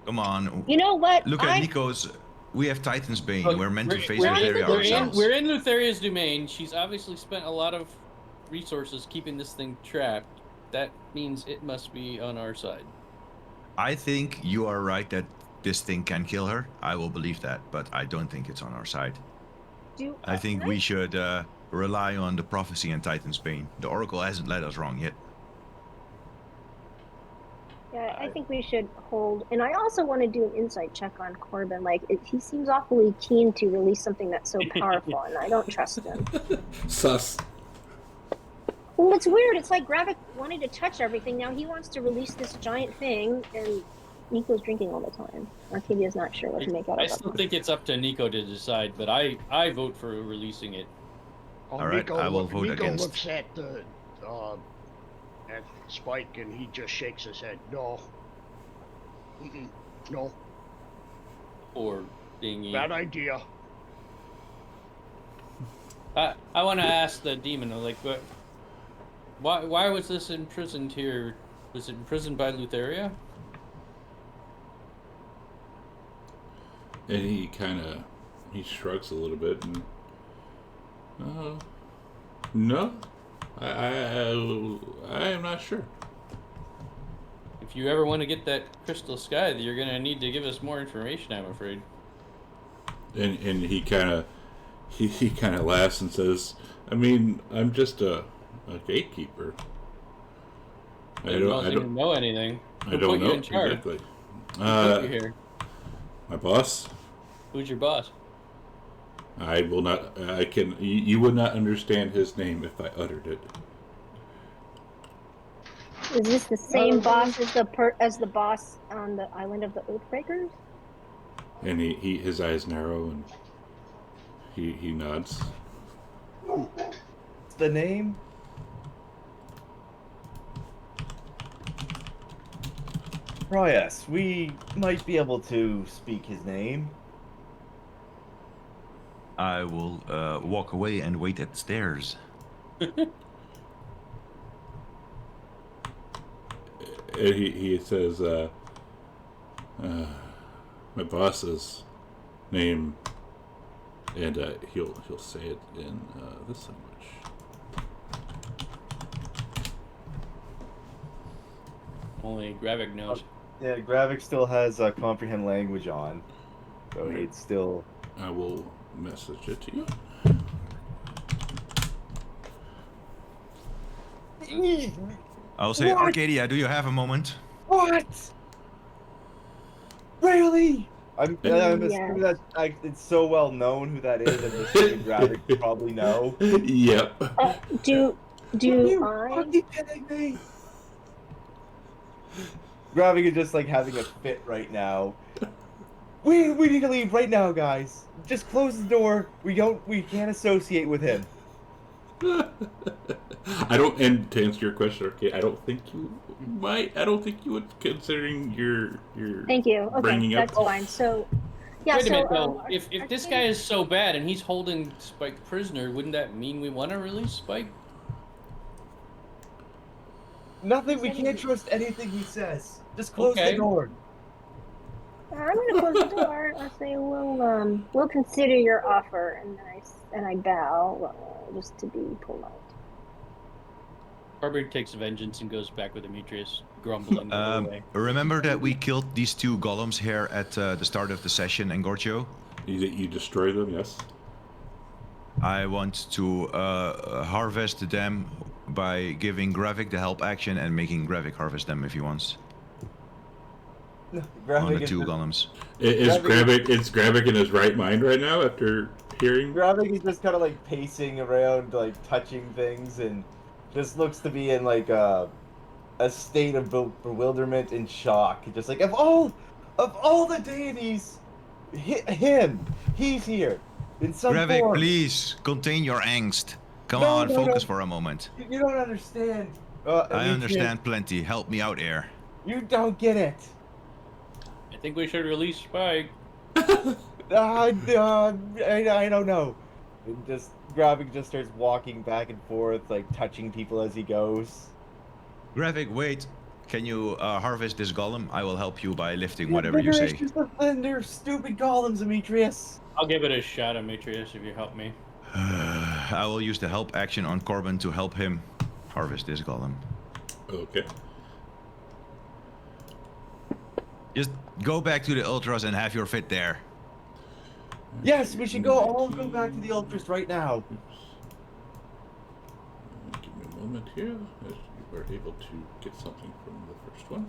Come on. You know what? Look at Nico's. We have Titan's Bane. We're meant to face Lutheria ourselves. We're in Lutheria's domain. She's obviously spent a lot of resources keeping this thing trapped. That means it must be on our side. I think you are right that this thing can kill her. I will believe that, but I don't think it's on our side. I think we should rely on the prophecy and Titan's Bane. The Oracle hasn't led us wrong yet. Yeah, I think we should hold. And I also want to do an insight check on Corbin. Like, he seems awfully keen to release something that's so powerful, and I don't trust him. Sus. Well, it's weird. It's like Gravik wanted to touch everything. Now he wants to release this giant thing, and Nico's drinking all the time. Arcadia's not sure what to make out of it. I still think it's up to Nico to decide, but I vote for releasing it. All right, I will vote against. Nico looks at the at Spike and he just shakes his head. No. No. Or being bad idea. I want to ask the demon, like, why was this imprisoned here? Was it imprisoned by Lutheria? And he he shrugs a little bit and no, I am not sure. If you ever want to get that crystal sky, you're gonna need to give us more information, I'm afraid. And he kind of laughs and says, "I mean, I'm just a gatekeeper. I don't know anything. I don't know exactly. Who put you here? My boss. Who's your boss? I will not. I can. You would not understand his name if I uttered it. Is this the same boss as the boss on the island of the Oathbreakers? And his eyes narrow and he nods. What's the name? Oh yes, we might be able to speak his name. I will walk away and wait at the stairs. He says, my boss's name, and he'll say it in this language. Only Gravik knows. Yeah, Gravik still has comprehend language on, so it's still. I will message it to you. I'll say, What? Arcadia, do you have a moment? What? Really? I'm assuming Yes. that it's so well known who that is, and assuming Gravik probably know. Yep. Do I? you kidding me? Gravik is just like having a fit right now. We need to leave right now, guys. Just close the door. We can't associate with him. I don't. And to answer your question, okay, I don't think you might. I don't think you would, considering your. Thank you. Okay, bringing that's up. fine. So, yeah. Wait a so minute, though. If this Arcadia- guy is so bad and he's holding Spike prisoner, wouldn't that mean we want to release Spike? Nothing. We can't trust anything he says. Just close Okay. the door. I'm gonna close the door. I say we'll consider your offer, and then I bow, just to be polite. Corbin takes vengeance and goes back with Demetrius, grumbling the whole way. Remember that we killed these two golems here at the start of the session, Engorcio? You destroy them, yes. I want to harvest them by giving Gravik the help action and making Gravik harvest them if he wants. on Gravik the is two just, golems. Is Gravik- Gravik in his right mind right now after hearing? Gravik is just kind of like pacing around, like touching things, and just looks to be in like a state of bewilderment and shock. Just like of all the deities, he's here in some Gravik, form. please contain your angst. Come No, on, no, focus no. for a moment. You don't understand. I Demetrius. understand plenty. Help me out here. You don't get it. I think we should release Spike. I don't know. And just Gravik just starts walking back and forth, like touching people as he goes. Gravik, wait. Can you harvest this golem? I will help you by lifting Yeah, whatever you bigger say. issues than their stupid golems, Demetrius. I'll give it a shot, Demetrius, if you help me. I will use the help action on Corbin to help him harvest this golem. Okay. Just go back to the ultras and have your fit there. Yes, we should all go back to the Ultras right now. Give me a moment here, as you were able to get something from the first one.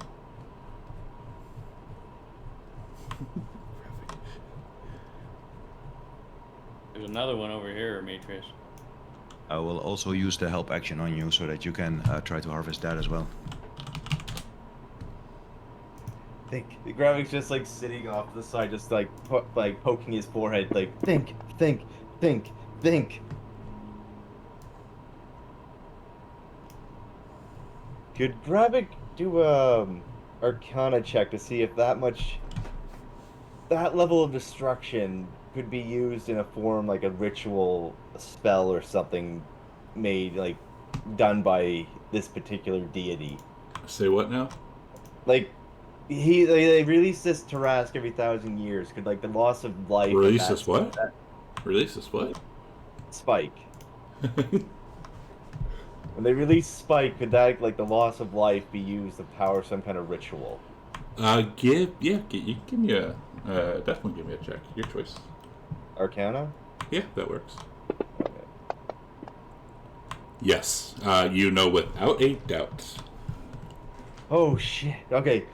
There's another one over here, Demetrius. I will also use the help action on you so that you can try to harvest that as well. Think Gravik's just like sitting off to the side, just like poking his forehead, like think. Could Gravik do Arcana check to see if that level of destruction could be used in a form like a ritual, a spell, or something made like done by this particular deity? Say what now? Like they release this Tarask every 1,000 years. Could like the loss of life Release this what? Release this what? Spike. When they release Spike, could that like the loss of life be used to power some kind of ritual? You give me a definitely give me a check. Your choice. Arcana? Yeah, that works. Yes, you know without a doubt. Oh shit. Okay.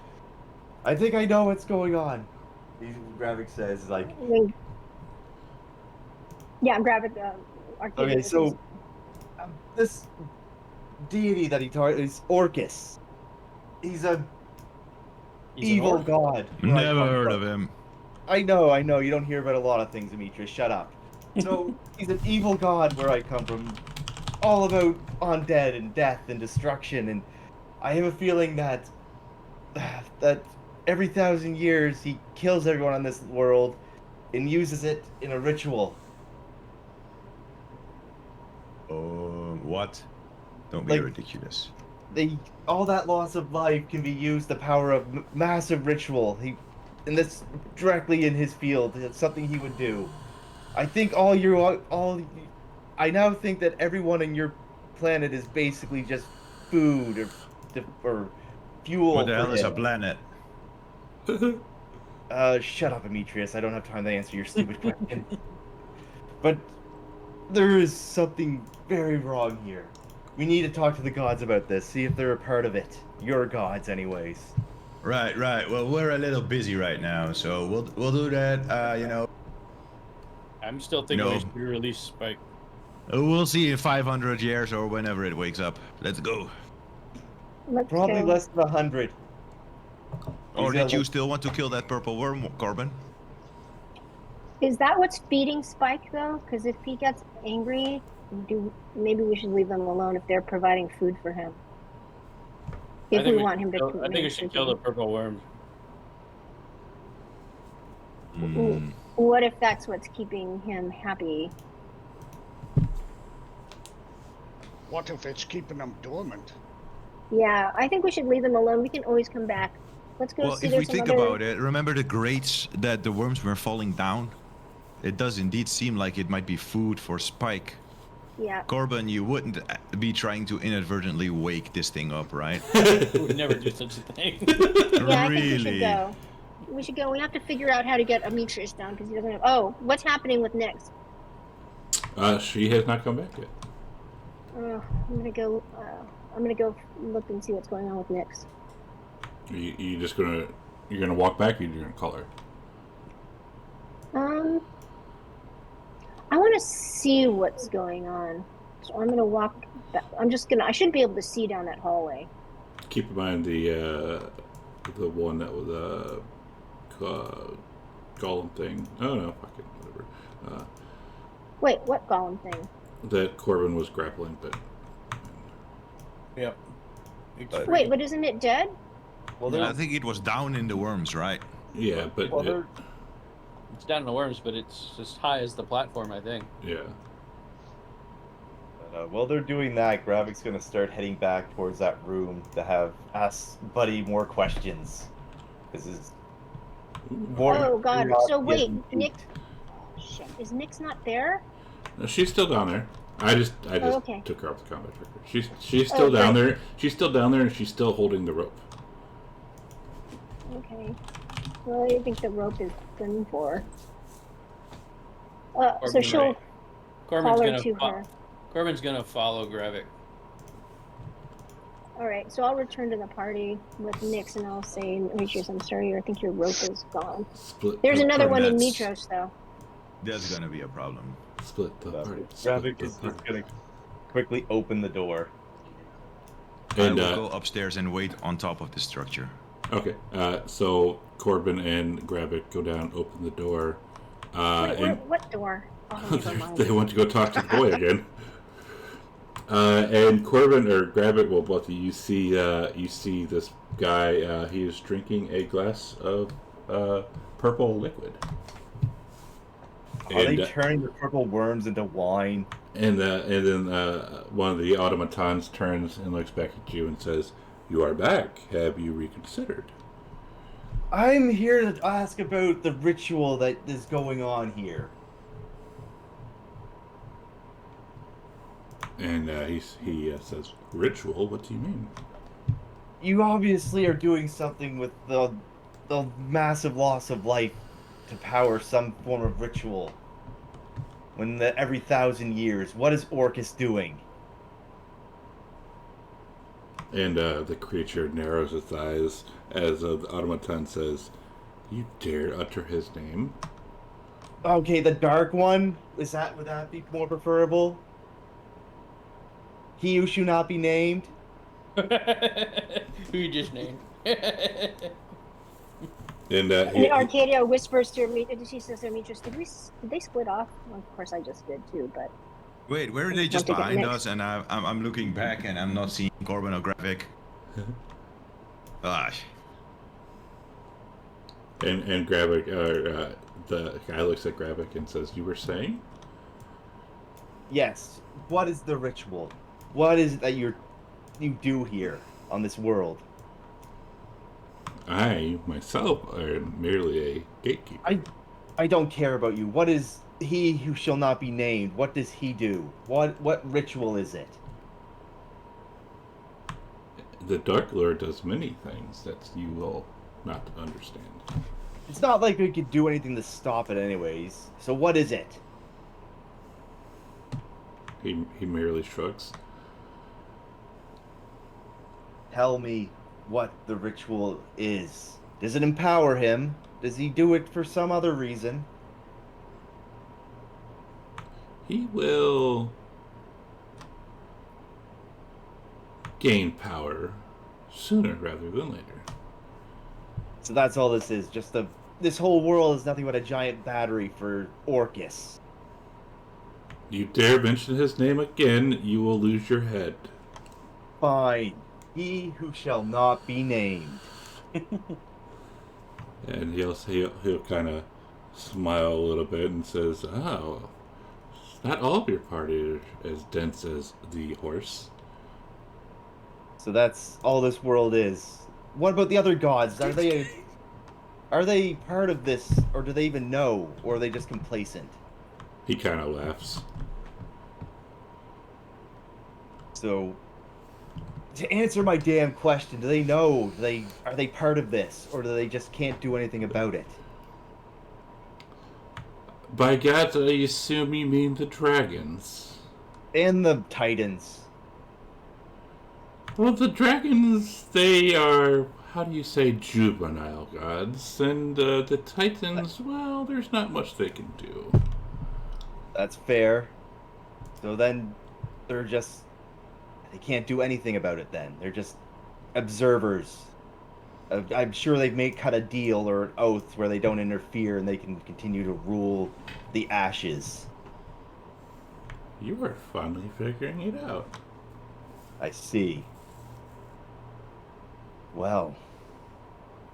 I think I know what's going on. Gravik says like. Yeah, I'm grabbing Arcadia. Okay, so this deity that he targets is Orcus. He's a evil god. Never heard of him. I know. You don't hear about a lot of things, Demetrius. Shut up. So he's an evil god where I come from, all about undead and death and destruction. And I have a feeling that every 1,000 years he kills everyone on this world and uses it in a ritual. What? Don't be Like- ridiculous. All that loss of life can be used the power of massive ritual. And that's directly in his field. It's something he would do. I think I now think that everyone in your planet is basically just food or fuel. What the hell for is a him. planet? Shut up, Demetrius. I don't have time to answer your stupid question. But there is something very wrong here. We need to talk to the gods about this, see if they're a part of it. Your gods, anyways. Right. Well, we're a little busy right now, so we'll do that. I'm still thinking No. we should release Spike. We'll see in 500 years or whenever it wakes up. Let's go. Let's Probably go. less than 100. Or He's did you got- still want to kill that purple worm, Corbin? Is that what's feeding Spike though? Because if he gets angry, maybe we should leave them alone if they're providing food for him. If we want him to. I think we should kill the purple worm. What if that's what's keeping him happy? What if it's keeping them dormant? Yeah, I think we should leave them alone. We can always come back. Let's go Well, see if there's we some think other... about it, remember the grates that the worms were falling down? It does indeed seem like it might be food for Spike. Yeah. Corbin, you wouldn't be trying to inadvertently wake this thing up, right? We would never do such a thing. Yeah, I think we should Really? go. We should go. We have to figure out how to get Demetrius down because he doesn't have... Oh, what's happening with Nyx? She has not come back yet. I'm gonna go look and see what's going on with Nyx. You just gonna You're gonna walk back, or you're gonna call her? I want to see what's going on, so I'm gonna walk back. I should be able to see down that hallway. Keep in mind the one that was golem thing. Oh no, fucking whatever. Wait, what golem thing? That Corbin was grappling, but Yep. Wait, but isn't it dead? Well, I think it was down in the worms, right? yeah, but well, It's down in the worms, but it's as high as the platform, I think. yeah. while they're doing that, Gravik's gonna start heading back towards that room to ask Buddy more questions. This is more. Oh God! So wait, getting Nick. Shit, is Nick's not there? No, she's still down there. I just okay. took her off the combat tracker. She's still down there. She's still down there, and she's still holding the rope. Okay. Well, I think the rope is done for. So she'll call her to her. Corbin's gonna follow Gravik. All right, so I'll return to the party with Nyx, and I'll say, Demetrius, I'm sorry, I think your rope is gone. Split. There's the another one party. in Mitros, though. That's gonna be a problem. Split the party. Split Gravik the is just party. gonna quickly open the door. And I will go upstairs and wait on top of the structure. okay, so Corbin and Gravik go down, open the door. Wait, what door? Oh, never mind. They want to go talk to the boy again. And Corbin or Gravik, well, both of you see this guy. He is drinking a glass of purple liquid. Are they turning the purple worms into wine? And then one of the automatons turns and looks back at you and says, "You are back. Have you reconsidered?" I'm here to ask about the ritual that is going on here. And he says, "Ritual? What do you mean?" You obviously are doing something with the massive loss of life to power some form of ritual. Every 1,000 years, what is Orcus doing? And the creature narrows its eyes as the automaton says, "You dare utter his name?" Okay, the dark one? Would that be more preferable? He who shall not be named? Who you just named. And And Arcadia whispers to Demetrius, she says to Demetrius, did they split off? Well, of course I just did too, but... Wait, were they just Want to get behind next? us? And I'm looking back and I'm not seeing Corbin or Gravik. Gosh. and Gravik, the guy looks at Gravik and says, "You were saying?" Yes. What is the ritual? What is it that you do here on this world? I myself am merely a gatekeeper. I don't care about you. What is he who shall not be named? What does he do? What ritual is it? The Dark Lord does many things that you will not understand. It's not like we could do anything to stop it anyways. So what is it? He merely shrugs. Tell me what the ritual is. Does it empower him? Does he do it for some other reason? He will gain power sooner rather than later. So that's all this is. This whole world is nothing but a giant battery for Orcus. You dare mention his name again, you will lose your head. Fine. He who shall not be named. And he'll kind of smile a little bit and says, "Oh, not all of your party are as dense as the horse." So that's all this world is. What about the other gods? Are they part of this, or do they even know, or are they just complacent? He kind of laughs. So, to answer my damn question, do they know? Are they part of this, or do they just can't do anything about it? By God, I assume you mean the dragons. And the Titans. Well, the dragons, they are how do you say, juvenile gods. And the Titans, well, there's not much they can do. That's fair. So then they're just... They can't do anything about it then. They're just observers. I'm sure they've made cut a deal or an oath where they don't interfere and they can continue to rule the ashes. You are finally figuring it out. I see. Well,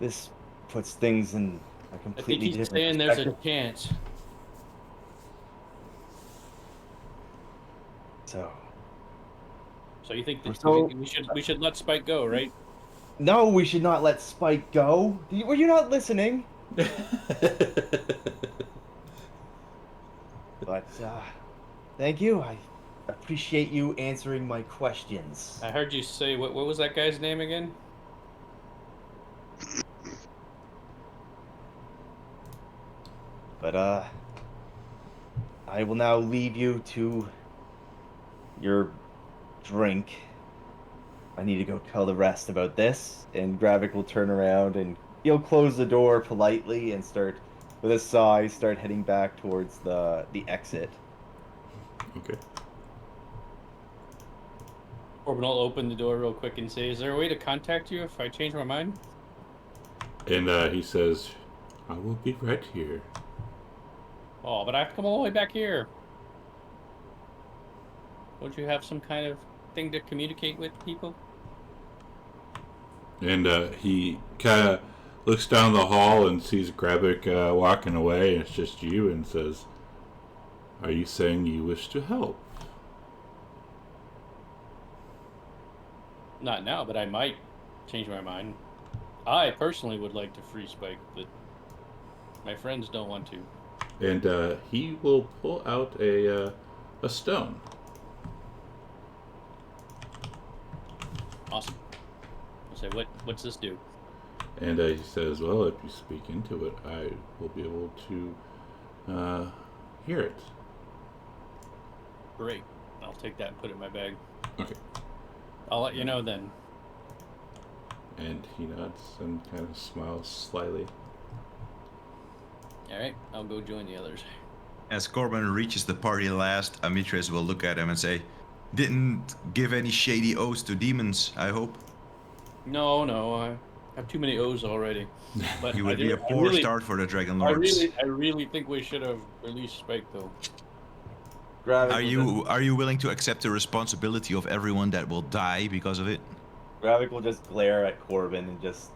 this puts things in a I think completely he's different saying there's a perspective. chance. So, So you think that So- we should let Spike go, right? no, we should not let Spike go. Were you not listening? But, thank you. I appreciate you answering my questions. I heard you say what was that guy's name again? But, I will now leave you to your drink. I need to go tell the rest about this. And Gravik will turn around and he'll close the door politely and start, with a sigh, start heading back towards the exit. Okay. Corbin will open the door real quick and say, "Is there a way to contact you if I change my mind?" And he says, I will be right here. Oh, but I have to come all the way back here. Don't you have some kind of thing to communicate with people? And he kind of looks down the hall and sees Gravik walking away, and it's just you, and says, are you saying you wish to help? Not now, but I might change my mind. I personally would like to free Spike, but my friends don't want to. And he will pull out a stone. Awesome. I'll say, what's this do? And he says, well, if you speak into it, I will be able to hear it. Great. I'll take that and put it in my bag. Okay. I'll let you know then. And he nods and kind of smiles slyly. Alright, I'll go join the others. As Corbin reaches the party last, Amitress will look at him and say, "Didn't give any shady oaths to demons, I hope." No, I have too many O's already. But It would I be a poor start for the Dragonlords. I really think we should have released Spike though. Gravik Are you willing to accept the responsibility of everyone that will die because of it? Gravik will just glare at Corbin and just...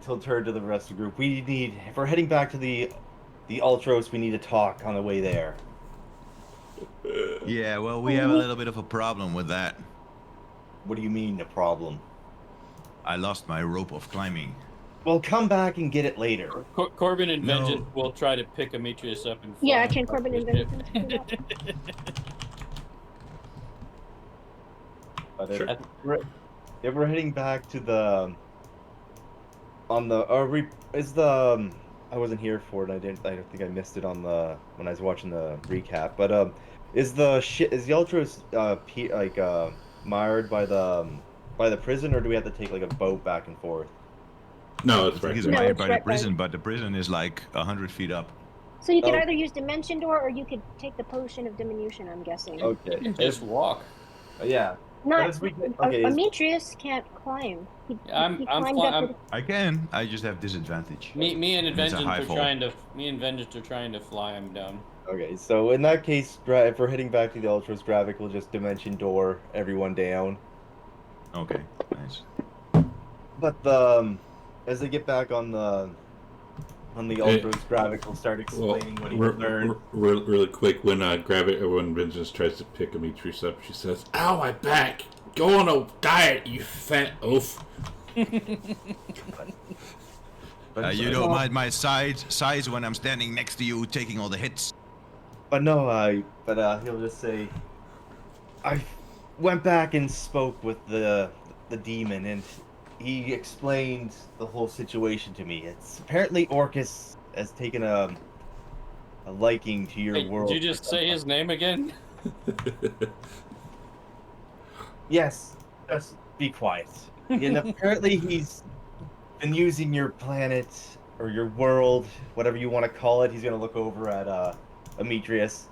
He'll turn to the rest of the group. If we're heading back to the Ultros, we need to talk on the way there. Yeah, well, we have a little bit of a problem with that. What do you mean, a problem? I lost my rope of climbing. Well, come back and get it later. Corbin and No. Vengeance will try to pick Amitrius up and Yeah, fly can him Corbin back and to his Vengeance ship. do that? But Sure. if we're heading back to the... I wasn't here for it. I don't think I missed it when I was watching the recap. But is the Ultros mired by the prison, or do we have to take like a boat back and forth? No, I it's think right it's there. No, made it's by the right by- prison, but the prison is like 100 feet up. So you can Oh. either use Dimension Door or you could take the Potion of Diminution, I'm guessing. Okay. You can just walk. Yeah. Not, As we get- okay, is- Amitrius can't climb. He I'm climbed fly- up I'm- with- I can. I just have disadvantage. Me and It's a Vengeance high are fall. trying to fly him down. Okay, so in that case, if we're heading back to the Ultras, Gravik will just Dimension Door everyone down. Okay, nice. But as they get back on the Ultras, Gravik will start explaining what he learned. Really quick, when when Vengeance tries to pick Amitrius up, she says, "Ow, my back! Go on a diet, you fat oaf!" You don't mind my size when I'm standing next to you taking all the hits. But no, he'll just say, I went back and spoke with the demon, and he explained the whole situation to me. It's apparently Orcus has taken a liking to your Hey, world. did you just say his name again? Yes, just be quiet. And apparently been using your planet or your world, whatever you want to call it. He's gonna look over at Amitrius.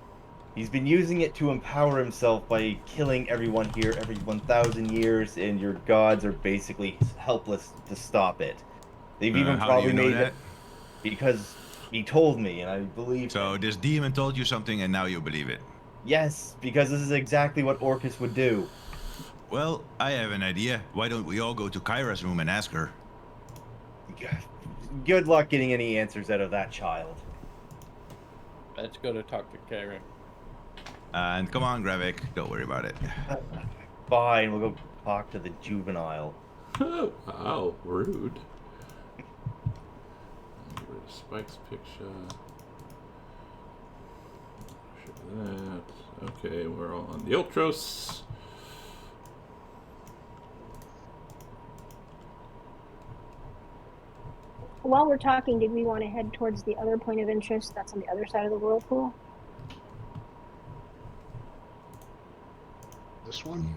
He's been using it to empower himself by killing everyone here every 1,000 years, and your gods are basically helpless to stop it. They've even How do probably you know made that? because he told me, and I believe. So this demon told you something, and now you believe it. Yes, because this is exactly what Orcus would do. Well, I have an idea. Why don't we all go to Kyra's room and ask her? Good luck getting any answers out of that child. Let's go to talk to Karen. And come on, Gravik, don't worry about it. Fine, we'll go talk to the juvenile. Oh, rude. Get rid of Spike's picture. Show that. Okay, we're all on the Ultros. While we're talking, did we want to head towards the other point of interest that's on the other side of the whirlpool? This one?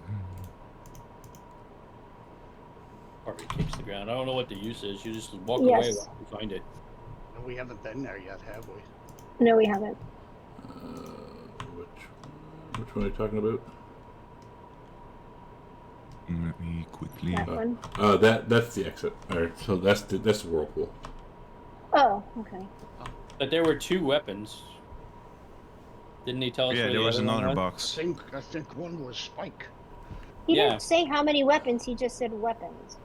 Probably kicks the ground. I don't know what the use is. You just walk away Yes. while you find it. No, we haven't been there yet, have we? No, we haven't. Which one are you talking about? Let me quickly. That one. That's the exit. Alright, so that's the whirlpool. Oh, okay. But there were 2 weapons. Didn't he tell us? Yeah, where there the was other one another I box. think one was Spike. He Yeah. didn't say how many weapons, he just said weapons.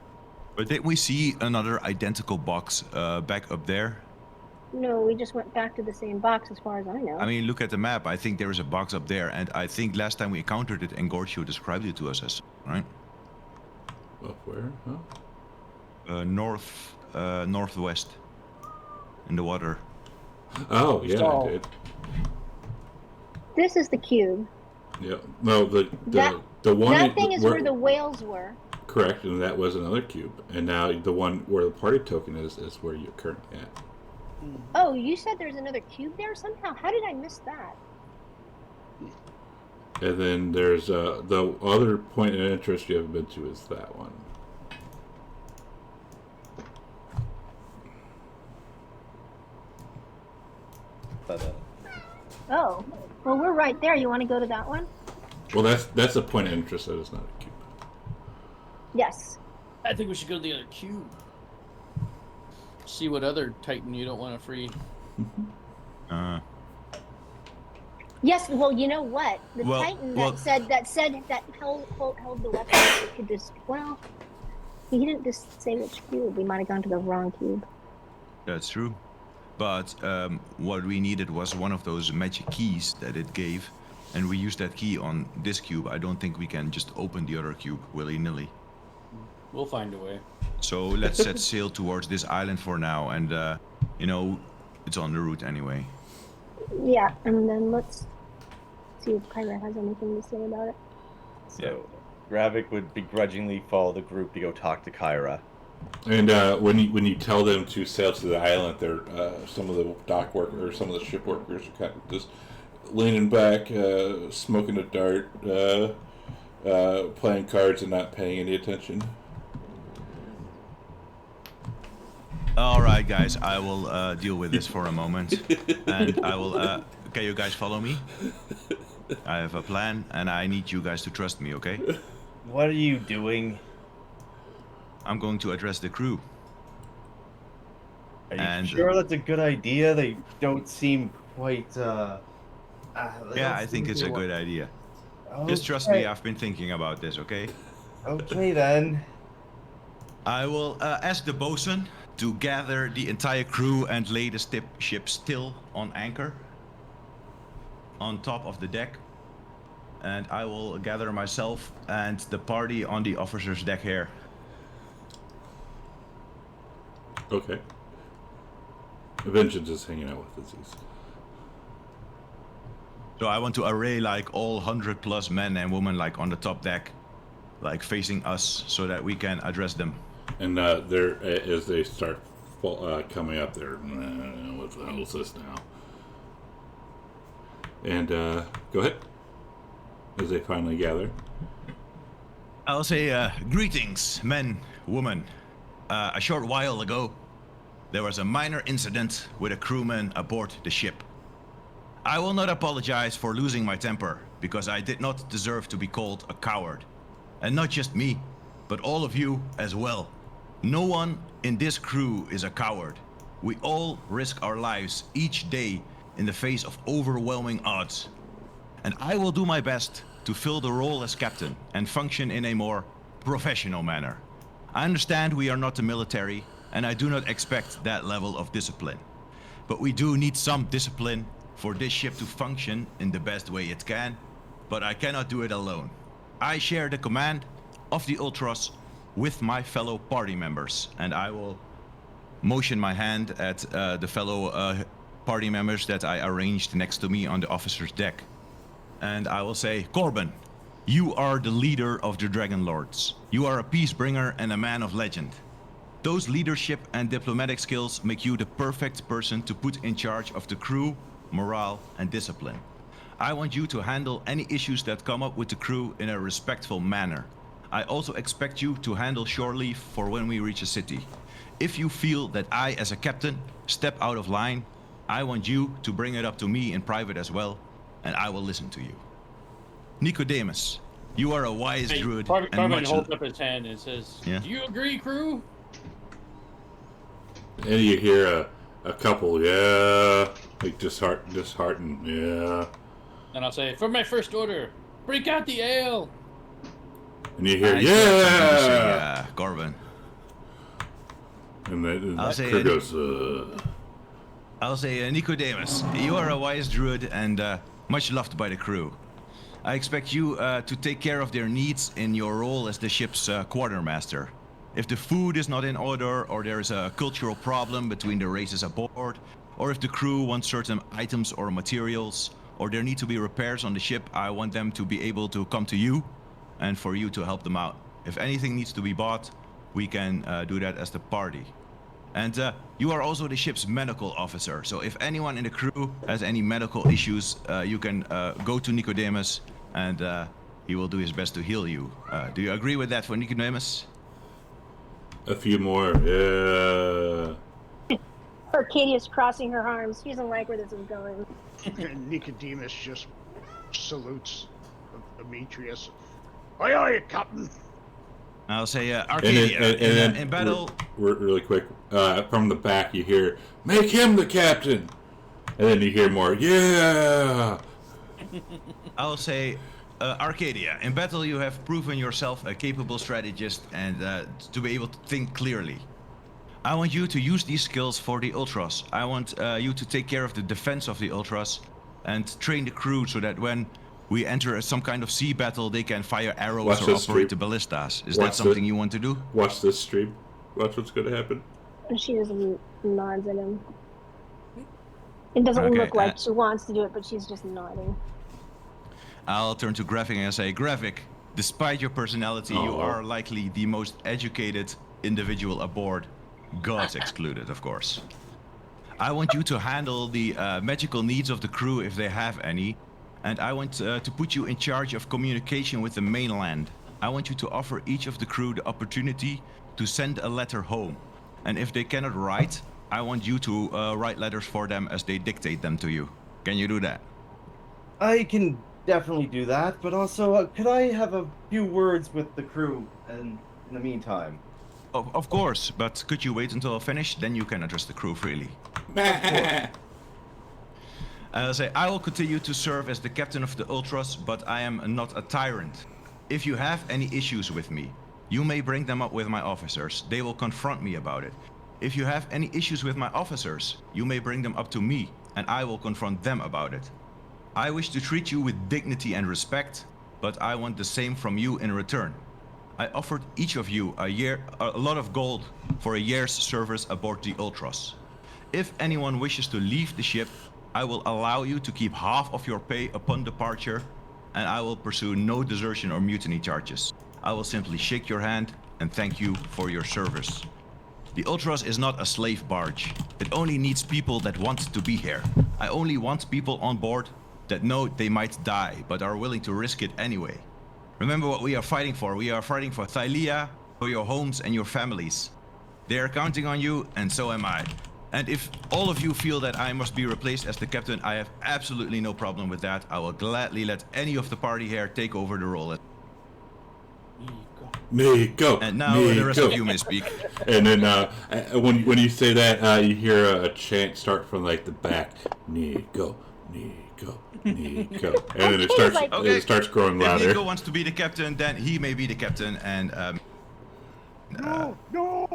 But did we see another identical box back up there? No, we just went back to the same box as far as I know. I mean, look at the map. I think there is a box up there, and I think last time we encountered it, Engorgio described it to us as, right? Up where? Huh? Northwest. In the water. Oh, yeah, saw- I did. This is the cube. Yeah. No, the That- one That thing is where the whales were. correct, and that was another cube. And now the one where the party token is where you're currently at. Oh, you said there's another cube there somehow? How did I miss that? And then there's the other point of interest you haven't been to is that one. But, Oh, well, we're right there. You want to go to that one? Well, that's a point of interest. That is not a cube. Yes. I think we should go to the other cube. See what other Titan you don't want to free. Yes. Well, you know what? The Well- Titan well- that held the weapon. It could just. Well, he didn't just say which cube. We might have gone to the wrong cube. That's true. But what we needed was one of those magic keys that it gave, and we used that key on this cube. I don't think we can just open the other cube willy-nilly. We'll find a way. So let's set sail towards this island for now, and it's on the route anyway. Yeah, and then let's see if Kyra has anything to say about it. so, Gravik would begrudgingly follow the group to go talk to Kyra. And when you tell them to sail to the island, they're some of the dock workers or some of the ship workers are kind of just leaning back, smoking a dart, playing cards and not paying any attention. All right, guys, I will deal with this for a moment, and I will. Can you guys follow me? I have a plan, and I need you guys to trust me. Okay? What are you doing? I'm going to address the crew. Are you And, sure that's a good idea? They don't seem quite. Yeah, I think it's a good idea. Just trust me. I've been thinking about this. Okay? Okay then. I will ask the bosun to gather the entire crew and lay the ship still on anchor on top of the deck. And I will gather myself and the party on the officer's deck here. Okay. Vengeance is hanging out with Aziz. So I want to array like all 100+ men and women like on the top deck, like facing us so that we can address them. And they're as they start coming up, they're what the hell is this now? And go ahead. As they finally gather. I'll say greetings, men, women. A short while ago, there was a minor incident with a crewman aboard the ship. I will not apologize for losing my temper, because I did not deserve to be called a coward. And not just me, but all of you as well. No one in this crew is a coward. We all risk our lives each day in the face of overwhelming odds. And I will do my best to fill the role as captain and function in a more professional manner. I understand we are not the military, and I do not expect that level of discipline. But we do need some discipline for this ship to function in the best way it can, but I cannot do it alone. I share the command of the Ultras with my fellow party members, and I will motion my hand at the fellow party members that I arranged next to me on the officer's deck. And I will say, Corbin, you are the leader of the Dragonlords. You are a peace bringer and a man of legend. Those leadership and diplomatic skills make you the perfect person to put in charge of the crew, morale, and discipline. I want you to handle any issues that come up with the crew in a respectful manner. I also expect you to handle shore leave for when we reach a city. If you feel that I, as a captain, step out of line, I want you to bring it up to me in private as well, and I will listen to you. Nicodemus, you are a wise druid. Corbin holds up his hand and says, Yeah? "Do you agree, crew?" And you hear a couple, yeah, like disheartened, yeah. And I'll say, "For my first order, break out the ale." And you hear, I still have something to say, yeah. Corbin. And I'll that say crew it. goes, I'll say, Nicodemus, you are a wise druid and much loved by the crew. I expect you to take care of their needs in your role as the ship's quartermaster. If the food is not in order, or there is a cultural problem between the races aboard, or if the crew wants certain items or materials, or there need to be repairs on the ship, I want them to be able to come to you and for you to help them out. If anything needs to be bought, we can do that as the party. And you are also the ship's medical officer, so if anyone in the crew has any medical issues, you can go to Nicodemus and he will do his best to heal you. Do you agree with that for Nicodemus? a few more, yeah. Arcadia's crossing her arms. She doesn't like where this is going. And Nicodemus just salutes Demetrius. Aye, aye, Captain. I'll say, Arcadia, in battle... Really quick, from the back you hear, make him the captain! And then you hear more, yeah! I'll say, Arcadia, in battle you have proven yourself a capable strategist and to be able to think clearly. I want you to use these skills for the Ultras. I want you to take care of the defense of the Ultras and train the crew so that when we enter some kind of sea battle, they can fire arrows Watch or this operate stream. the ballistas. Is Watch that something the- you want to do? Watch this stream. Watch what's gonna happen. And she just nods at him. It doesn't Okay, look like she wants to do it, but she's just nodding. I'll turn to Graphic and say, Graphic, despite your personality, you Oh. are likely the most educated individual aboard. Gods excluded, of course. I want you to handle the magical needs of the crew if they have any. And I want to put you in charge of communication with the mainland. I want you to offer each of the crew the opportunity to send a letter home. And if they cannot write, I want you to write letters for them as they dictate them to you. Can you do that? I can definitely do that, but also, could I have a few words with the crew in the meantime? Of course, but could you wait until I finish? Then you can address the crew freely. I'll say, I will continue to serve as the captain of the Ultras, but I am not a tyrant. If you have any issues with me, you may bring them up with my officers. They will confront me about it. If you have any issues with my officers, you may bring them up to me, and I will confront them about it. I wish to treat you with dignity and respect, but I want the same from you in return. I offered each of you a lot of gold for a year's service aboard the Ultras. If anyone wishes to leave the ship, I will allow you to keep half of your pay upon departure, and I will pursue no desertion or mutiny charges. I will simply shake your hand and thank you for your service. The Ultras is not a slave barge. It only needs people that want to be here. I only want people on board that know they might die, but are willing to risk it anyway. Remember what we are fighting for. We are fighting for Thylia, for your homes and your families. They are counting on you, and so am I. And if all of you feel that I must be replaced as the captain, I have absolutely no problem with that. I will gladly let any of the party here take over the role. Nico. And now the rest of you may speak. And then when you say that, you hear a chant start from like the back. Nico, Nico, Nico, and then it starts growing If louder. Nico wants to be the captain, then he may be the captain and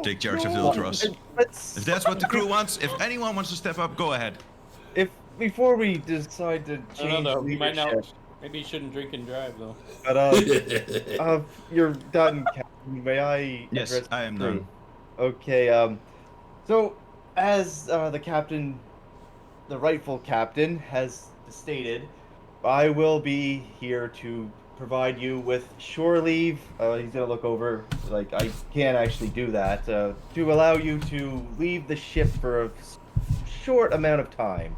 take charge of the Ultras. If that's what the crew wants, if anyone wants to step up, go ahead. If before we decide to change He might not. leadership, Maybe he shouldn't drink and drive though. but you're done, Captain. May I? Yes, address I am the crew? done. Okay. So as the captain, the rightful captain, has stated, I will be here to provide you with shore leave. He's gonna look over, like I can't actually do that, to allow you to leave the ship for a short amount of time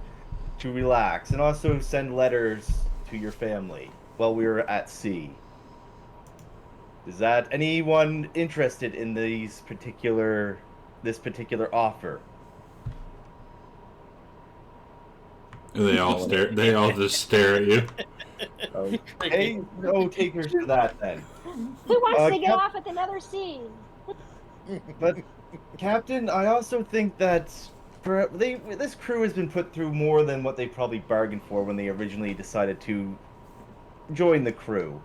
to relax, and also send letters to your family while we were at sea. Is that anyone interested in this particular offer? And they all stare. They all just stare at you. Okay, no takers for that then. Who wants to get Cap- off with another scene? But, Captain, I also think that this crew has been put through more than what they probably bargained for when they originally decided to join the crew.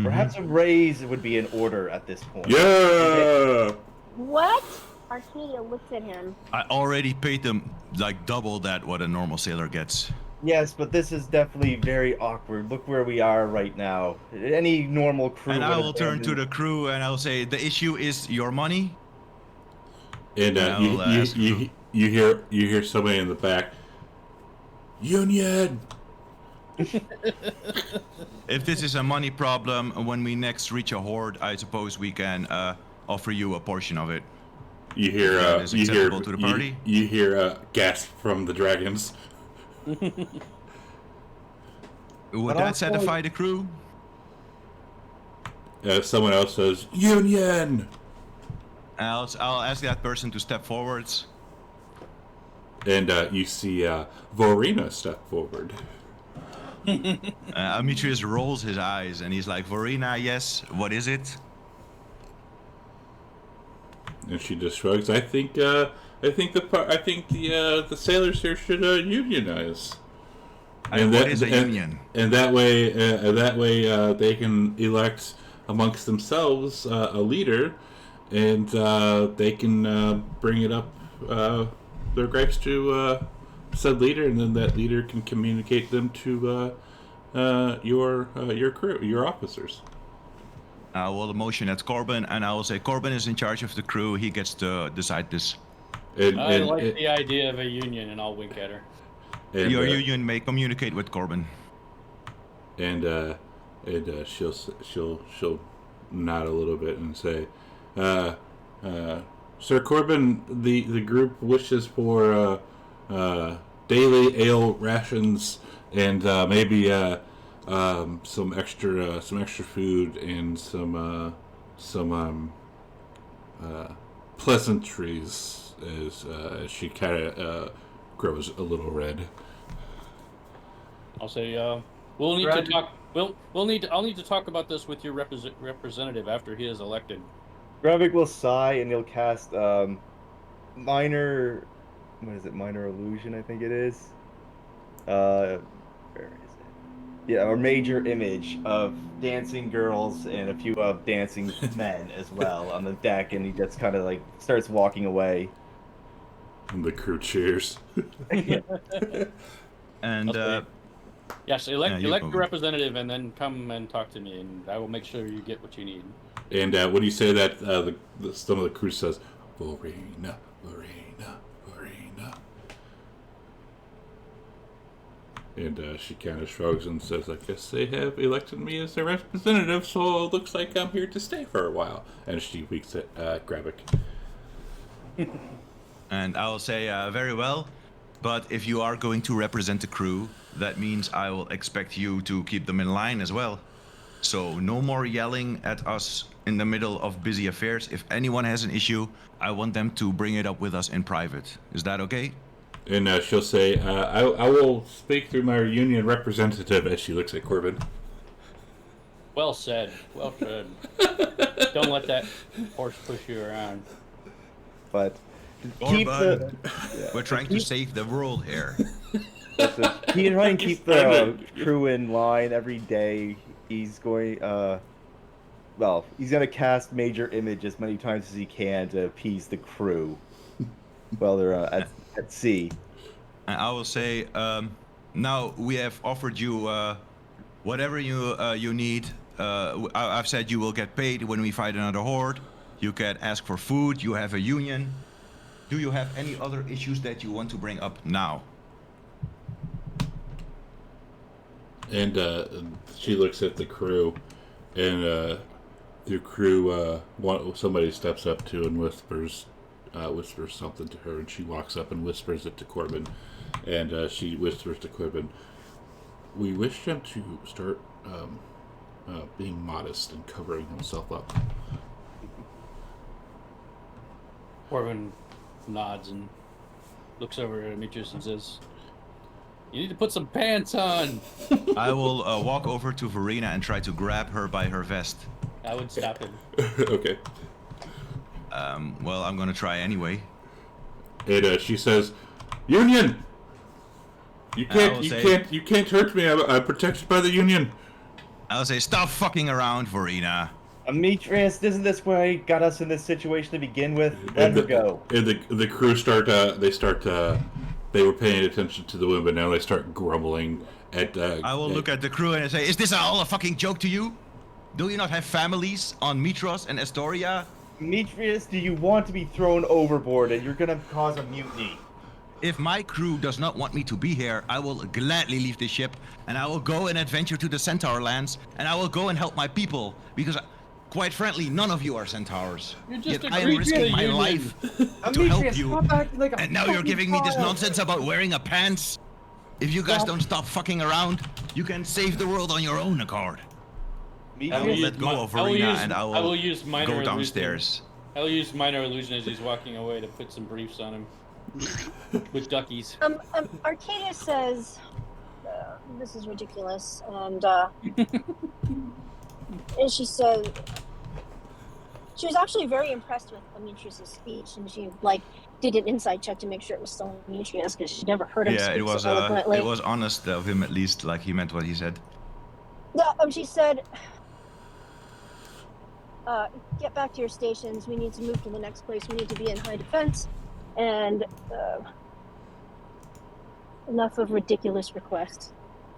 Perhaps a raise would be in order at this point. Yeah. What? Arcadia looks at him. I already paid them like double that what a normal sailor gets. Yes, but this is definitely very awkward. Look where we are right now. Any normal crew. And I would will have turn to abandoned- the crew and I'll say the issue is your money. And you hear somebody in the back. Union. If this is a money problem, when we next reach a horde, I suppose we can offer you a portion of it. You hear That is acceptable to the party? You hear a gasp from the dragons. Would But that also- satisfy the crew? Someone else says Union. I'll ask that person to step forwards. And you see Vorina step forward. Amitrius rolls his eyes and he's like, Vorina, yes, what is it? And she just shrugs. I think the sailors here should unionize. And what is a union? And that way they can elect amongst themselves a leader, and they can bring it up their gripes to said leader, and then that leader can communicate them to your crew, your officers. I will motion at Corbin, and I will say Corbin is in charge of the crew. He gets to decide this. And, I like the idea of a union, and I'll wink at her. and, Your union may communicate with Corbin. and she'll nod a little bit and say, Sir Corbin, the group wishes for daily ale rations and maybe some extra food and some pleasantries as she kind of grows a little red. I'll say, we'll need to talk. I'll need to talk about this with your representative after he is elected. Gravik will sigh and he'll cast minor illusion, I think it is. Where is it? Yeah, or major image of dancing girls and a few of dancing men as well on the deck, and he just kind of like starts walking away. And the crew cheers. And Yes, elect you your go. representative, and then come and talk to me, and I will make sure you get what you need. And when you say that, some of the crew says, Vorina, Vorina, Vorina. And she kind of shrugs and says, I guess they have elected me as their representative, so it looks like I'm here to stay for a while. And she winks at Gravik. And I will say, very well, but if you are going to represent the crew, that means I will expect you to keep them in line as well. So no more yelling at us in the middle of busy affairs. If anyone has an issue, I want them to bring it up with us in private. Is that okay? And she'll say, I will speak through my union representative as she looks at Corbin. Well said. Well said. Don't let that horse push you around. But keep Corbin, the. we're trying to save the world here. Listen, he try and keep the crew in line every day. He's going. Well, he's gonna cast Major Image as many times as he can to appease the crew while they're at sea. And I will say, now we have offered you whatever you need. I've said you will get paid when we fight another horde. You can ask for food. You have a union. Do you have any other issues that you want to bring up now? And she looks at the crew, and the crew, somebody steps up to and whispers something to her, and she walks up and whispers it to Corbin, and she whispers to Corbin, "We wish him to start being modest and covering himself up." Corbin nods and looks over at Demetrius and says, "You need to put some pants on." I will walk over to Verena and try to grab her by her vest. I would stop him. Okay. Well, I'm gonna try anyway. And she says, "Union! You can't hurt me. I'm protected by the Union." I'll say, stop fucking around, Verena. Demetrius, isn't this why he got us in this situation to begin with? Let her go. And the crew they were paying attention to the women, now they start grumbling at... I will look at the crew and say, is this all a fucking joke to you? Do you not have families on Mitros and Astoria? Demetrius, do you want to be thrown overboard and you're gonna cause a mutiny? If my crew does not want me to be here, I will gladly leave the ship, and I will go and adventure to the Centaur lands, and I will go and help my people, because, quite frankly, none of you are Centaurs. You're just Yet I am risking my life to help you, Like and now you're giving me this nonsense about wearing a pants? If you guys don't stop fucking around, you can save the world on your own accord. I will let go of Verena, and I will go downstairs. I will use minor illusion as he's walking away to put some briefs on him. With duckies. Arcadia says, "This is ridiculous," and and she said she was actually very impressed with Demetrius' speech, and she did an inside check to make sure it was still Demetrius because she'd never heard him speak so eloquently. It was honest of him, at least, like he meant what he said. Yeah, she said, "Get back to your stations. We need to move to the next place. We need to be in high defense." And enough of ridiculous requests.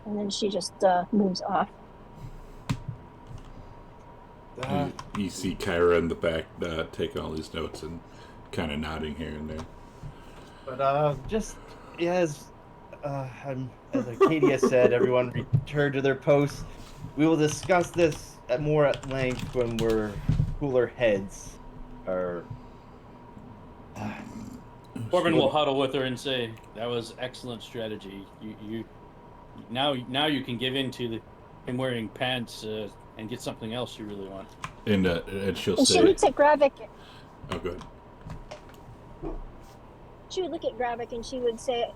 And then she just moves off. You see Kyra in the back taking all these notes and kind of nodding here and there. But just as Arcadia said, everyone return to their posts. We will discuss this more at length when we're cooler heads. Corbin will huddle with her and say, "That was excellent strategy. You now you can give in to him wearing pants and get something else you really want." And she'll say... She looks at Gravik. Oh, good. She would look at Gravik and she would say,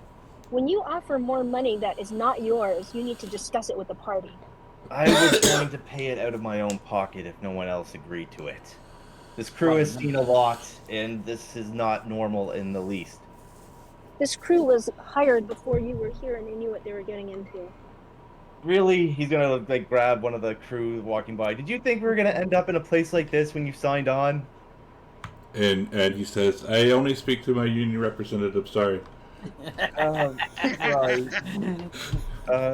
"When you offer more money that is not yours, you need to discuss it with the party." I was going to pay it out of my own pocket if no one else agreed to it. This crew has seen a lot, and this is not normal in the least. This crew was hired before you were here, and they knew what they were getting into. Really? He's gonna grab one of the crew walking by. Did you think we were gonna end up in a place like this when you signed on? And he says, "I only speak to my union representative. Sorry." Sorry.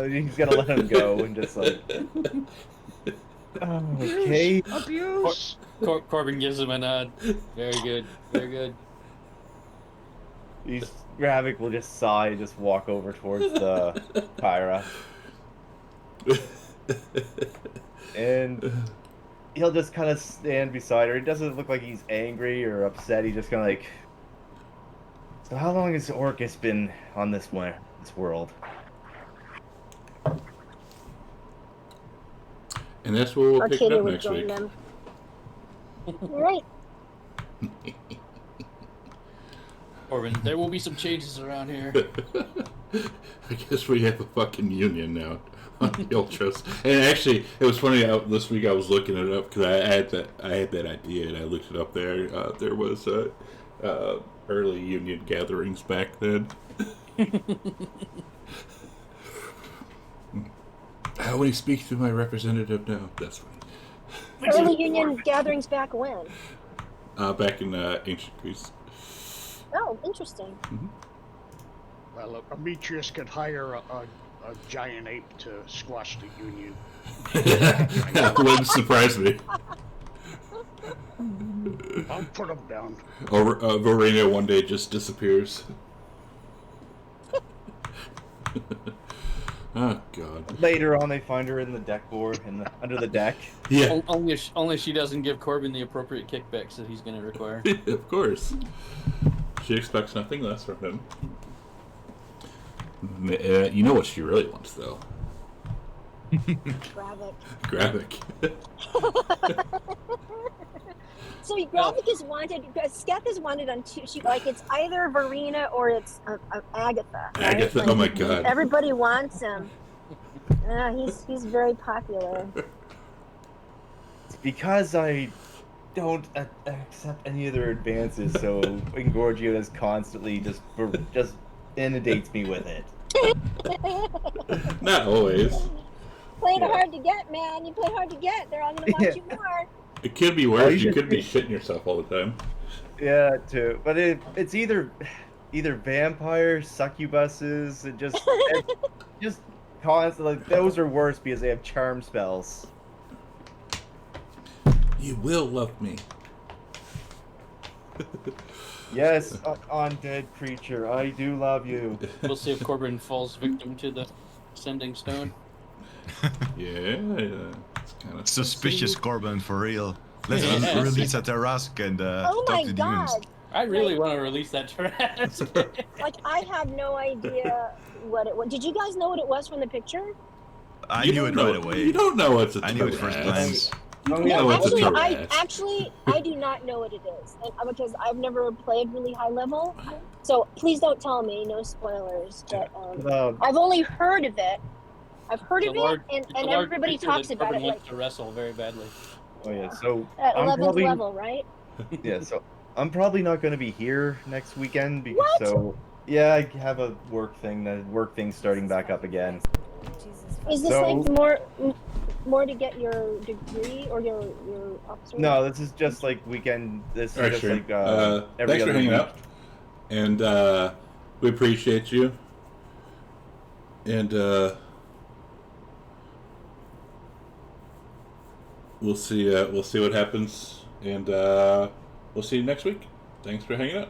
He's gonna let him go and just okay. Abuse. Corbin gives him a nod. Very good. Very good. Gravik will just sigh and just walk over towards the Kyra. And he'll just kind of stand beside her. He doesn't look like he's angry or upset. He's just kind of so how long has Orcus been on this world? And that's where we'll pick it Arcadia up would next join week. them. Right. Corbin, there will be some changes around here. I guess we have a fucking union now on the Ultras. And actually, it was funny. This week I was looking it up because I had that idea and I looked it up there. There was early union gatherings back then. When he speaks to my representative now, that's funny. Early union gatherings back when? Back in ancient Greece. Oh, interesting. Well, Demetrius could hire a giant ape to squash the union. That wouldn't surprise me. I'll put him down. Or Verena one day just disappears. Oh God. Later on, they find her in the deck board, under the deck. Yeah. Only she doesn't give Corbin the appropriate kickbacks that he's going to require. Of course. She expects nothing less from him. You know what she really wants, though? Gravik. So Gravik is wanted. Sketh is wanted on two. It's either Verena or it's Agatha. Right? Agatha. Oh my God. Everybody wants him. He's very popular. It's because I don't accept any of their advances, so Ingorgio is constantly just inundates me with it. Not always. Playing hard to get, man. You play hard to get. They're all gonna want you more. It could be worse. You could be shitting yourself all the time. Yeah, too. But it's either vampires, succubuses, and just constantly. Those are worse because they have charm spells. You will love me. Yes, undead creature, I do love you. We'll see if Corbin falls victim to the sending stone. Yeah. It's kind of Suspicious Corbin, for real. Let's release a Tarask and Oh talk my to demons. God! I really want to release that trash. I have no idea what it was. Did you guys know what it was from the picture? I You knew don't it know- right away. You don't know what's a I knew it first Taraz. glance. Oh, You know yeah, it's a Actually, Taraz. I do not know what it is, and because I've never played really high level, so please don't tell me. No spoilers. But I've only heard of it. I've heard of it, and everybody talks about it wants to wrestle very badly. Oh yeah, so at I'm 11th probably level, right? yeah, so I'm probably not going to be here next weekend because What? yeah, I have a work thing. The work thing's starting back up again. Is this So- more to get your degree or your officer? No, this is just like weekend. This is Alright, just sure. like every Thanks for other hanging week. out. And we appreciate you. And we'll see what happens. And we'll see you next week. Thanks for hanging out.